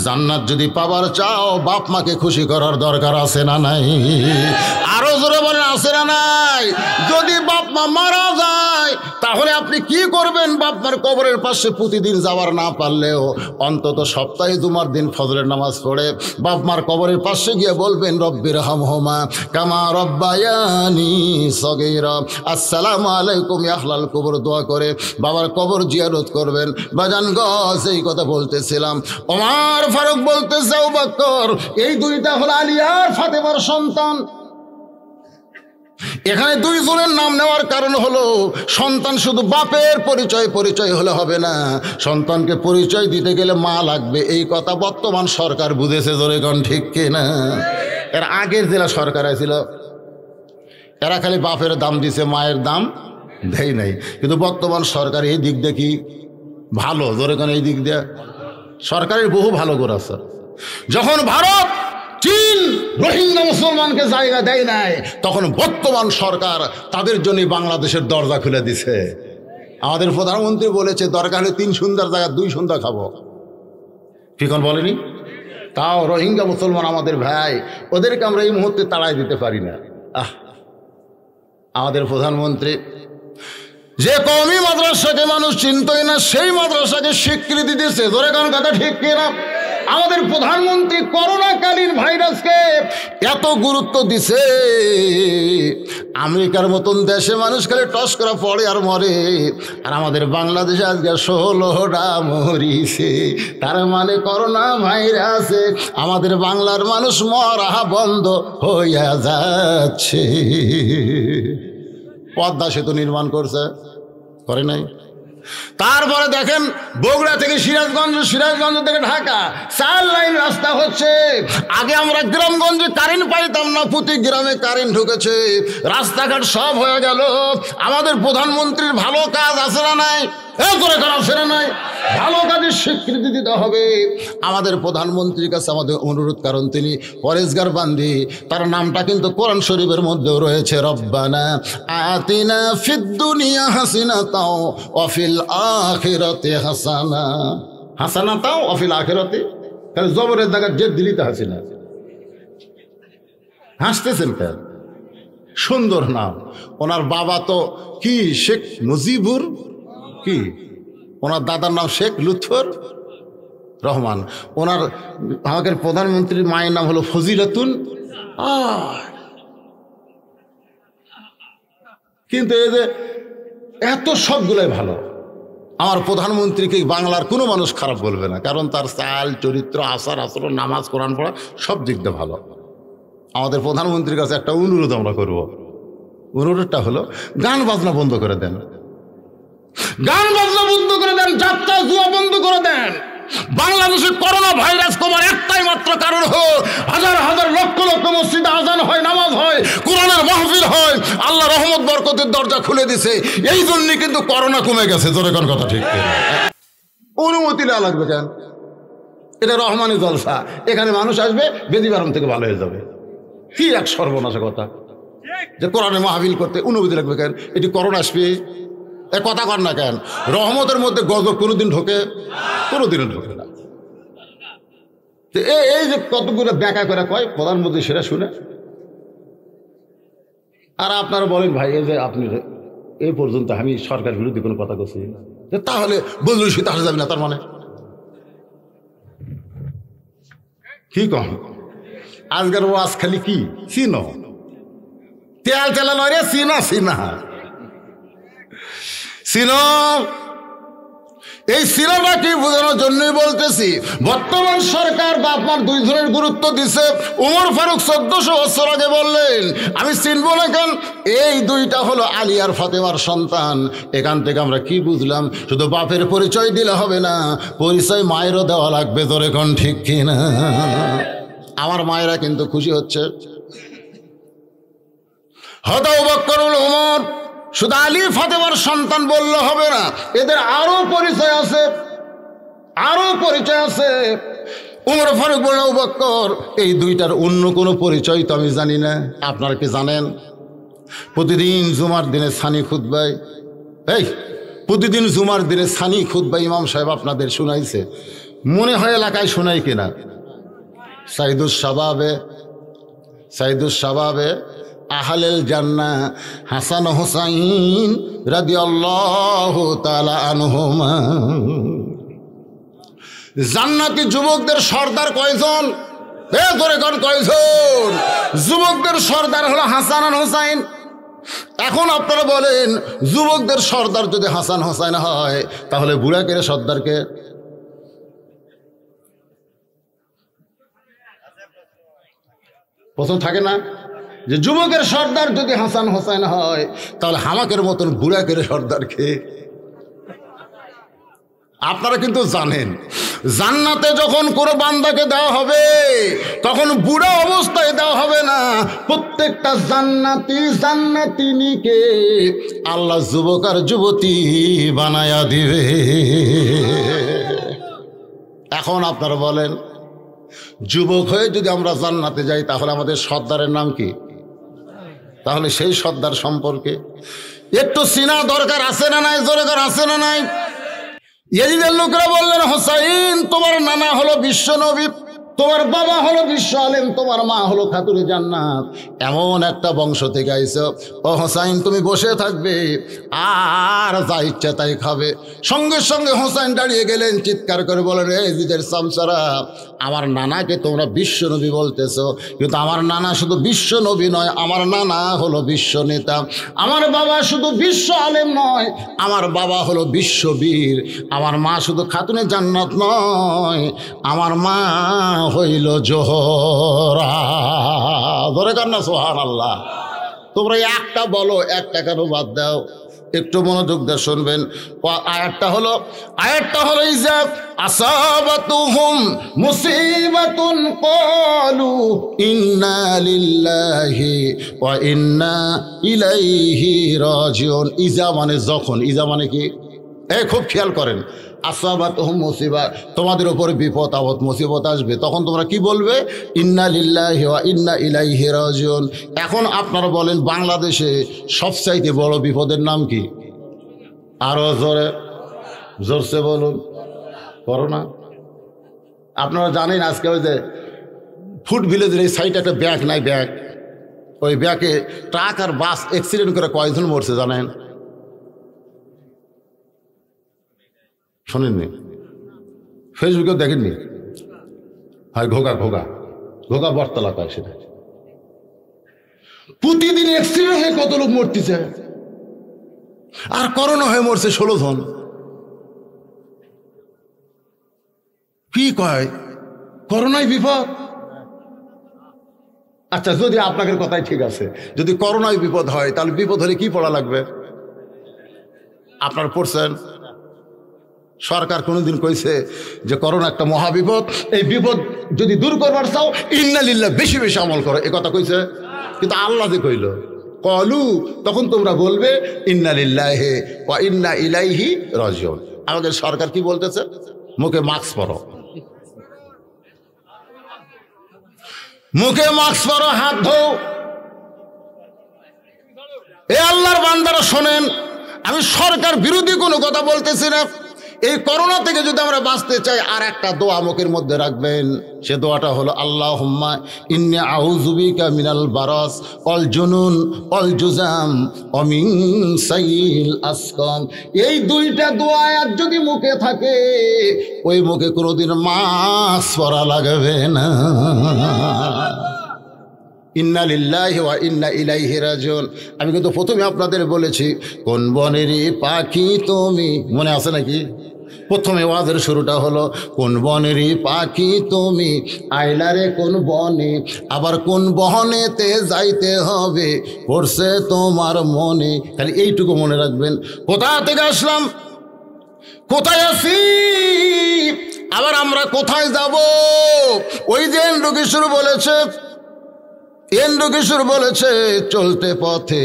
[SPEAKER 1] জান্নাত যদি পাবার চাও, বাপ মাকে খুশি করার দরকার আছে না নাই? আরো জোরে বলেন, আছে না নাই? যদি বাপ মা মারা যায়, তাহলে আপনি কি করবেন? বাপ মার কবরের পাশে প্রতিদিন যাওয়ার না পারলেও অন্তত সপ্তাহে 2 দিন ফজরের নামাজ পড়ে বাপ মার কবরের পাশে গিয়ে বলবেন রব্বির হামহুমা কামা রব্বায়ানি সগীরা, আসসালামু আলাইকুম ইয়া আহলাল কবর দোয়া করে বাবার কবর জিয়ারত করবেন। বাজান গো, এই কথা বলতেছিলাম, ওমর ফারুক বলতেছে আবু বকর, এই 2টা হলো আলী আর ফাতেমার সন্তান। এখানে 2 জনের নাম নেওয়ার কারণ হলো, সন্তান শুধু বাপের পরিচয় হলে হবে না, সন্তানকে পরিচয় দিতে গেলে মা লাগবে। এই কথা বর্তমান সরকার বুঝেছে, জোরে কোন ঠিক কিনা? এর আগের জেলা সরকার ছিল, এরা খালি বাপের দাম দিছে, মায়ের দাম দেয় নাই। কিন্তু বর্তমান সরকার এই দিক দিয়ে কি ভালো, জোরে কোন এই দিক দিয়ে সরকারের বহু ভালো করে আছে। যখন ভারত, চীন রোহিঙ্গা মুসলমানকে জায়গা দেয় নাই, তখন বর্তমান সরকার তাদের জন্য বাংলাদেশের দরজা খুলে দিছে। আমাদের প্রধানমন্ত্রী বলেছে দরকার হলে 3 সন্ধ্যার জায়গায় 2 সন্ধ্যা খাবো, কি কোন বলেনি? তাও রোহিঙ্গা মুসলমান আমাদের ভাই, ওদেরকে আমরা এই মুহূর্তে তাড়াই দিতে পারি না। আমাদের প্রধানমন্ত্রী যে কওমি মাদ্রাসাকে মানুষ চিনতই না, সেই মাদ্রাসাকে স্বীকৃতি দিয়েছে, ধরে কোন কথা ঠিক কিনা? আমাদের প্রধানমন্ত্রী করোনাকালীন ভাইরাসকে এত গুরুত্ব দিছে, আমেরিকার মতন দেশে মানুষ খালি টস করা পড়ে আর মরে, আর আমাদের বাংলাদেশে আজকে 16টা মরিছে। তার মানে করোনা ভাইরাসে আমাদের বাংলার মানুষ মরা বন্ধ হইয়া যাচ্ছে। পদ্মা সেতু নির্মাণ করছে, করে নাই? তারপরে দেখেন বগুড়া থেকে সিরাজগঞ্জ, সিরাজগঞ্জ থেকে ঢাকা 4 লাইন রাস্তা হচ্ছে। আগে আমরা গ্রামগঞ্জে কারেন্ট পাইতাম না, প্রতি গ্রামে কারেন্ট ঢুকেছে, রাস্তাঘাট সব হয়ে গেল। আমাদের প্রধানমন্ত্রীর ভালো কাজ আছে না নাই? ভালো কাজের স্বীকৃতি দিতে হবে আমাদের প্রধানমন্ত্রীর কাছে আমাদের অনুরোধ, কারণ তিনি পরেশগার বান্দি, তার নামটা কিন্তু কোরআন শরীফের মধ্যেও রয়েছে, রব্বানা আতিনা ফিদ দুনিয়া হাসিনাতাও ওয়া ফিল আখিরাতি হাসানা, হাসানাতাও ওয়া ফিল আখিরাতি, তাহলে জবরের জায়গায় জেদ দিলিতে হাসিনা। হাসতেছেন কেন? সুন্দর নাম। ওনার বাবা তো কি শেখ মুজিবুর, কি ওনার দাদার নাম শেখ লুৎফর রহমান, ওনার আমাদের প্রধানমন্ত্রীর মায়ের নাম হলো ফজিলাতুন। কিন্তু এই যে এত সবগুলোই ভালো, আমার প্রধানমন্ত্রীকে বাংলার কোনো মানুষ খারাপ বলবে না, কারণ তার চাল চরিত্র, আচার আচরণ, নামাজ কোরআন পড়া সব দিক দিয়ে ভালো। আমাদের প্রধানমন্ত্রীর কাছে একটা অনুরোধ আমরা করব, অনুরোধটা হলো গান বাজনা বন্ধ করে দেন, গান বাজনা বন্ধ করে দেন, যাত্রা জুয়া বন্ধ করে দেন। বাংলাদেশে করোনা ভাইরাস কমার একটাই মাত্র কারণ হলো হাজার হাজার লক্ষ লক্ষ মসজিদে আজান হয়, নামাজ হয়, কোরআনের মাহফিল হয়, আল্লাহ রহমত বরকতের দরজা খুলে দিছে, এই জন্যই কিন্তু করোনা কমে গেছে। জোরে কোন কথা ঠিক? অনুমতি না লাগবে কেন? এটা রহমানি জলসা, এখানে মানুষ আসবে, বেদিবারম থেকে ভালো হয়ে যাবে। কি এক সর্বনাশা কথা যে কোরআনের মাহফিল করতে অনুমতি লাগবে কেন? এটি করোনা আসবে, এ কথা কর না কেন? রহমতের মধ্যে গজব কোনোদিন ঢোকে? কোনোদিনও ঢোকে না। এই যে কতগুলো ব্যাখ্যা করে কয় প্রধানমন্ত্রী, সেটা শুনে আর আপনারা বলেন ভাই এই যে আপনি এই পর্যন্ত আমি সরকার বিরোধী কোনো কথা করছি, তাহলে বলুন সে তাহলে যাবে না, তার মানে কি কম? আজকের ওয়াজ খালি কি চিনো, তেল তেলা নয় রে, চিনা চিনা চিনো। এই সিনেমা কি বোঝানোর জন্যই বলতেছি, বর্তমান সরকার বাপ মার দুই ধরনের গুরুত্ব দিছে। উমর ফারুক 1400 বছর আগে বললেন আমি চিনবো না কেন, এই দুইটা হলো আলী আর ফাতেমার সন্তান। এখান থেকে আমরা কি বুঝলাম, শুধু বাপের পরিচয় দিলে হবে না, পরিচয় মায়েরও দেওয়া লাগবে। তোর এখন ঠিক কিনা? আমার মায়েরা কিন্তু খুশি হচ্ছে। হয়তো আবু বকর ওমর শুধু আলী ফাতেমার সন্তান বললে হবে না, এদের আরো পরিচয় আছে, আরো পরিচয় আছে। উমর ফারুক বলল আবু বকর এই দুইটার অন্য কোনো পরিচয় তো আমি জানি না, আপনারা কি জানেন? প্রতিদিন জুমার দিনে সানি খুতবায়, এই প্রতিদিন জুমার দিনে সানি খুতবায় ইমাম সাহেব আপনাদের শোনাইছে, মনে হয় এলাকায় শোনাই কিনা? সাইদুস শাবাবে আহলেল জান্নাহ হাসান হুসাইন রাদিয়াল্লাহু তাআলা আনহুমা। জান্নাতি যুবকদের সর্দার কয়জন? ধরে কোন কয়জন? যুবকদের সর্দার হলো হাসান আর হুসাইন। এখন আপনারা বলেন যুবকদের সর্দার যদি হাসান হুসাইন হয়, তাহলে বুড়াকের সর্দারকে? প্রথম থাকে না যে যুবকের সর্দার যদি হাসান হোসেন হয়, তাহলে হামাকের মতন বুড়াকের সর্দারকে? আপনারা কিন্তু জানেন জান্নাতে যখন কোনো বান্দাকে দেওয়া হবে তখন বুড়া অবস্থায় দেওয়া হবে না, প্রত্যেকটা জান্নাতিনীকে আল্লাহ যুবক আর যুবতী বানায়া দিবে। এখন আপনারা বলেন যুবক হয়ে যদি আমরা জান্নাতে যাই তাহলে আমাদের সর্দারের নাম কি? তাহলে সেই সর্দার সম্পর্কে একটু চিনা দরকার আছে না নাই? জোরে করে আছে না নাই? ইয়াজিদের লোকেরা বললেন হোসাইন তোমার নানা হলো বিশ্ব নবী, তোমার বাবা হলো বিশ্ব আলেম, তোমার মা হলো খাতুনে জান্নাত, এমন একটা বংশ থেকে আইছো, ও হোসাইন তুমি বসে থাকবে আর যা ইচ্ছা তাই খাবে। সঙ্গে সঙ্গে হোসাইন দাঁড়িয়ে গেলেন, চিৎকার করে বলেন এই জিদের সামসারা, আমার নানাকে তোমরা বিশ্ব নবী বলতেছো, কিন্তু আমার নানা শুধু বিশ্ব নবী নয়, আমার নানা হলো বিশ্ব নেতা। আমার বাবা শুধু বিশ্ব আলেম নয়, আমার বাবা হলো বিশ্ববীর। আমার মা শুধু খাতুনে জান্নাত নয়, আমার মা হইল জোহরা। ধরে কার না সুবহানাল্লাহ। তোমরা একটা বলো, একটা কেন বাদ দাও? একটু মনোযোগ দিয়ে শুনবেন। আয়াতটা হলো ইজা আসাবাতুহুম মুসিবাতুন ক্বালু ইন্না লিল্লাহি ওয়া ইন্না ইলাইহি রাজিউন। ইজা মানে যখন, ইজা মানে কি? খুব খেয়াল করেন, আসাবাতুহুম মুসিবা, তোমাদের উপর বিপদ আপদ মুসিবত আসবে, তখন তোমরা কি বলবে? ইন্না লিল্লাহি ওয়া ইন্না ইলাইহি রাজিউন। এখন আপনারা বলেন বাংলাদেশে সবচাইতে বড় বিপদের নাম কি? আরো জোরসে বলুন। করোনা। আপনারা জানেন আজকে ওই যে ফুড ভিলেজের এই সাইডে একটা ব্যাগ নাই, ব্যাগ, ওই ব্যাগে ট্রাক আর বাস অ্যাক্সিডেন্ট করে কয়জন মরছে জানেন? শোনেননি? ফেসবুকেও দেখেননি? হয় ঘোগা বটতলা কয়, সেটা প্রতিদিন অ্যাক্সিডেন্ট হয়ে কত লোক মরতেছে, আর করোনা হয়ে মরছে 16 জন। কি কয় করোনায় বিপদ? আচ্ছা, যদি আপনাদের কথাই ঠিক আছে, যদি করোনায় বিপদ হয় তাহলে বিপদ হলে কি পড়া লাগবে? আপনারা পড়ছেন? সরকার কোনোদিন কইছে যে করোনা একটা মহাবিপদ, এই বিপদ যদি দূর করবার চাও ইন্না লিল্লাহ বেশি বেশি আমল করো, এ কথা কইছে? কিন্তু আল্লাহ যে কইল কলু, তখন তোমরা বলবে ইন্না লিল্লাহি ওয়া ইন্না ইলাইহি রাজিউন। আমাদের সরকার কি বলতেছে? মুখে মাস্ক পরো, মুখে মাস্ক পরো, হাত ধো। এ আল্লাহর বান্দারা শোনেন, আমি সরকার বিরোধী কোনো কথা বলতেছি না, এই করোনা থেকে যদি আমরা বাঁচতে চাই, আর একটা দোয়া মুখের মধ্যে রাখবেন। সে দোয়াটা হলো আল্লাহুম্মা ইন্নী আউযু বিকা মিনাল বারাস ওয়াল জুনুন ওয়াল জুজাম ওয়া মিন সাইয়িল আসকাম। এই দুইটা দোয়া যদি মুখে থাকে, ওই মুখে কোনোদিন মাস্ক পরা লাগবে না। ইন্না লিল্লাহি ওয়া ইন্না ইলাইহি রাজিউন। আমি কিন্তু প্রথমে আপনাদের বলেছি, কোন বনেরই পাখি তুমি, মনে আছে নাকি? প্রথমে ওয়াজের শুরুটা হলো, কোন বনেরই পাখি তুমি, আইলারে কোন বনে, আবার কোন বহনেতে যাইতে হবে, পড়ছে তোমার মনে। খালি এইটুকু মনে রাখবেন। কোথা থেকে আসলাম, কোথায় আছি, আবার আমরা কোথায় যাব। ওই যে এন্ড্রু বলেছে, এন্ড্রু বলেছে, চলতে পথে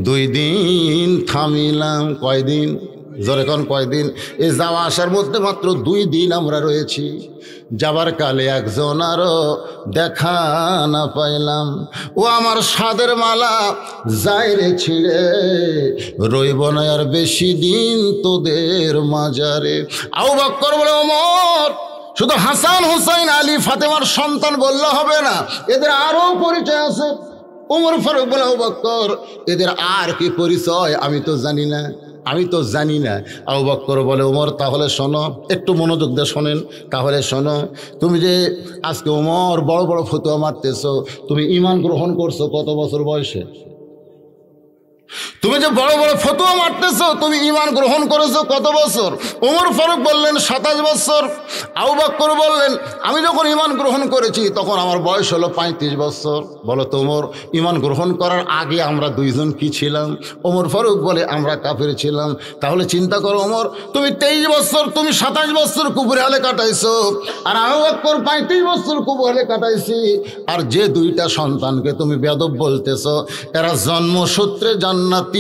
[SPEAKER 1] 2 দিন থামিলাম। কয়দিন? জোরে কোন কয়দিন? এই যাওয়া আসার মধ্যে মাত্র 2 দিন আমরা রয়েছি। যাবার কালে একজন আরো দেখা না পাইলাম। ও আমার সাদের মালা যায় রে ছিঁড়ে, রইব না আর বেশি দিন তোদের মাজারে। আবু বকর বলে, ওমর শুধু হাসান হুসাইন আলী ফাতেমার সন্তান বললে হবে না, এদের আরো পরিচয় আছে। ওমর ফারুক বলে, আবু বকর এদের আর কি পরিচয় আমি তো জানি না, আমি তো জানি না। আবু বকর বলে, ওমর তাহলে শোনো, একটু মনোযোগ দিয়ে শোনেন। তাহলে শোনো, তুমি যে আজকে ওমর বড় বড় ফতোয়া মারতেছো, তুমি ঈমান গ্রহণ করছো কত বছর বয়সে? তুমি যে বড় বড় ফতোয়া মারতেছো, তুমি ঈমান গ্রহণ করেছো কত বছর? ওমর ফারুক বললেন 27 বছর। আবু বকর বললেন, আমি যখন ঈমান গ্রহণ করেছি তখন আমার বয়স হলো 35 বছর। বলো তো ওমর, ঈমান গ্রহণ করার আগে আমরা দুইজন কি ছিলাম? ওমর ফারুক বলে, আমরা কাফের ছিলাম। তাহলে চিন্তা করো ওমর, তুমি 23 বছর, তুমি 27 বছর কুফরি হালে কাটাইছো, আর আবু বকর 35 বছর কুফরি হালে কাটাইছি। আর যে 2টা সন্তানকে তুমি বেয়াদব বলতেছো, এরা জন্মসূত্রে জান্নাতি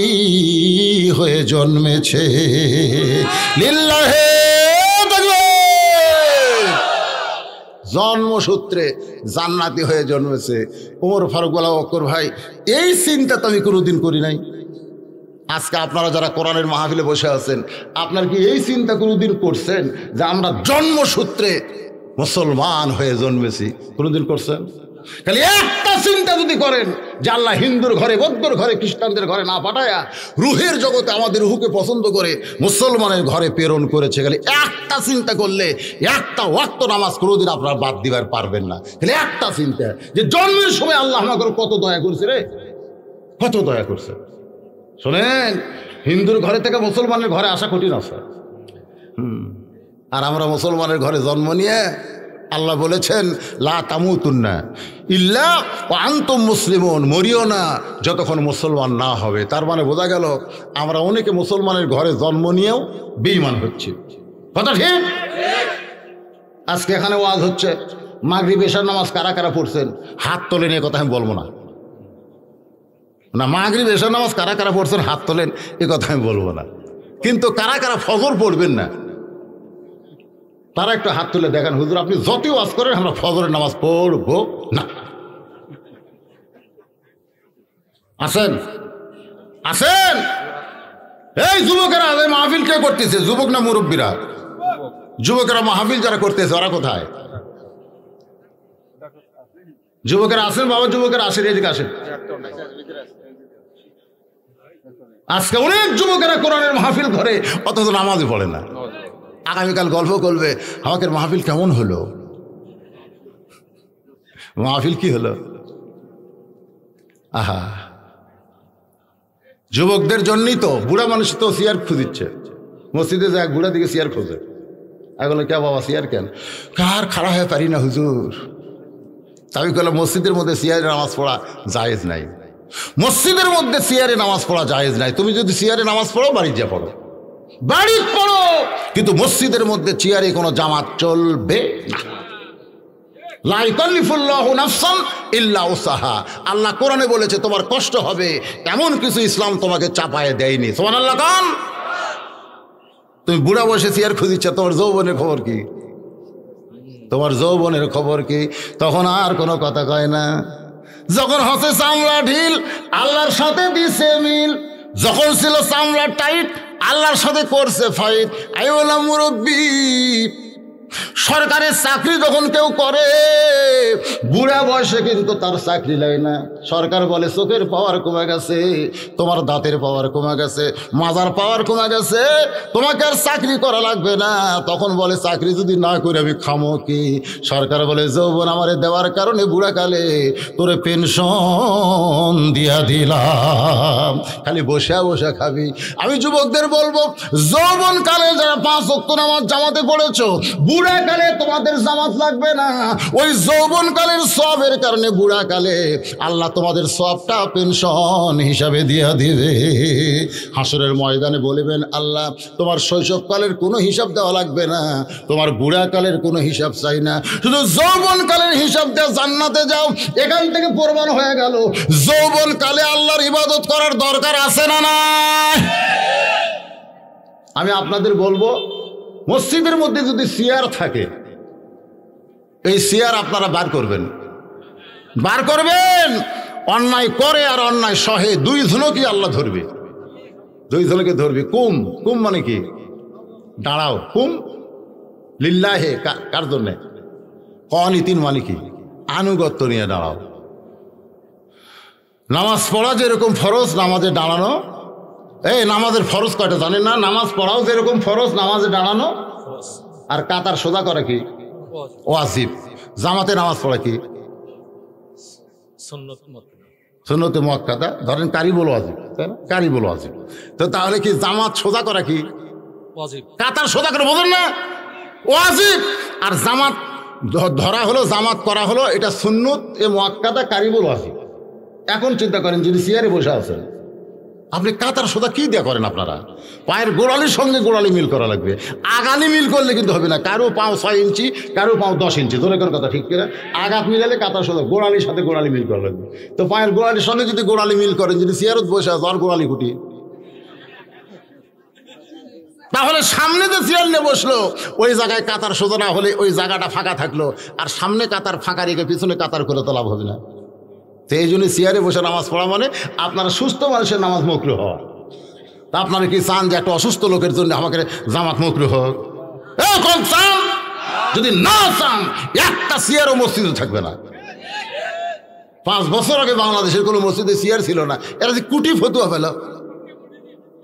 [SPEAKER 1] হয়ে জন্মেছে। লিল্লাহে তাকবীর। জন্মসূত্রে জান্নাতি হয়ে জন্মেছে। ওমর ফারুক বলা, বকর ভাই এই চিন্তা তো আমি কোনোদিন করি নাই। আজকে আপনারা যারা কোরআনের মাহফিলে বসে আছেন, আপনার কি এই চিন্তা কোনোদিন করছেন যে আমরা জন্মসূত্রে মুসলমান হয়ে জন্মেছি? কোনোদিন করছেন? খালি একটা চিন্তা যদি করেন যে আল্লাহ হিন্দুর ঘরে, বৌদ্ধর ঘরে, খ্রিস্টানদের ঘরে না পাঠায়া রুহের জগতে আমাদের রুহকে পছন্দ করে মুসলমানের ঘরে প্রেরণ করেছে, খালি একটা চিন্তা করলে একটা ওয়াক্ত নামাজ কোনোদিন আপনারা বাদ দিবার পারবেন না। খালি একটা চিন্তা, যে জন্মের সময় আল্লাহ আমাকে কত দয়া করছে রে, কত দয়া করছে। শোনেন, হিন্দুর ঘরে থেকে মুসলমানের ঘরে আসা কঠিন আছে। আর আমরা মুসলমানের ঘরে জন্ম নিয়ে আল্লাহ বলেছেন, লা তামুতুন্না ইল্লা ওয়া আনতুম মুসলিমুন, মরিও না যতক্ষণ মুসলমান না হবে। তার মানে বোঝা গেল আমরা অনেকে মুসলমানের ঘরে জন্ম নিয়েও বেঈমান হচ্ছি। কথা ঠিক? আজকে এখানে ওয়াজ হচ্ছে, মাগরিব এশার নামাজ কারা কারা পড়ছেন হাত তোলেন, এ কথা আমি বলবো না। না, মাগরিব এশার নামাজ কারা কারা পড়ছেন হাত তোলেন, এ কথা আমি বলবো না। কিন্তু কারা কারা ফজর পড়বেন না, তারা একটু হাত তুলে দেখেন। হুজুর আপনি যতই ওয়াজ করেন আমরা ফজরের নামাজ পড়বো না। আসেন আসেন, এই যুবকেরা মাহফিল কে করতেছে? যুবক না মুরব্বীরা? যুবকেরা মাহফিল যারা করতেছে ওরা কোথায়? যুবকেরা আসেন বাবা, যুবকেরা আসেন, এদিকে আসেন। আজকে অনেক যুবকেরা কোরআনের মাহফিল করে অথচ নামাজই পড়ে না। আগামীকাল গল্প করবে, আমাকে মাহফিল কেমন হলো, মাহফিল কি হলো। আহা, যুবকদের জন্যই তো বুড়া মানুষ তো চেয়ার খুঁজিচ্ছে। মসজিদে যায়, বুড়া দিকে চেয়ার খোঁজে। এখন কে বাবা চেয়ার কেন? কার খাড়া হয়ে পারি না হুজুর। আমি বললাম, মসজিদের মধ্যে চেয়ারে নামাজ পড়া জায়েজ নাই। মসজিদের মধ্যে চেয়ারে নামাজ পড়া জায়েজ নাই। তুমি যদি চেয়ারে নামাজ পড়ো, বাড়ি যা পড়ো, বাড়ি পড়ো, কিন্তু মসজিদের মধ্যে চেয়ারে কোনো জামাত চলবে না। লা ইকাল্লিফুল্লাহু নাফসান ইল্লা উসাহা। আল্লাহ কোরআনে বলেছে তোমার কষ্ট হবে, এমন কিছু ইসলাম তোমাকে চাপায় দেয়নি। সুবহানাল্লাহ কান। তুমি বুড়া বসে চেয়ার খুঁজিচ্ছ, তোমার যৌবনের খবর কি? তোমার যৌবনের খবর কি? তখন আর কোনো কথা কয় না। যখন হচ্ছে চামড়া ঢিল, আল্লাহর সাথে দিছে মিল। যখন ছিল চামড়া টাইট, আল্লাহর সাথে করছে ফাইট। আমি বললাম মুরব্বী, সরকারের চাকরি যখন কেউ করে বুড়া বয়সে কিন্তু তার চাকরি লাগে না। সরকার বলে চোখের পাওয়ার কমে গেছে, তোমার দাঁতের পাওয়ার কমে গেছে, মাজার পাওয়ার কমে গেছে, তোমাকে আর চাকরি করা লাগবে না। তখন বলে চাকরি যদি না করে আমি খামো কি? সরকার বলে যৌবন আমারে দেওয়ার কারণে বুড়াকালে তোরে পেনশন দিয়া দিলাম, খালি বসে বসে খাবি। আমি যুবকদের বলবো, যৌবন কালে যারা 5 ওয়াক্ত নামাজ জামাতে পড়েছো, বুড়াকালে তোমাদের জামাত লাগবে না। ওই যৌবনকালের সওয়াবের কারণে বুড়াকালে আল্লাহ তোমাদের সওয়াবটা পেনশন হিসাবে দিয়া দিবে। হাসরের ময়দানে বলবেন, আল্লাহ তোমার শৈশবকালের কোনো হিসাব দেওয়া লাগবে না, তোমার বুড়াকালের কোনো হিসাব চাই না, শুধু যৌবনকালের হিসাব দিয়ে জান্নাতে যাও। এখান থেকে প্রমাণ হয়ে গেল যৌবনকালে আল্লাহর ইবাদত করার দরকার আছে না না? আমি আপনাদের বলবো, মসজিদের মধ্যে যদি চেয়ার থাকে, এই চেয়ার আপনারা বার করবেন, বার করবেন। অন্যায় করে আর অন্যায় সহে 2 জনকে আল্লাহ ধরবে, 2 জনকে ধরবে। কুম, কুম মানে কি? দাঁড়াও। কুম লিল্লাহে, কার জন্য? কনিতিন মানে কি? আনুগত্য নিয়ে দাঁড়াও। নামাজ পড়া যেরকম ফরজ, নামাজে দাঁড়ানো। এই নামাজের ফরজ কয়টা জানেন না? নামাজ পড়াও যেরকম ফরজ, নামাজে দাঁড়ানো আর কাতার সোজা করা কি ওয়াজিব। জামাতে নামাজ পড়া কি সুন্নতে মুআক্কাদা। ধরেন কারিবুল ওয়াজিব, তাই না? কারিবুল ওয়াজিব। তো তাহলে কি জামাত সোজা করা কি ওয়াজিব? কাতার সোজা করে বোঝেন না? ওয়াজিব। আর জামাত ধরা হলো, জামাত করা হলো, এটা সুন্নত এ মুআক্কাদা কারিবুল ওয়াজিব। এখন চিন্তা করেন, যদি চেয়ারে বসে আছেন, আপনি কাতার সোজা কি দিয়ে করেন? আপনারা পায়ের গোড়ালির সঙ্গে গোড়ালি মিল করা লাগবে। আগালি মিল করলে কিন্তু হবে না। কারো পাও 6 ইঞ্চি, কারো পাও 10 ইঞ্চি, ধরে করার কথা ঠিক কিনা? আঘাত মিলালে কাতার সোজা গোড়ালির সাথে গোড়ালি মিল করা লাগবে। তো পায়ের গোড়ালির সঙ্গে যদি গোড়ালি মিল করেন, যদি চেয়ারত বসে আছে আর গোড়ালি কুটি, তাহলে সামনে যে চেয়ার নিয়ে বসলো ওই জায়গায় কাতার সোজা না হলে ওই জায়গাটা ফাঁকা থাকলো, আর সামনে কাতার ফাঁকা রেখে পিছনে কাতার করে তো লাভ হবে না। তো এই জন্য চেয়ারে বসে নামাজ পড়া মানে আপনারা সুস্থ মানুষের নামাজ মাকরুহ হওয়া। তা আপনারা কি চান যে একটা অসুস্থ লোকের জন্য আমাকে জামাত মাকরুহ হোক? চান? যদি না চান, একটা চেয়ারও মসজিদে থাকবে না। 5 বছর আগে বাংলাদেশের কোনো মসজিদে চেয়ার ছিল না। এরা যে কুটি ফতুয়া পেল,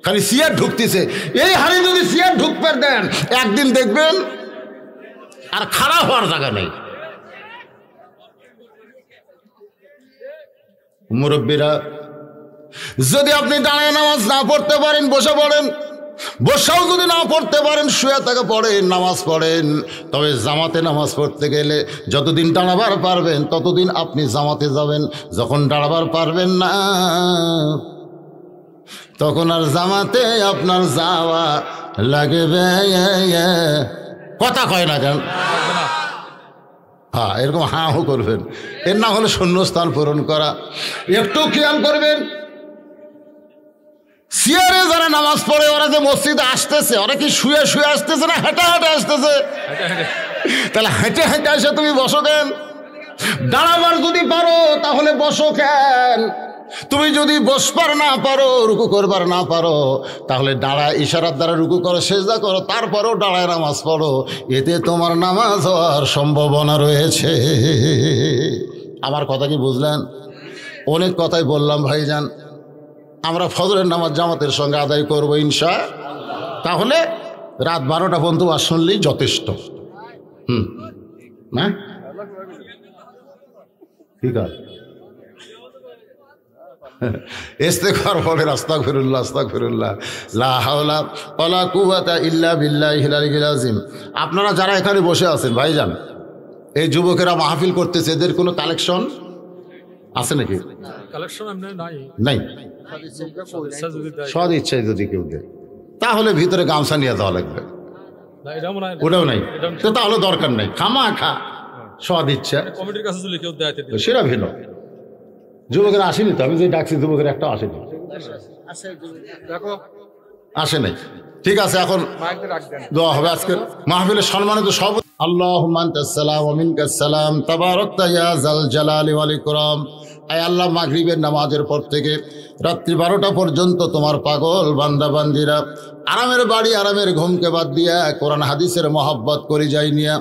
[SPEAKER 1] খালি চেয়ার ঢুকতেছে। এই হারে যদি চেয়ার ঢুকতে দেন, একদিন দেখবেন আর খাড়া হওয়ার জায়গা নেই। মুরব্বীরা, যদি আপনি দাঁড়ায় নামাজ না পড়তে পারেন, বসে পড়েন। বসাও যদি না পড়তে পারেন, শুয়ে থেকে পড়েন, নামাজ পড়েন। তবে জামাতে নামাজ পড়তে গেলে যতদিন দাঁড়াবার পারবেন ততদিন আপনি জামাতে যাবেন। যখন দাঁড়াবার পারবেন না, তখন আর জামাতে আপনার যাওয়া লাগবে। কথা কয় না কেন? হ্যাঁ, এরকম হাঁ হো করবেন। এর না হলে শূন্যস্থান পূরণ করা। একটু খেয়াল করবেন, চেয়ারে যারা নামাজ পড়ে ওরা যে মসজিদে আসতেছে, ওরা কি শুয়ে শুয়ে আসতেছে না হেঁটে হেঁটে আসতেছে? তাহলে হেঁটে হেঁটে এসে তুমি বসো কেন? দাঁড়াবার যদি পারো তাহলে বসো কেন? তুমি যদি বসবার না পারো, রুকু করবার না পারো, তাহলে দাঁড়ায় ইশারার দ্বারা রুকু করো, সেজদা করো, তারপরেও দাঁড়ায় নামাজ পড়ো। এতে তোমার নামাজ হওয়ার সম্ভাবনা রয়েছে। আমার কথা কি বুঝলেন? অনেক কথাই বললাম ভাইজান। আমরা ফজরের নামাজ জামাতের সঙ্গে আদায় করবো ইনশাআল্লাহ। তাহলে রাত 12টা পর্যন্ত ওয়াজ শুনলেই যথেষ্ট। না ঠিক আছে? ইস্তেগফার পড়েন, আস্তাগফিরুল্লাহ আস্তাগফিরুল্লাহ, লা হাওলা ওয়ালা কুওয়াতা ইল্লা বিল্লাহিল আলিয়্যিল আযীম। আপনারা যারা এখানে বসে আছেন ভাইজান, এই যুবকেরা মাহফিল করতেছে, এদের কোনো কালেকশন আছে নাকি?
[SPEAKER 2] কালেকশন
[SPEAKER 1] নাই। সদ ইচ্ছায় যদি কেউ দেয়, তাহলে ভিতরে গামছা নিয়ে দেওয়া লাগবে। ওটাও নাই, তাহলে দরকার নাই। খামা খা সদ ইচ্ছা
[SPEAKER 2] কমিটির কাছে কেউ দেয়,
[SPEAKER 1] সেটা ভিন্ন। যুবকেরা আসেনি তো, আমি যে ডাকছি যুবকের একটা আসেনি, আসে নাই। ঠিক আছে, এখন দোয়া হবে। আজকে মাহফিলের সম্মানিত সব আল্লাহুম্মা আনতাস সালাম ওয়া মিনকাস সালাম তাবারাকতা ইয়া যাল জালালি ওয়াল ইকরাম। আয় আল্লাহ, মাগরিবের নামাজের পর থেকে রাত্রি 12টা পর্যন্ত তোমার পাগল বান্দা বান্দিরা আরামের বাড়ি আরামের ঘুমকে বাদ দিয়া কোরআন হাদিসের মহব্বত করে যাই নিয়া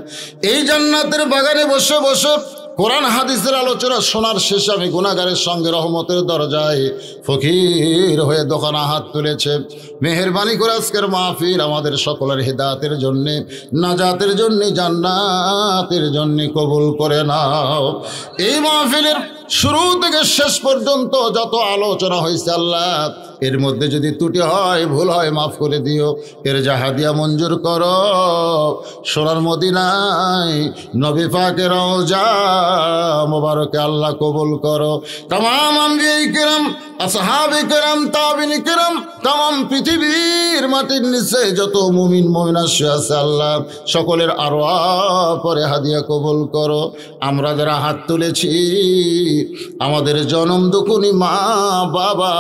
[SPEAKER 1] এই জান্নাতের বাগানে বসে বসে কোরআন হাদিসের আলোচনা শোনার শেষে আমি গুনাহগারের সঙ্গে রহমতের দরজায় ফকির হয়ে দোকানে হাত তুলেছে। মেহেরবানি করে আজকের মাহফিল আমাদের সকলের হিদায়াতের জন্যে, নাজাতের জন্যে, জান্নাতের জন্যে কবুল করে নাও। এই মাহফিলের শুরু থেকে শেষ পর্যন্ত যত আলোচনা হয়েছে আল্লাহ, এর মধ্যে যদি ত্রুটি হয়, ভুল হয়, মাফ করে দিও। এর জাহাদিয়া মঞ্জুর করো। সোনার মদিনায় নবী পাকের রওজা মোবারকে আল্লাহ কবুল করো। তামাম আম্বিয়ায়ে কিরাম, আসহাবে কিরাম, তাবিঈন কিরাম, তামাম পৃথিবীর মাটির নিচে যত মুমিন মুমিনা শুয়ে আছে আল্লাহ, সকলের আরওয়াহ পরে হাদিয়া কবুল করো। আমরা যারা হাত তুলেছি, আমাদের জনম দুকুনি মা বাবা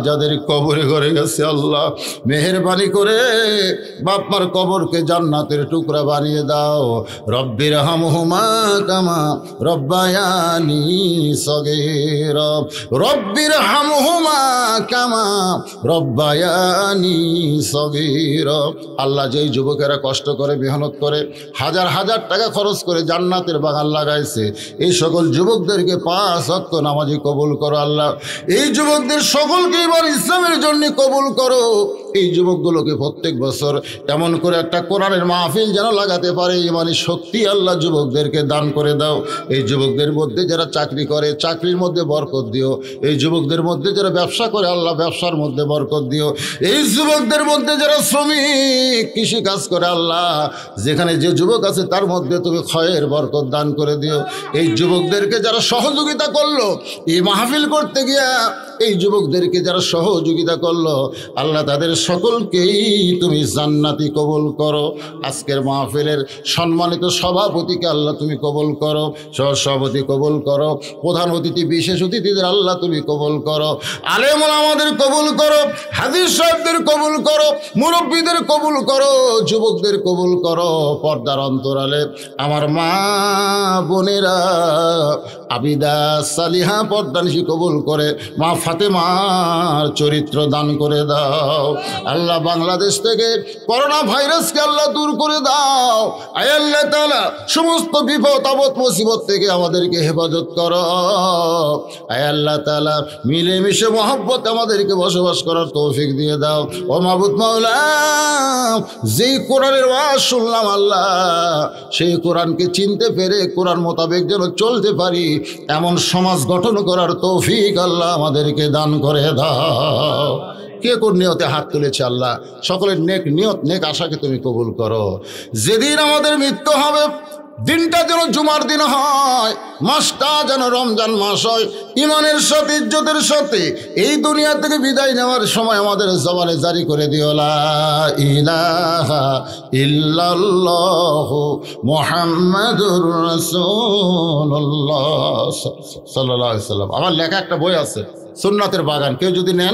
[SPEAKER 1] যাদের কবরে ঘরে গেছে আল্লাহ, মেহেরবানি করে বাপ মার কবরকে জান্নাতের টুকরা বানিয়ে দাও। রব্বির হামহুমা কামা রব্বায়ানি সগীরা, রব্বির হামহুমা কামা রব্বায়ানি সগীরা। আল্লাহ, যেই যুবকেরা কষ্ট করে মেহনত করে হাজার হাজার টাকা খরচ করে জান্নাতের বাগান লাগাইছে, এই সকল যুবকদেরকে 5 ওয়াক্ত নামাজি কবুল করো আল্লাহ। এই যুবকদের সকলকে এবার ইসলামের জন্য কবুল করো। এই যুবকগুলোকে প্রত্যেক বছর এমন করে একটা কোরআনের মাহফিল যেন লাগাতে পারে, ইমানি শক্তি আল্লাহ যুবকদেরকে দান করে দাও। এই যুবকদের মধ্যে যারা চাকরি করে, চাকরির মধ্যে বরকত দিও। এই যুবকদের মধ্যে যারা ব্যবসা করে আল্লাহ, ব্যবসার মধ্যে বরকত দিও। এই যুবকদের মধ্যে যারা শ্রমিক, কৃষি কাজ করে আল্লাহ, যেখানে যে যুবক আছে তার মধ্যে তুমি খয়ের বরকত দান করে দিও। এই যুবকদেরকে যারা সহযোগিতা করলো এই মাহফিল করতে গিয়া, এই যুবকদেরকে যারা সহযোগিতা করলো আল্লাহ, তাদের সকলকেই তুমি জান্নাতি কবুল করো। আজকের মাহফিলের সম্মানিত সভাপতিকে আল্লাহ তুমি কবুল করো, সহসভাপতি কবুল করো, প্রধান অতিথি বিশেষ অতিথিদের আল্লাহ তুমি কবুল করো, আলেম ওলামাদের কবুল করো, হাদিস সাহেবদের কবুল করো, মুরব্বীদের কবুল করো, যুবকদের কবুল করো। পর্দার অন্তরালে আমার মা বোনেরা আবিদা সালিহা পর্দানিশী কবুল করে মা ফাতেমার চরিত্র দান করে দাও আল্লাহ। বাংলাদেশ থেকে করোনা ভাইরাসকে আল্লাহ দূর করে দাও। আয় আল্লাহ তাআলা, সমস্ত বিপদ আপদ মুসিবত থেকে আমাদেরকে হেফাজত করো। আয় আল্লাহ তাআলা, মিলেমিশে মহব্বত আমাদেরকে বসবাস করার তৌফিক দিয়ে দাও। ও মাবুদ মাওলা, যেই কোরআনের ওয়াজ শুনলাম আল্লাহ, সেই কোরআনকে চিনতে পেরে কোরআন মোতাবেক যেন চলতে পারি, এমন সমাজ গঠন করার তৌফিক আল্লাহ আমাদেরকে দান করে দাও। কে কোন নিয়তে হাত তুলেছে আল্লাহ, সকলের নেক নিয়ত, নেক আশাকে তুমি কবুল করো। যেদিন আমাদের মৃত্যু হবে, দিনটা যেন জুমার দিন হয়, মাসটা যেন রমজান মাস হয়, ইমানের সাথে, ইজ্জতের সাথে এই দুনিয়া থেকে বিদায় নেওয়ার সময় আমাদের জবানে জারি করে দিও লা ইলাহা ইল্লাল্লাহু মুহাম্মাদুর রাসূলুল্লাহ সাল্লাল্লাহু আলাইহি ওয়াসাল্লাম। আমার লেখা একটা বই আছে, সুন্নাতের বাগান, কেউ যদি নেন